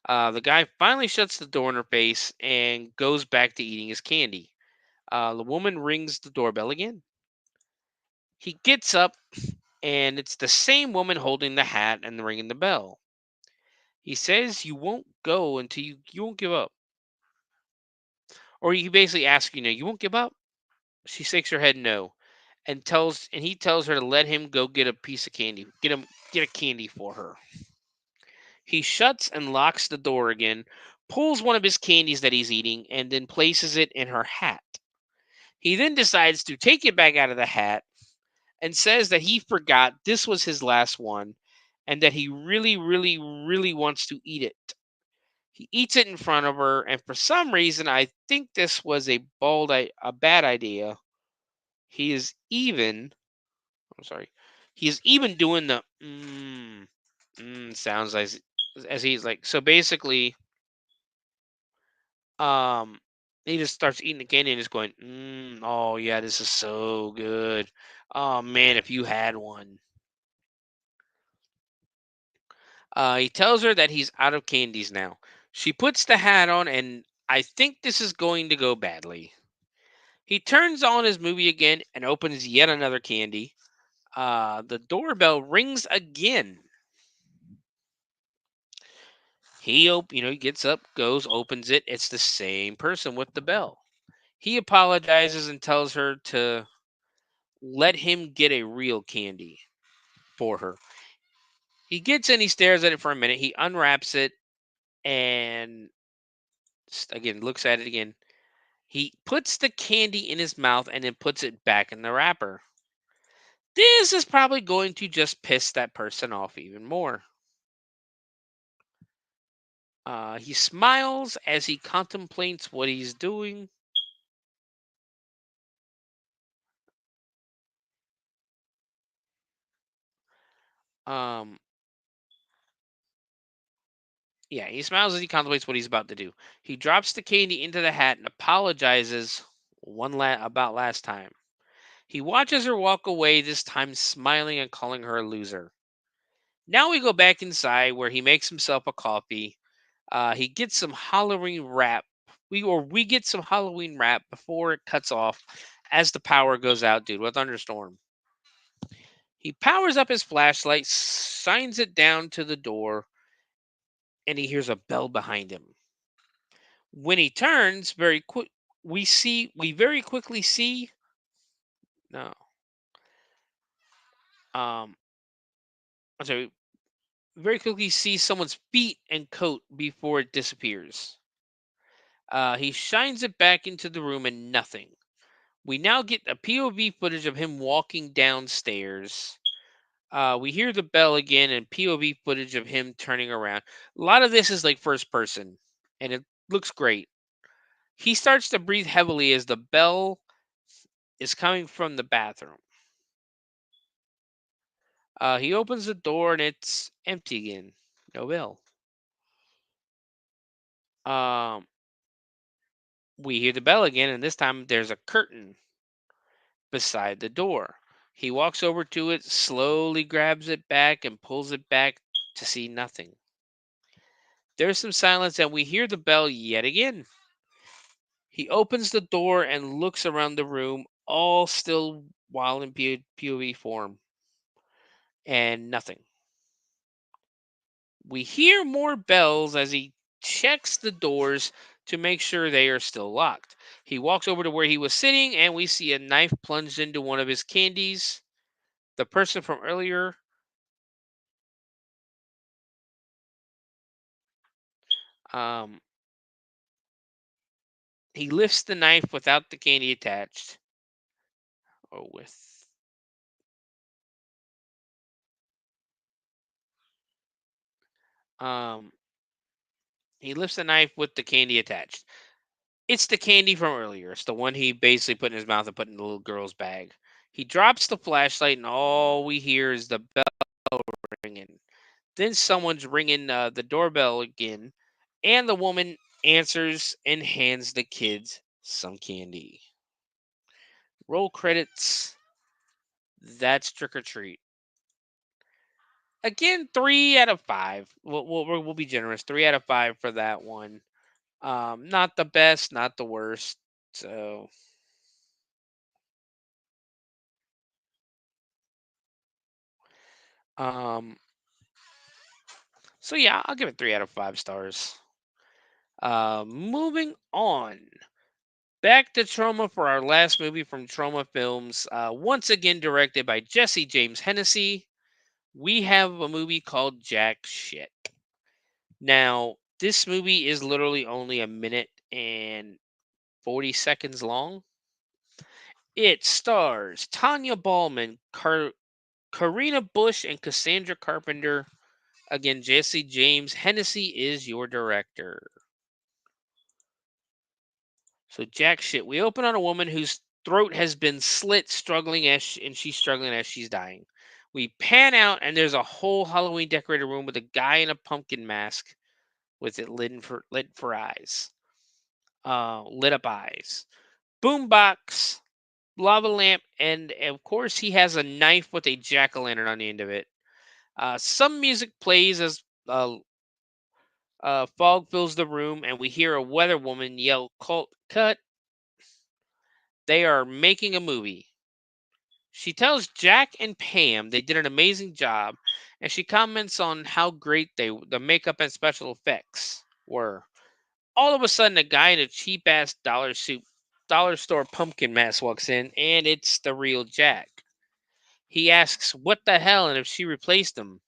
The guy finally shuts the door in her face and goes back to eating his candy. The woman rings the doorbell again. He gets up, and it's the same woman holding the hat and ringing the bell. He says, "You won't go until you won't give up." Or he basically asks, "You won't give up?" She shakes her head no, and he tells her to let him go get a piece of candy, get a candy for her. He shuts and locks the door again, pulls one of his candies that he's eating, and then places it in her hat. He then decides to take it back out of the hat and says that he forgot this was his last one and that he really, really, really wants to eat it. He eats it in front of her, and for some reason, I think this was a bad idea. He is even, I'm sorry, He's even doing the sounds as he's like. So basically, he just starts eating the candy and just going, oh yeah, this is so good. Oh man, if you had one. He tells her that he's out of candies now. She puts the hat on, and I think this is going to go badly. He turns on his movie again and opens yet another candy. The doorbell rings again. He gets up, goes, opens it. It's the same person with the bell. He apologizes and tells her to let him get a real candy for her. He gets in, he stares at it for a minute. He unwraps it and again looks at it again. He puts the candy in his mouth and then puts it back in the wrapper. This is probably going to just piss that person off even more. He smiles as he contemplates what he's doing. He smiles as he contemplates what he's about to do. He drops the candy into the hat and apologizes about last time. He watches her walk away, this time smiling and calling her a loser. Now we go back inside where he makes himself a coffee. He gets some Halloween wrap. We get some Halloween wrap before it cuts off as the power goes out due to a thunderstorm. He powers up his flashlight, shines it down to the door, and he hears a bell behind him. When he turns, we very quickly see no. I'm sorry, very quickly see someone's feet and coat before it disappears. He shines it back into the room and nothing. We now get a POV footage of him walking downstairs. We hear the bell again and POV footage of him turning around. A lot of this is like first person, and it looks great. He starts to breathe heavily as the bell is coming from the bathroom. He opens the door and it's empty again. No bell. We hear the bell again, and this time there's a curtain beside the door. He walks over to it, slowly grabs it back, and pulls it back to see nothing. There's some silence, and we hear the bell yet again. He opens the door and looks around the room, all still while in POV form, and nothing. We hear more bells as he checks the doors to make sure they are still locked. He walks over to where he was sitting, and we see a knife plunged into one of his candies. The person from earlier he lifts the knife without the candy attached. Or with he lifts the knife with the candy attached. It's the candy from earlier. It's the one he basically put in his mouth and put in the little girl's bag. He drops the flashlight, and all we hear is the bell ringing. Then someone's ringing the doorbell again, and the woman answers and hands the kids some candy. Roll credits. That's Trick or Treat. Again, 3 out of 5. We'll be generous. 3 out of 5 for that one. Not the best, not the worst. So Um, so yeah, I'll give it 3 out of 5 stars. Moving on. Back to Trauma for our last movie from Trauma Films. Once again directed by Jesse James Hennessy. We have a movie called Jack Shit. Now, this movie is literally only a minute and 40 seconds long. It stars Tanya Ballman, Karina Bush, and Cassandra Carpenter. Again, Jesse James Hennessy is your director. So Jack Shit. We open on a woman whose throat has been slit, and she's struggling as she's dying. We pan out, and there's a whole Halloween decorated room with a guy in a pumpkin mask with it lit for eyes, lit up eyes, boombox, lava lamp, and of course he has a knife with a jack o' lantern on the end of it. Some music plays as fog fills the room, and we hear a weather woman yell, "Cult cut!" They are making a movie. She tells Jack and Pam they did an amazing job, and she comments on how great the makeup and special effects were. All of a sudden, a guy in a cheap ass dollar store pumpkin mask walks in, and it's the real Jack. He asks what the hell and if she replaced him.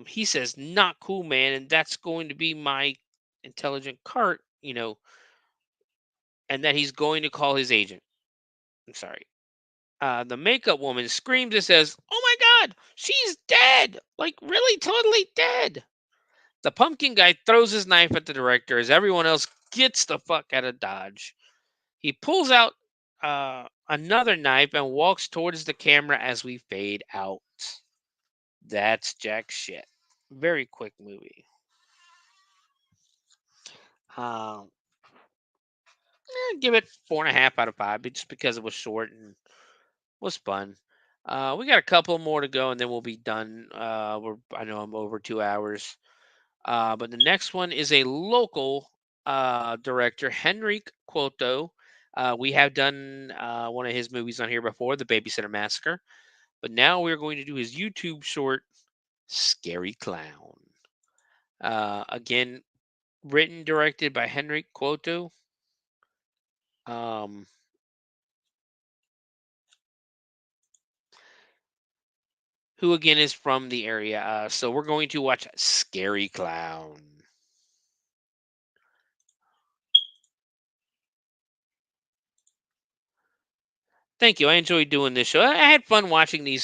He says, "Not cool, man, and that's going to be my intelligent cart, and that he's going to call his agent." I'm sorry. The makeup woman screams and says, "Oh my God, she's dead! Like, really, totally dead." The pumpkin guy throws his knife at the director as everyone else gets the fuck out of Dodge. He pulls out another knife and walks towards the camera as we fade out. That's jack shit. Very quick movie. Um, Give it 4.5 out of 5, just because it was short and was fun. We got a couple more to go, and then we'll be done. I know I'm over 2 hours. But the next one is a local director, Henrique Cuoto. We have done one of his movies on here before, The Babysitter Massacre. But now we're going to do his YouTube short, Scary Clown. Again, written, directed by Henrique Cuoto. Um, who again is from the area. So we're going to watch Scary Clown. Thank you. I enjoyed doing this show. I had fun watching the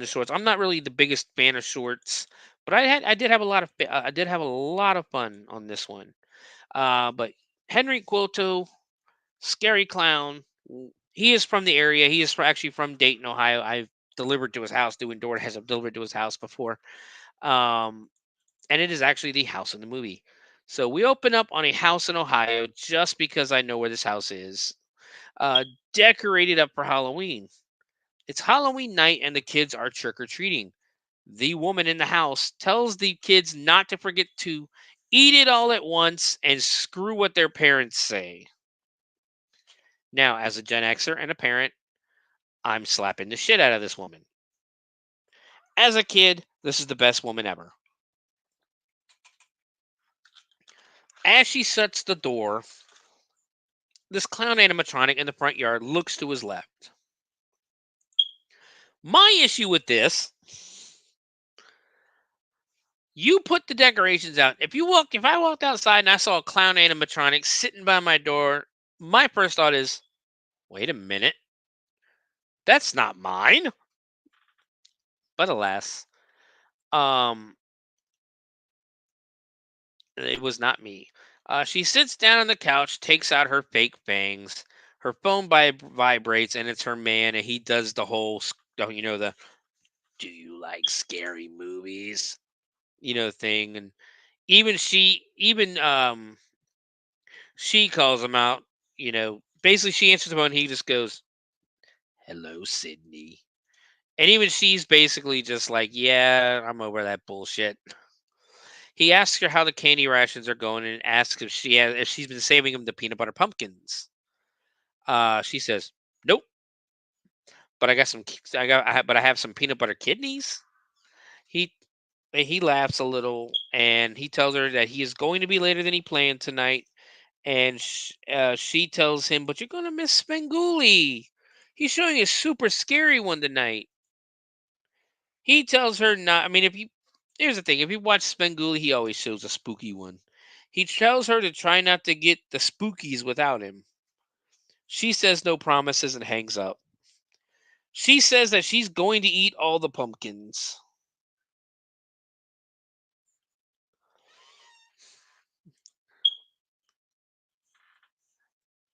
shorts. I'm not really the biggest fan of shorts, but I did have a lot of fun on this one. But Henry Quoto, Scary Clown. He is from the area. He is actually from Dayton, Ohio. I've delivered to his house doing DoorDash. I've delivered to his house before, um, and it is actually the house in the movie. So we open up on a house in Ohio just because I know where this house is. Uh, Decorated up for Halloween. It's Halloween night and the kids are trick or treating. The woman in the house tells the kids not to forget to eat it all at once and screw what their parents say. Now, as a Gen Xer and a parent, I'm slapping the shit out of this woman. As a kid, this is the best woman ever. As she shuts the door, this clown animatronic in the front yard looks to his left. My issue with this, you put the decorations out. If I walked outside and I saw a clown animatronic sitting by my door, my first thought is, wait a minute, that's not mine. But alas, um, it was not me. She sits down on the couch, takes out her fake fangs. Her phone vibrates, and it's her man, and he does the whole, the "Do you like scary movies?" Thing, and even she calls him out. Basically, she answers the phone. He just goes, "Hello, Sydney," and even she's basically just like, "Yeah, I'm over that bullshit." He asks her how the candy rations are going and asks if she's been saving him the peanut butter pumpkins. She says, "Nope, but I got some. But I have some peanut butter kidneys." He he laughs a little and he tells her that he is going to be later than he planned tonight. And she tells him, "But you're gonna miss Spenguli. He's showing a super scary one tonight." He tells her not. I mean, here's the thing: if you watch Spenguli, he always shows a spooky one. He tells her to try not to get the spookies without him. She says no promises and hangs up. She says that she's going to eat all the pumpkins.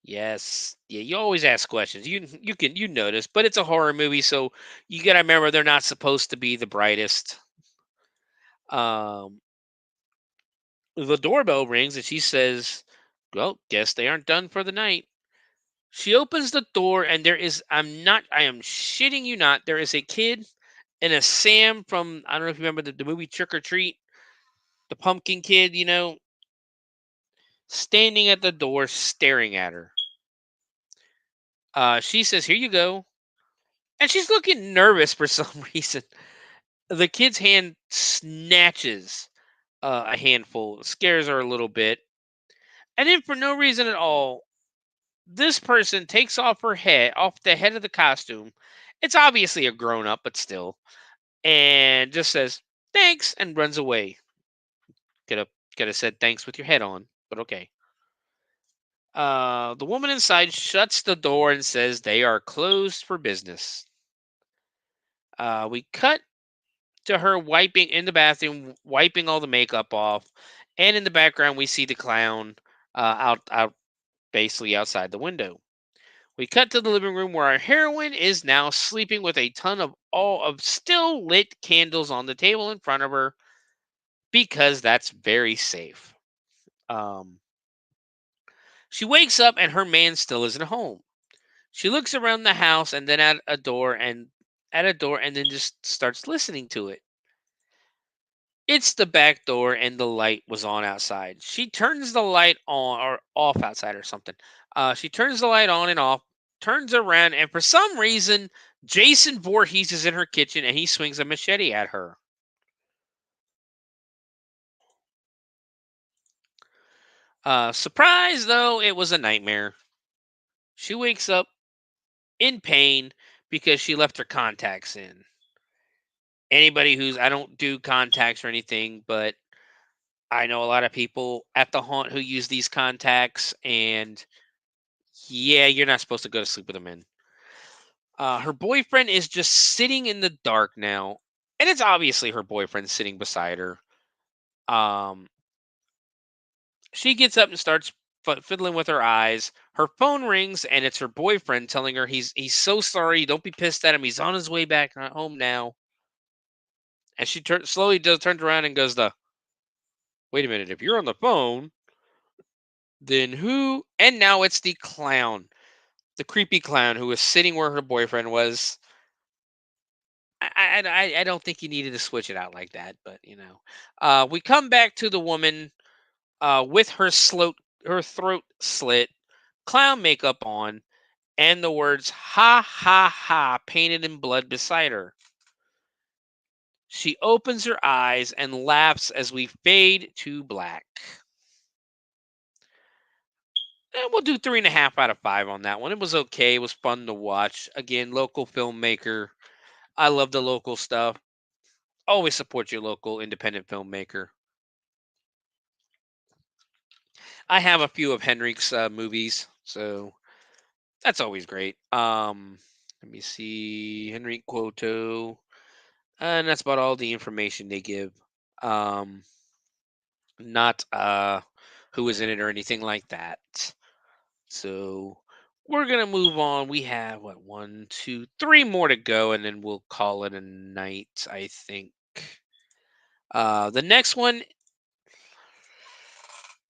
Yes. Yeah, you always ask questions. You notice, but it's a horror movie, so you gotta remember they're not supposed to be the brightest. Um, the doorbell rings and she says, "Well, guess they aren't done for the night." She opens the door and I am shitting you not. There is a kid and a Sam from, I don't know if you remember the movie Trick or Treat, the pumpkin kid, standing at the door staring at her. She says, "Here you go." And she's looking nervous for some reason. The kid's hand snatches a handful, scares her a little bit. And then, for no reason at all, this person takes off the head of the costume. It's obviously a grown up, but still, and just says thanks and runs away. Could have said thanks with your head on, but okay. The woman inside shuts the door and says they are closed for business. We cut to her wiping in the bathroom, wiping all the makeup off, and in the background we see the clown out basically outside the window. We cut to the living room where our heroine is now sleeping with a ton of all of still lit candles on the table in front of her because that's very safe. Um, she wakes up and her man still isn't home. She looks around the house and then at a door and then just starts listening to it. It's the back door and the light was on outside. She turns the light on or off outside or something. She turns the light on and off, turns around, and for some reason, Jason Voorhees is in her kitchen and he swings a machete at her. Surprise, though, it was a nightmare. She wakes up in pain because she left her contacts in. I don't do contacts or anything, but I know a lot of people at the haunt who use these contacts, and yeah, you're not supposed to go to sleep with them in. Her boyfriend is just sitting in the dark now, and it's obviously her boyfriend sitting beside her. Um, she gets up and starts fiddling with her eyes. Her phone rings, and it's her boyfriend telling her he's so sorry. Don't be pissed at him. He's on his way back home now. And she slowly turns around and goes, "The wait a minute. If you're on the phone, then who?" And now it's the clown, the creepy clown who was sitting where her boyfriend was. I don't think you needed to switch it out like that, but we come back to the woman with her throat slit, clown makeup on, and the words "ha ha ha" painted in blood beside her. She opens her eyes and laughs as we fade to black. And we'll do 3.5 out of 5 on that one. It was okay. It was fun to watch. Again, local filmmaker. I love the local stuff. Always support your local independent filmmaker. I have a few of Henrik's movies, so that's always great. Let me see, Henrik Quoto, and that's about all the information they give. Um, not who is in it or anything like that. So we're gonna move on. We have what 1, 2, 3 more to go, and then we'll call it a night, I think. The next one,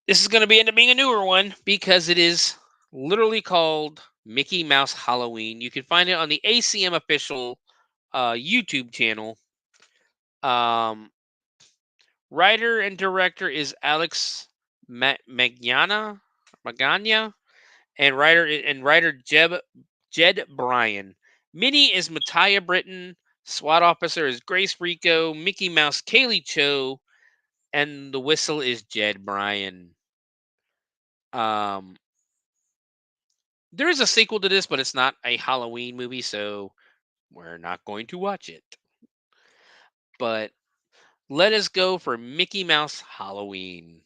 this is going to end up being a newer one because it is literally called Mickey Mouse Halloween. You can find it on the ACM official YouTube channel. Um, Writer and director is Alex Magana, and writer Jed Bryan. Minnie is Mattia Britton. SWAT officer is Grace Rico. Mickey Mouse Kaylee Cho, and the whistle is Jed Bryan. There is a sequel to this, but it's not a Halloween movie, so we're not going to watch it. But let us go for Mickey Mouse Halloween.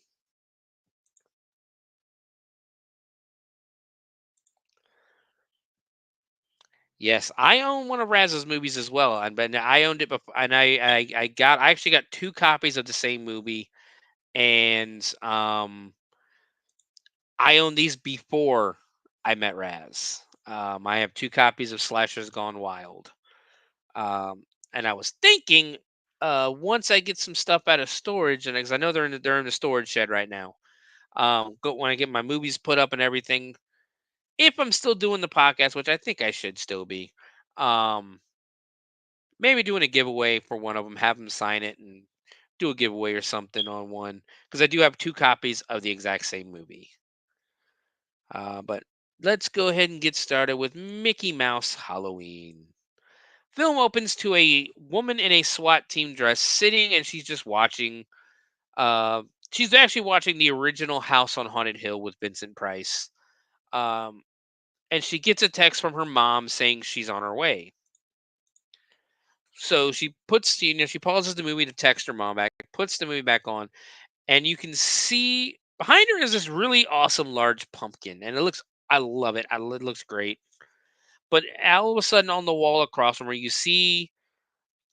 Yes, I own one of Raz's movies as well, and but I owned it before, and I actually got 2 copies of the same movie, and I owned these before I Met Raz. I have 2 copies of Slashers Gone Wild. And I was thinking, once I get some stuff out of storage, and because I know they're in the storage shed right now. When I get my movies put up and everything, if I'm still doing the podcast, which I think I should still be, um, maybe doing a giveaway for one of them, have them sign it and do a giveaway or something on one because I do have 2 copies of the exact same movie. But let's go ahead and get started with Mickey Mouse Halloween. Film opens to a woman in a SWAT team dress sitting and she's just watching. She's actually watching the original House on Haunted Hill with Vincent Price. Um, and she gets a text from her mom saying she's on her way. So she she pauses the movie to text her mom back, puts the movie back on, and you can see behind her is this really awesome large pumpkin, and I love it. It looks great. But all of a sudden, on the wall across from her, you see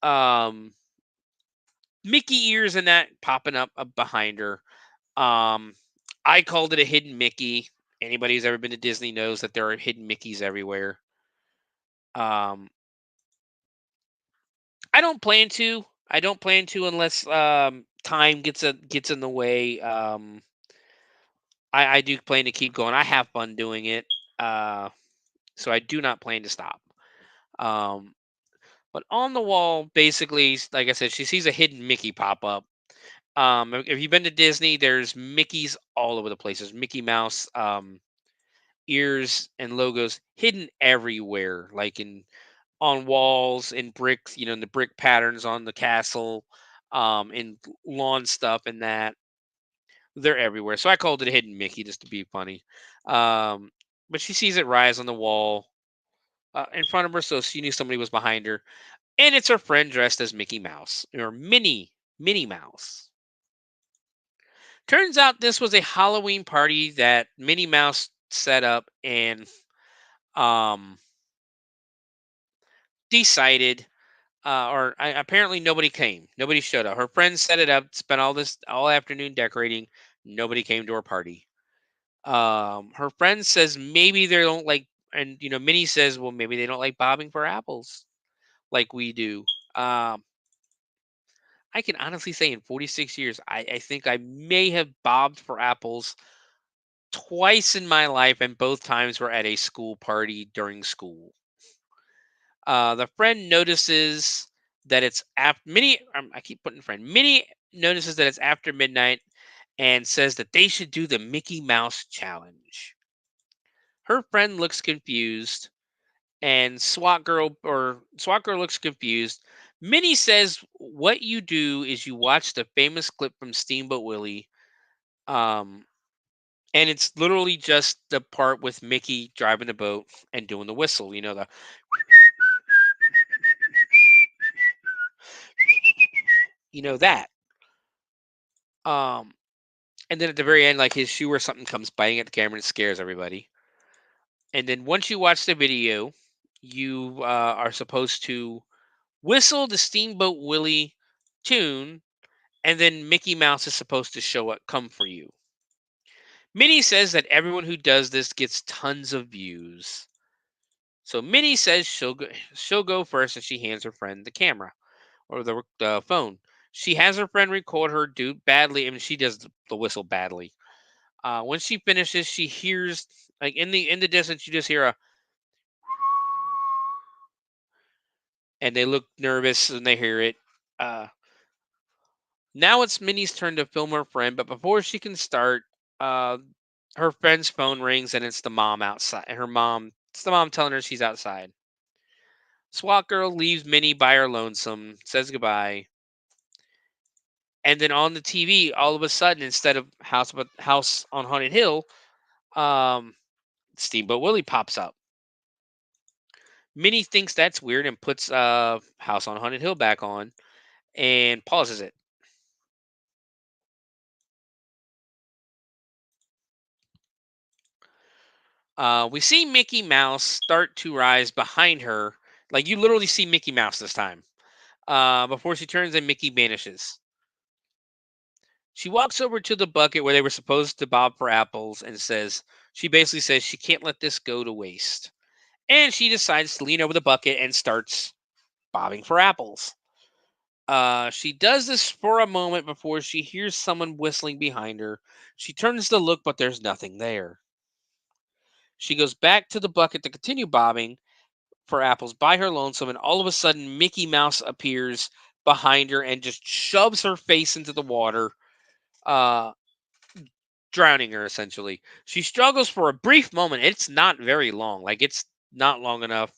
um, Mickey ears and that popping up behind her. Um, I called it a hidden Mickey. Anybody who's ever been to Disney knows that there are hidden Mickeys everywhere. Um, I don't plan to. I don't plan to unless time gets in the way. I do plan to keep going. I have fun doing it. Uh, so I do not plan to stop. Um, but on the wall, basically, like I said, she sees a hidden Mickey pop up. If you've been to Disney, there's Mickeys all over the place. There's Mickey Mouse ears and logos hidden everywhere, like in on walls, in bricks, in the brick patterns on the castle, in lawn stuff and that. They're everywhere. So I called it a hidden Mickey just to be funny. Um, but she sees it rise on the wall in front of her, so she knew somebody was behind her. And it's her friend dressed as Mickey Mouse or Minnie Mouse. Turns out this was a Halloween party that Minnie Mouse set up and um, decided, apparently nobody came. Nobody showed up. Her friends set it up, spent all afternoon decorating. Nobody came to her party. Her friend says maybe they don't like, and Minnie says, well, maybe they don't like bobbing for apples like we do. Um, I can honestly say in 46 years, I think I may have bobbed for apples twice in my life, and both times were at a school party during school. The friend notices that it's after Minnie. I keep putting friend. Minnie notices that it's after midnight and says that they should do the Mickey Mouse challenge. Her friend looks confused, and SWAT girl looks confused. Minnie says, "What you do is you watch the famous clip from Steamboat Willie, um, and it's literally just the part with Mickey driving the boat and doing the whistle. The that. Um, and then at the very end, like his shoe or something comes biting at the camera and scares everybody. And then once you watch the video, you are supposed to whistle the Steamboat Willie tune, and then Mickey Mouse is supposed to show up, come for you. Minnie says that everyone who does this gets tons of views. So Minnie says she'll go first, and she hands her friend the camera or the phone. She has her friend record her do badly, and she does the whistle badly. When she finishes, she hears like in the distance, you just hear a, and they look nervous and they hear it. Uh, Now it's Minnie's turn to film her friend, but before she can start, uh, her friend's phone rings and it's the mom outside. It's the mom telling her she's outside. SWAT girl leaves Minnie by her lonesome, says goodbye, and then on the TV, all of a sudden, instead of House on Haunted Hill, um, Steamboat Willie pops up. Minnie thinks that's weird and puts House on Haunted Hill back on and pauses it. We see Mickey Mouse start to rise behind her. Like you literally see Mickey Mouse this time. Before she turns and Mickey vanishes. She walks over to the bucket where they were supposed to bob for apples and she basically says she can't let this go to waste. And she decides to lean over the bucket and starts bobbing for apples. She does this for a moment before she hears someone whistling behind her. She turns to look, but there's nothing there. She goes back to the bucket to continue bobbing for apples by her lonesome, and all of a sudden, Mickey Mouse appears behind her and just shoves her face into the water, uh, drowning her essentially. She struggles for a brief moment. It's not very long. Like, it's not long enough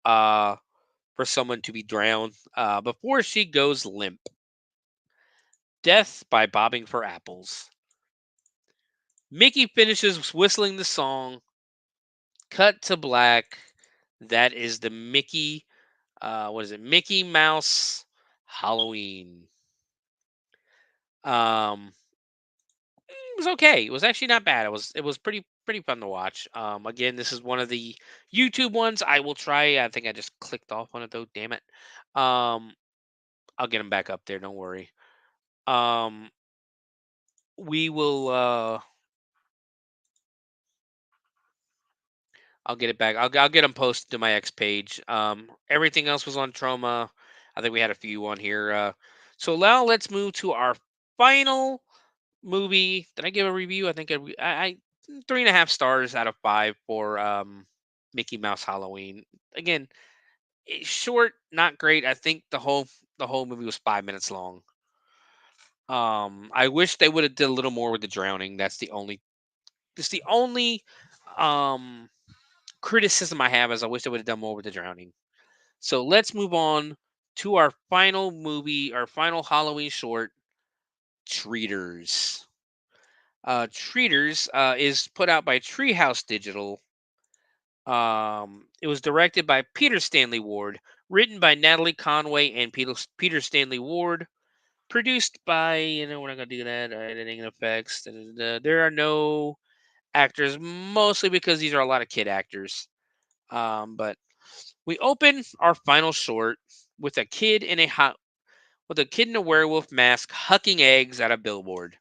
uh, for someone to be drowned before she goes limp. Death by bobbing for apples. Mickey finishes whistling the song. Cut to black. That is the Mickey. What is it? Mickey Mouse Halloween. It was okay. It was actually not bad. It was pretty fun to watch. Again, this is one of the YouTube ones. I will try. I think I just clicked off on it though. Damn it. Um, I'll get them back up there. Don't worry. Um, we will. I'll get it back. I'll get them posted to my X page. Everything else was on Trauma. I think we had a few on here. So now let's move to our final movie. Did I give a review? I think I 3.5 stars out of 5 for Mickey Mouse Halloween. Again, short, not great. I think the whole movie was 5 minutes long. I wish they would have did a little more with the drowning. That's the only um criticism I have is I wish they would have done more with the drowning. So let's move on to our final movie, our final Halloween short, Treaters. Treaters is put out by Treehouse Digital. It was directed by Peter Stanley Ward, written by Natalie Conway and Peter Stanley Ward, produced by, we're not gonna do that. Editing and effects. Da, da, da. There are no actors, mostly because these are a lot of kid actors. But we open our final short with a kid in a werewolf mask hucking eggs at a billboard.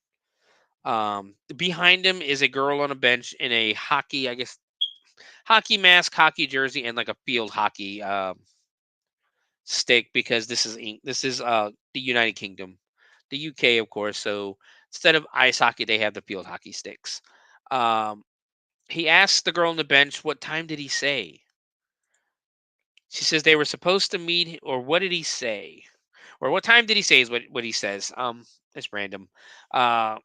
Behind him is a girl on a bench in a hockey mask, hockey jersey, and like a field hockey stick because this is the United Kingdom, the UK, of course. So instead of ice hockey, they have the field hockey sticks. Um, he asks the girl on the bench, "What time did he say?" She says they were supposed to meet, or what did he say? Or what time did he say is what he says. It's random. Uh,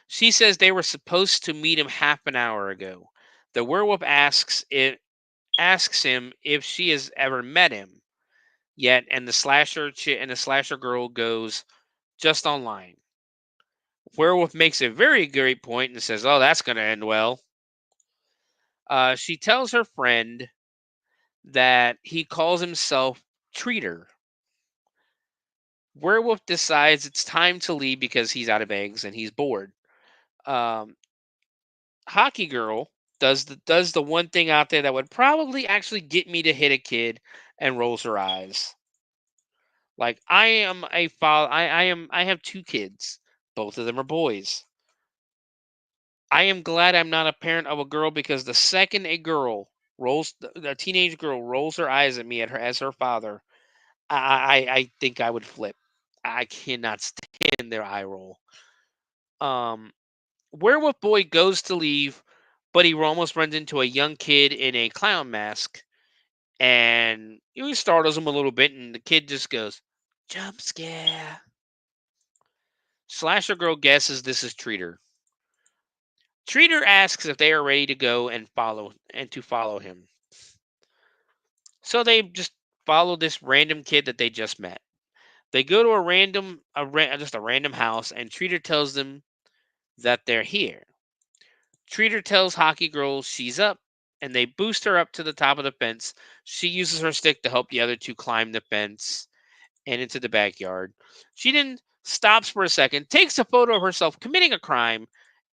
she says they were supposed to meet him half an hour ago. The werewolf asks him if she has ever met him yet, and the slasher girl goes just online. Werewolf makes a very great point and says, "Oh, that's going to end well." She tells her friend that he calls himself Treater. Werewolf decides it's time to leave because he's out of eggs and he's bored. Um, Hockey Girl does the one thing out there that would probably actually get me to hit a kid and rolls her eyes. Like, I am a father. I have 2 kids. Both of them are boys. I am glad I'm not a parent of a girl because the second a teenage girl rolls her eyes at me as her father, I think I would flip. I cannot stand their eye roll. Um, Werewolf Boy goes to leave, but he almost runs into a young kid in a clown mask, and he startles him a little bit, and the kid just goes, "Jump scare." Slasher Girl guesses this is Treater. Treater asks if they are ready to go and to follow him. So they just follow this random kid that they just met. They go to just a random house, and Treater tells them that they're here. Treater tells Hockey Girl she's up, and they boost her up to the top of the fence. She uses her stick to help the other 2 climb the fence and into the backyard. She then stops for a second, takes a photo of herself committing a crime,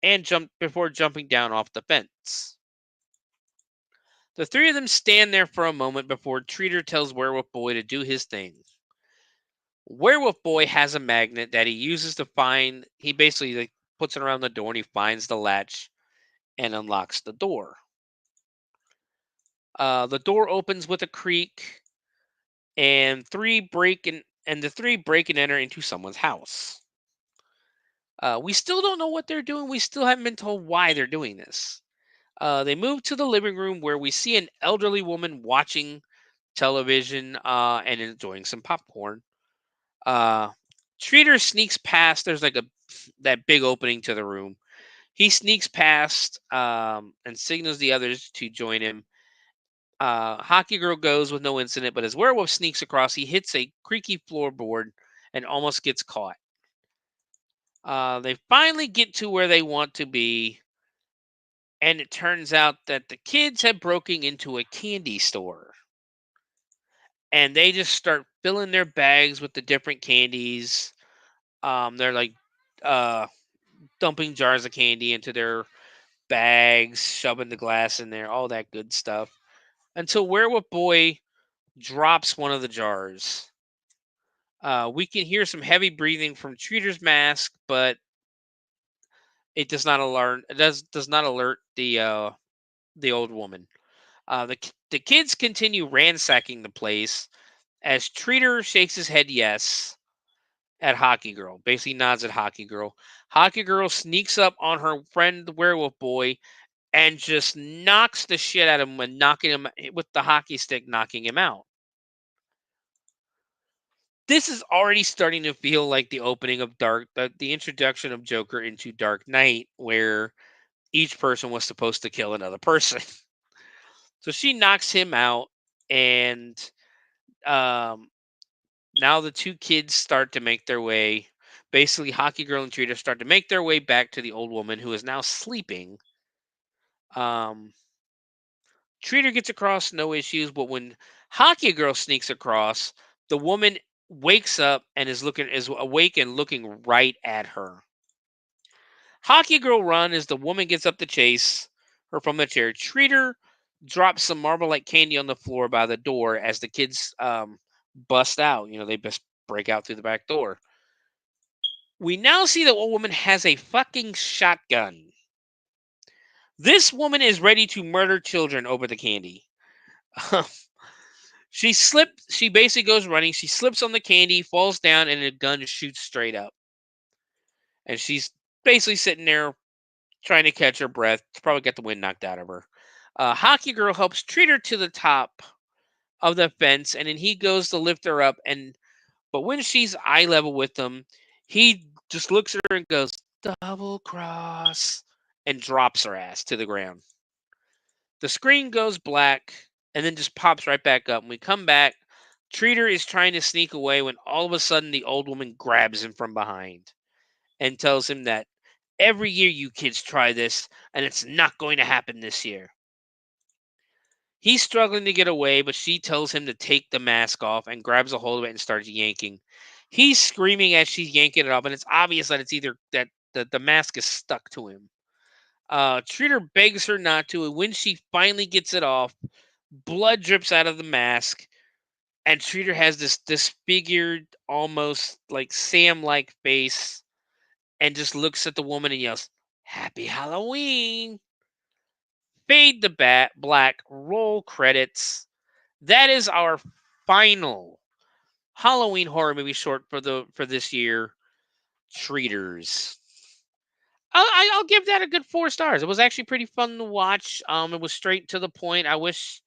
and before jumping down off the fence. The 3 of them stand there for a moment before Treater tells Werewolf Boy to do his thing. Werewolf Boy has a magnet that he uses to find. He basically like puts it around the door and he finds the latch and unlocks the door. The door opens with a creak, and the three break and enter into someone's house. We still don't know what they're doing. We still haven't been told why they're doing this. They move to the living room where we see an elderly woman watching television and enjoying some popcorn. Uh, Streeter sneaks past. There's like that big opening to the room. He sneaks past and signals the others to join him. Hockey Girl goes with no incident, but as Werewolf sneaks across, he hits a creaky floorboard and almost gets caught. They finally get to where they want to be, and it turns out that the kids have broken into a candy store. And they just start filling their bags with the different candies. They're like uh, dumping jars of candy into their bags, shoving the glass in there, all that good stuff. Until Werewolf Boy drops one of the jars. We can hear some heavy breathing from Treater's mask, but it does not alert. It does not alert the old woman. The kids continue ransacking the place as Treater shakes his head yes at Hockey Girl. Basically nods at Hockey Girl. Hockey Girl sneaks up on her friend the Werewolf Boy and just knocks the shit out of him and knocking him with the hockey stick, knocking him out. This is already starting to feel like the opening of the introduction of Joker into Dark Knight, where each person was supposed to kill another person. So she knocks him out, and um, now the two kids start to make their way. Basically, Hockey Girl and Trita start to make their way back to the old woman who is now sleeping. Um, Treater gets across, no issues, but when Hockey Girl sneaks across, the woman wakes up and is awake and looking right at her. Hockey Girl run as the woman gets up to chase her from the chair. Treater drops some marble-like candy on the floor by the door as the kids bust out. They just break out through the back door. We now see the old woman has a fucking shotgun. This woman is ready to murder children over the candy. She basically goes running. She slips on the candy, falls down, and the gun shoots straight up. And she's basically sitting there trying to catch her breath. Probably got the wind knocked out of her. Hockey Girl helps treat her to the top of the fence, and then he goes to lift her up. But when she's eye level with him, he just looks at her and goes, "Double cross," and drops her ass to the ground. The screen goes black and then just pops right back up. When we come back, Treater is trying to sneak away when all of a sudden the old woman grabs him from behind and tells him that every year you kids try this and it's not going to happen this year. He's struggling to get away, but she tells him to take the mask off and grabs a hold of it and starts yanking. He's screaming as she's yanking it off, and it's obvious that it's either that the mask is stuck to him. Treater begs her not to, and when she finally gets it off, blood drips out of the mask, and Treater has this disfigured, almost like Sam-like face, and just looks at the woman and yells, "Happy Halloween!" Fade to black, roll credits. That is our final Halloween horror movie short for this year, Treaters. I'll give that a good 4 stars. It was actually pretty fun to watch. It was straight to the point. I wish,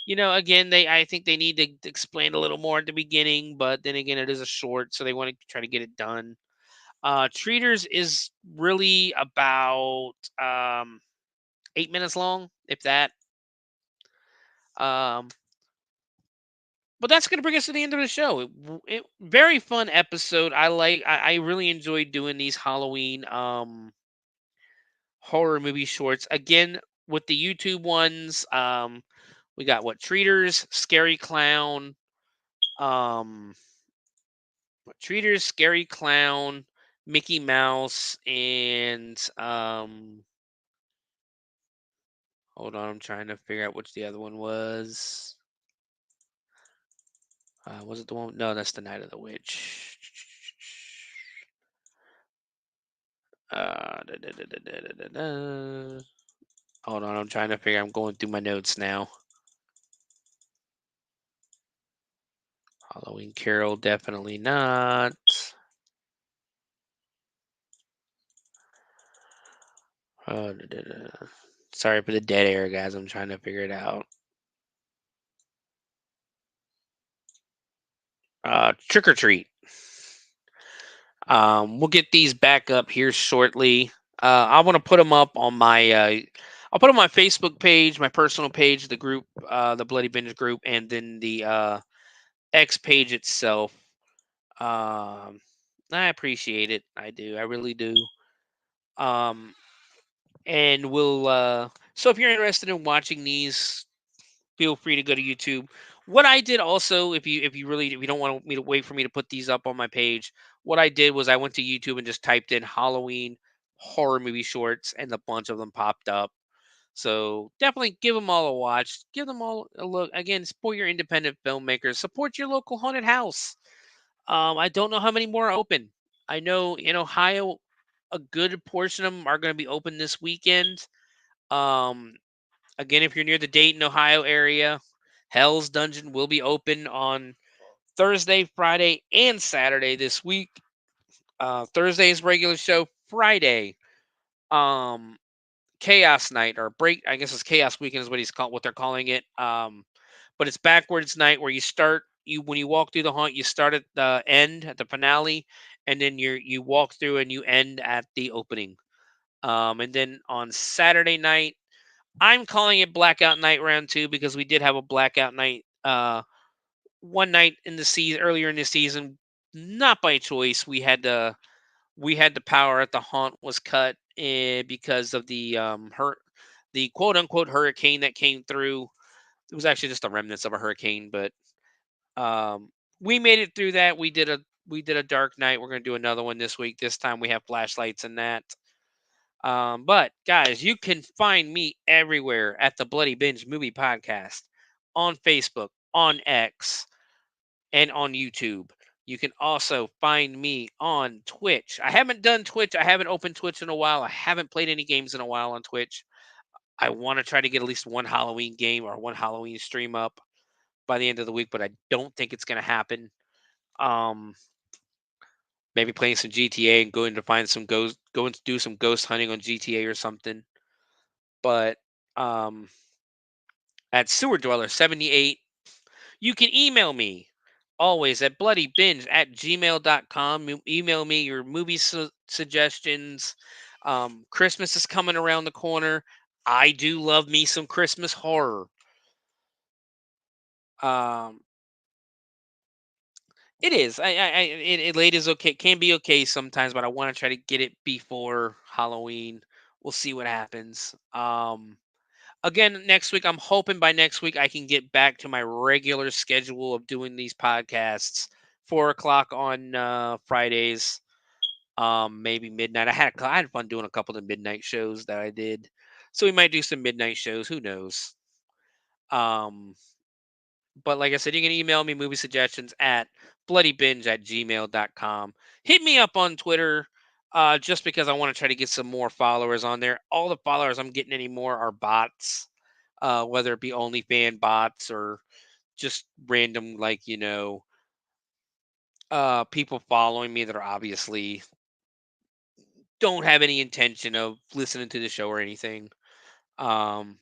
again, I think they need to explain a little more at the beginning, but then again, it is a short, so they want to try to get it done. Treaters is really about 8 minutes long, if that. Um, but that's going to bring us to the end of the show. Very fun episode. I really enjoyed doing these Halloween horror movie shorts again with the YouTube ones. We got Treaters, Scary Clown, Treaters, Scary Clown, Mickey Mouse, and hold on, I'm trying to figure out which the other one was. Was it the one? No, that's the Night of the Witch. Hold on, I'm trying to figure. I'm going through my notes now. Halloween Carol, definitely not. Sorry for the dead air, guys. I'm trying to figure it out. Trick or treat. We'll get these back up here shortly. I want to put them up on my. I'll put them on my Facebook page, my personal page, the group, the Bloody Binge group, and then the X page itself. Um, I appreciate it. I do. I really do. Um, and we'll. So if you're interested in watching these, feel free to go to YouTube. What I did also, if you don't want me to wait for me to put these up on my page, what I did was I went to YouTube and just typed in Halloween horror movie shorts, and a bunch of them popped up. So definitely give them all a watch. Give them all a look. Again, support your independent filmmakers. Support your local haunted house. I don't know how many more are open. I know in Ohio, a good portion of them are going to be open this weekend. Um, Again, if you're near the Dayton, Ohio area, Hell's Dungeon will be open on Thursday, Friday, and Saturday this week. Thursday is regular show. Friday, um, Chaos Night or break. I guess it's Chaos Weekend is what they're calling it. But it's backwards night where you start. When you walk through the haunt, you start at the end at the finale, and then you walk through and you end at the opening. And then on Saturday night, I'm calling it Blackout Night Round 2 because we did have a Blackout Night one night in the season earlier in the season, not by choice. We had the power at the haunt was cut because of the quote unquote hurricane that came through. It was actually just the remnants of a hurricane, but um, we made it through that. We did a dark night. We're gonna do another one this week. This time we have flashlights and that. But guys, you can find me everywhere at the Bloody Binge Movie Podcast on Facebook, on X, and on YouTube. You can also find me on Twitch. I haven't done Twitch. I haven't opened Twitch in a while. I haven't played any games in a while on Twitch. I want to try to get at least one Halloween game or one Halloween stream up by the end of the week, but I don't think it's going to happen. Um, Maybe playing some GTA and going to find some going to do some ghost hunting on GTA or something. But um, at Sewer Dweller 78, you can email me always at bloodybinge@gmail.com. Email me your movie suggestions. Christmas is coming around the corner. I do love me some Christmas horror. Um, it is. Late is okay. Can be okay sometimes, but I want to try to get it before Halloween. We'll see what happens. Again, next week, I'm hoping by next week I can get back to my regular schedule of doing these podcasts. 4 o'clock on Fridays, maybe midnight. I had fun doing a couple of midnight shows that I did, so we might do some midnight shows. Who knows? Um, but like I said, you can email me movie suggestions at bloodybinge@gmail.com. Hit me up on Twitter. Just because I want to try to get some more followers on there. All the followers I'm getting anymore are bots, whether it be OnlyFan bots or just random, like, people following me that are obviously don't have any intention of listening to the show or anything. Um,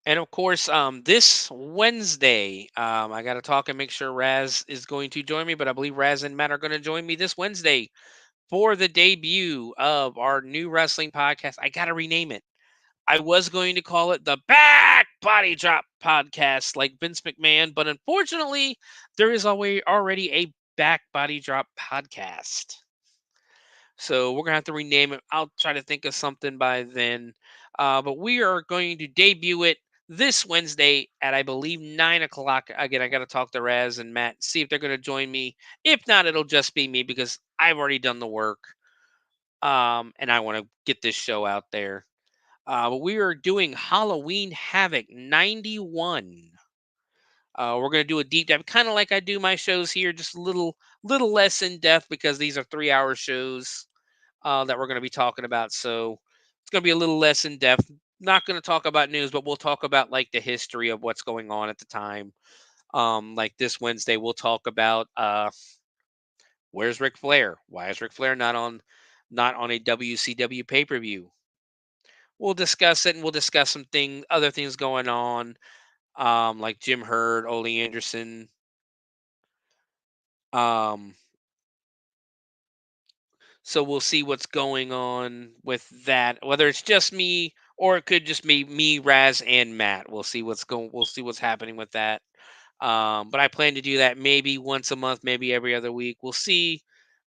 and of course, this Wednesday, I got to talk and make sure Raz is going to join me, but I believe Raz and Matt are going to join me this Wednesday for the debut of our new wrestling podcast. I got to rename it. I was going to call it the Back Body Drop Podcast, like Vince McMahon, but unfortunately, there is already a Back Body Drop Podcast. So we're gonna have to rename it. I'll try to think of something by then. But we are going to debut it this Wednesday at, I believe, 9 o'clock. Again, I got to talk to Raz and Matt, see if they're going to join me. If not, it'll just be me because I've already done the work. And I want to get this show out there. But we are doing Halloween Havoc 91. We're going to do a deep dive, kind of like I do my shows here, just a little little less in depth because these are 3-hour shows that we're going to be talking about. So it's going to be a little less in depth. Not going to talk about news, but we'll talk about like the history of what's going on at the time. Like this Wednesday, we'll talk about where's Ric Flair? Why is Ric Flair not on a WCW pay per view? We'll discuss it, and we'll discuss some other things going on, like Jim Herd, Ole Anderson. So we'll see what's going on with that. Whether it's just me or it could just be me, Raz, and Matt. We'll see what's going. We'll see what's happening with that. But I plan to do that maybe once a month, maybe every other week. We'll see.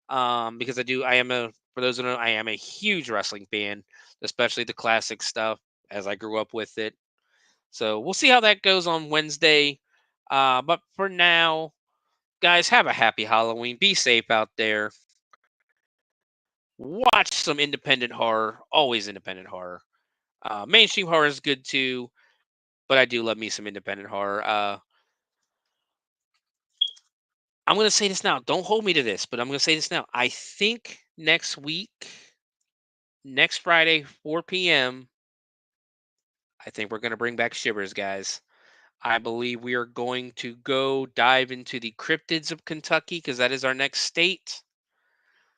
Because for those who know, I am a huge wrestling fan, especially the classic stuff as I grew up with it. So we'll see how that goes on Wednesday. But for now, guys, have a happy Halloween. Be safe out there. Watch some independent horror. Always independent horror. Mainstream horror is good too, but I do love me some independent horror. I'm going to say this now. Don't hold me to this, but I'm going to say this now. I think next week, next Friday, 4 p.m., I think we're going to bring back Shivers, guys. I believe we are going to go dive into the cryptids of Kentucky because that is our next state.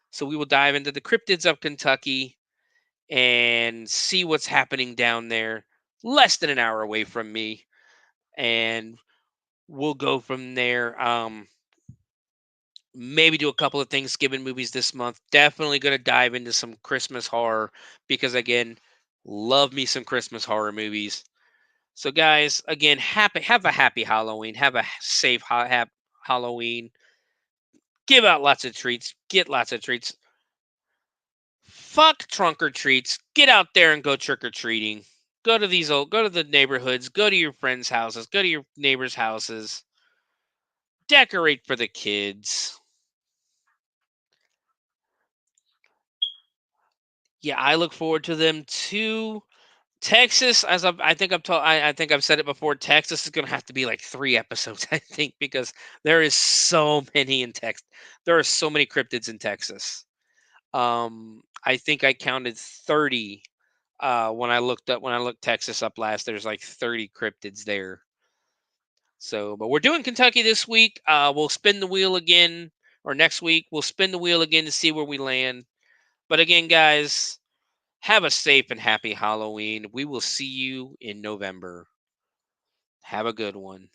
So we will dive into the cryptids of Kentucky and see what's happening down there, less than an hour away from me. And we'll go from there. Maybe do a couple of Thanksgiving movies this month. Definitely going to dive into some Christmas horror because, again, love me some Christmas horror movies. So, guys, again, have a happy Halloween. Have a safe Halloween. Give out lots of treats. Get lots of treats. Fuck trunk or treats. Get out there and go trick or treating. Go to the neighborhoods. Go to your friends' houses. Go to your neighbors' houses. Decorate for the kids. Yeah, I look forward to them too. Texas, I think I think I've said it before. Texas is going to have to be like 3 episodes, I think, because there is so many in Texas. There are so many cryptids in Texas. I think I counted 30 when I looked Texas up last. There's like 30 cryptids there. So, but we're doing Kentucky this week. We'll spin the wheel again, or next week we'll spin the wheel again to see where we land. But again, guys, have a safe and happy Halloween. We will see you in November. Have a good one.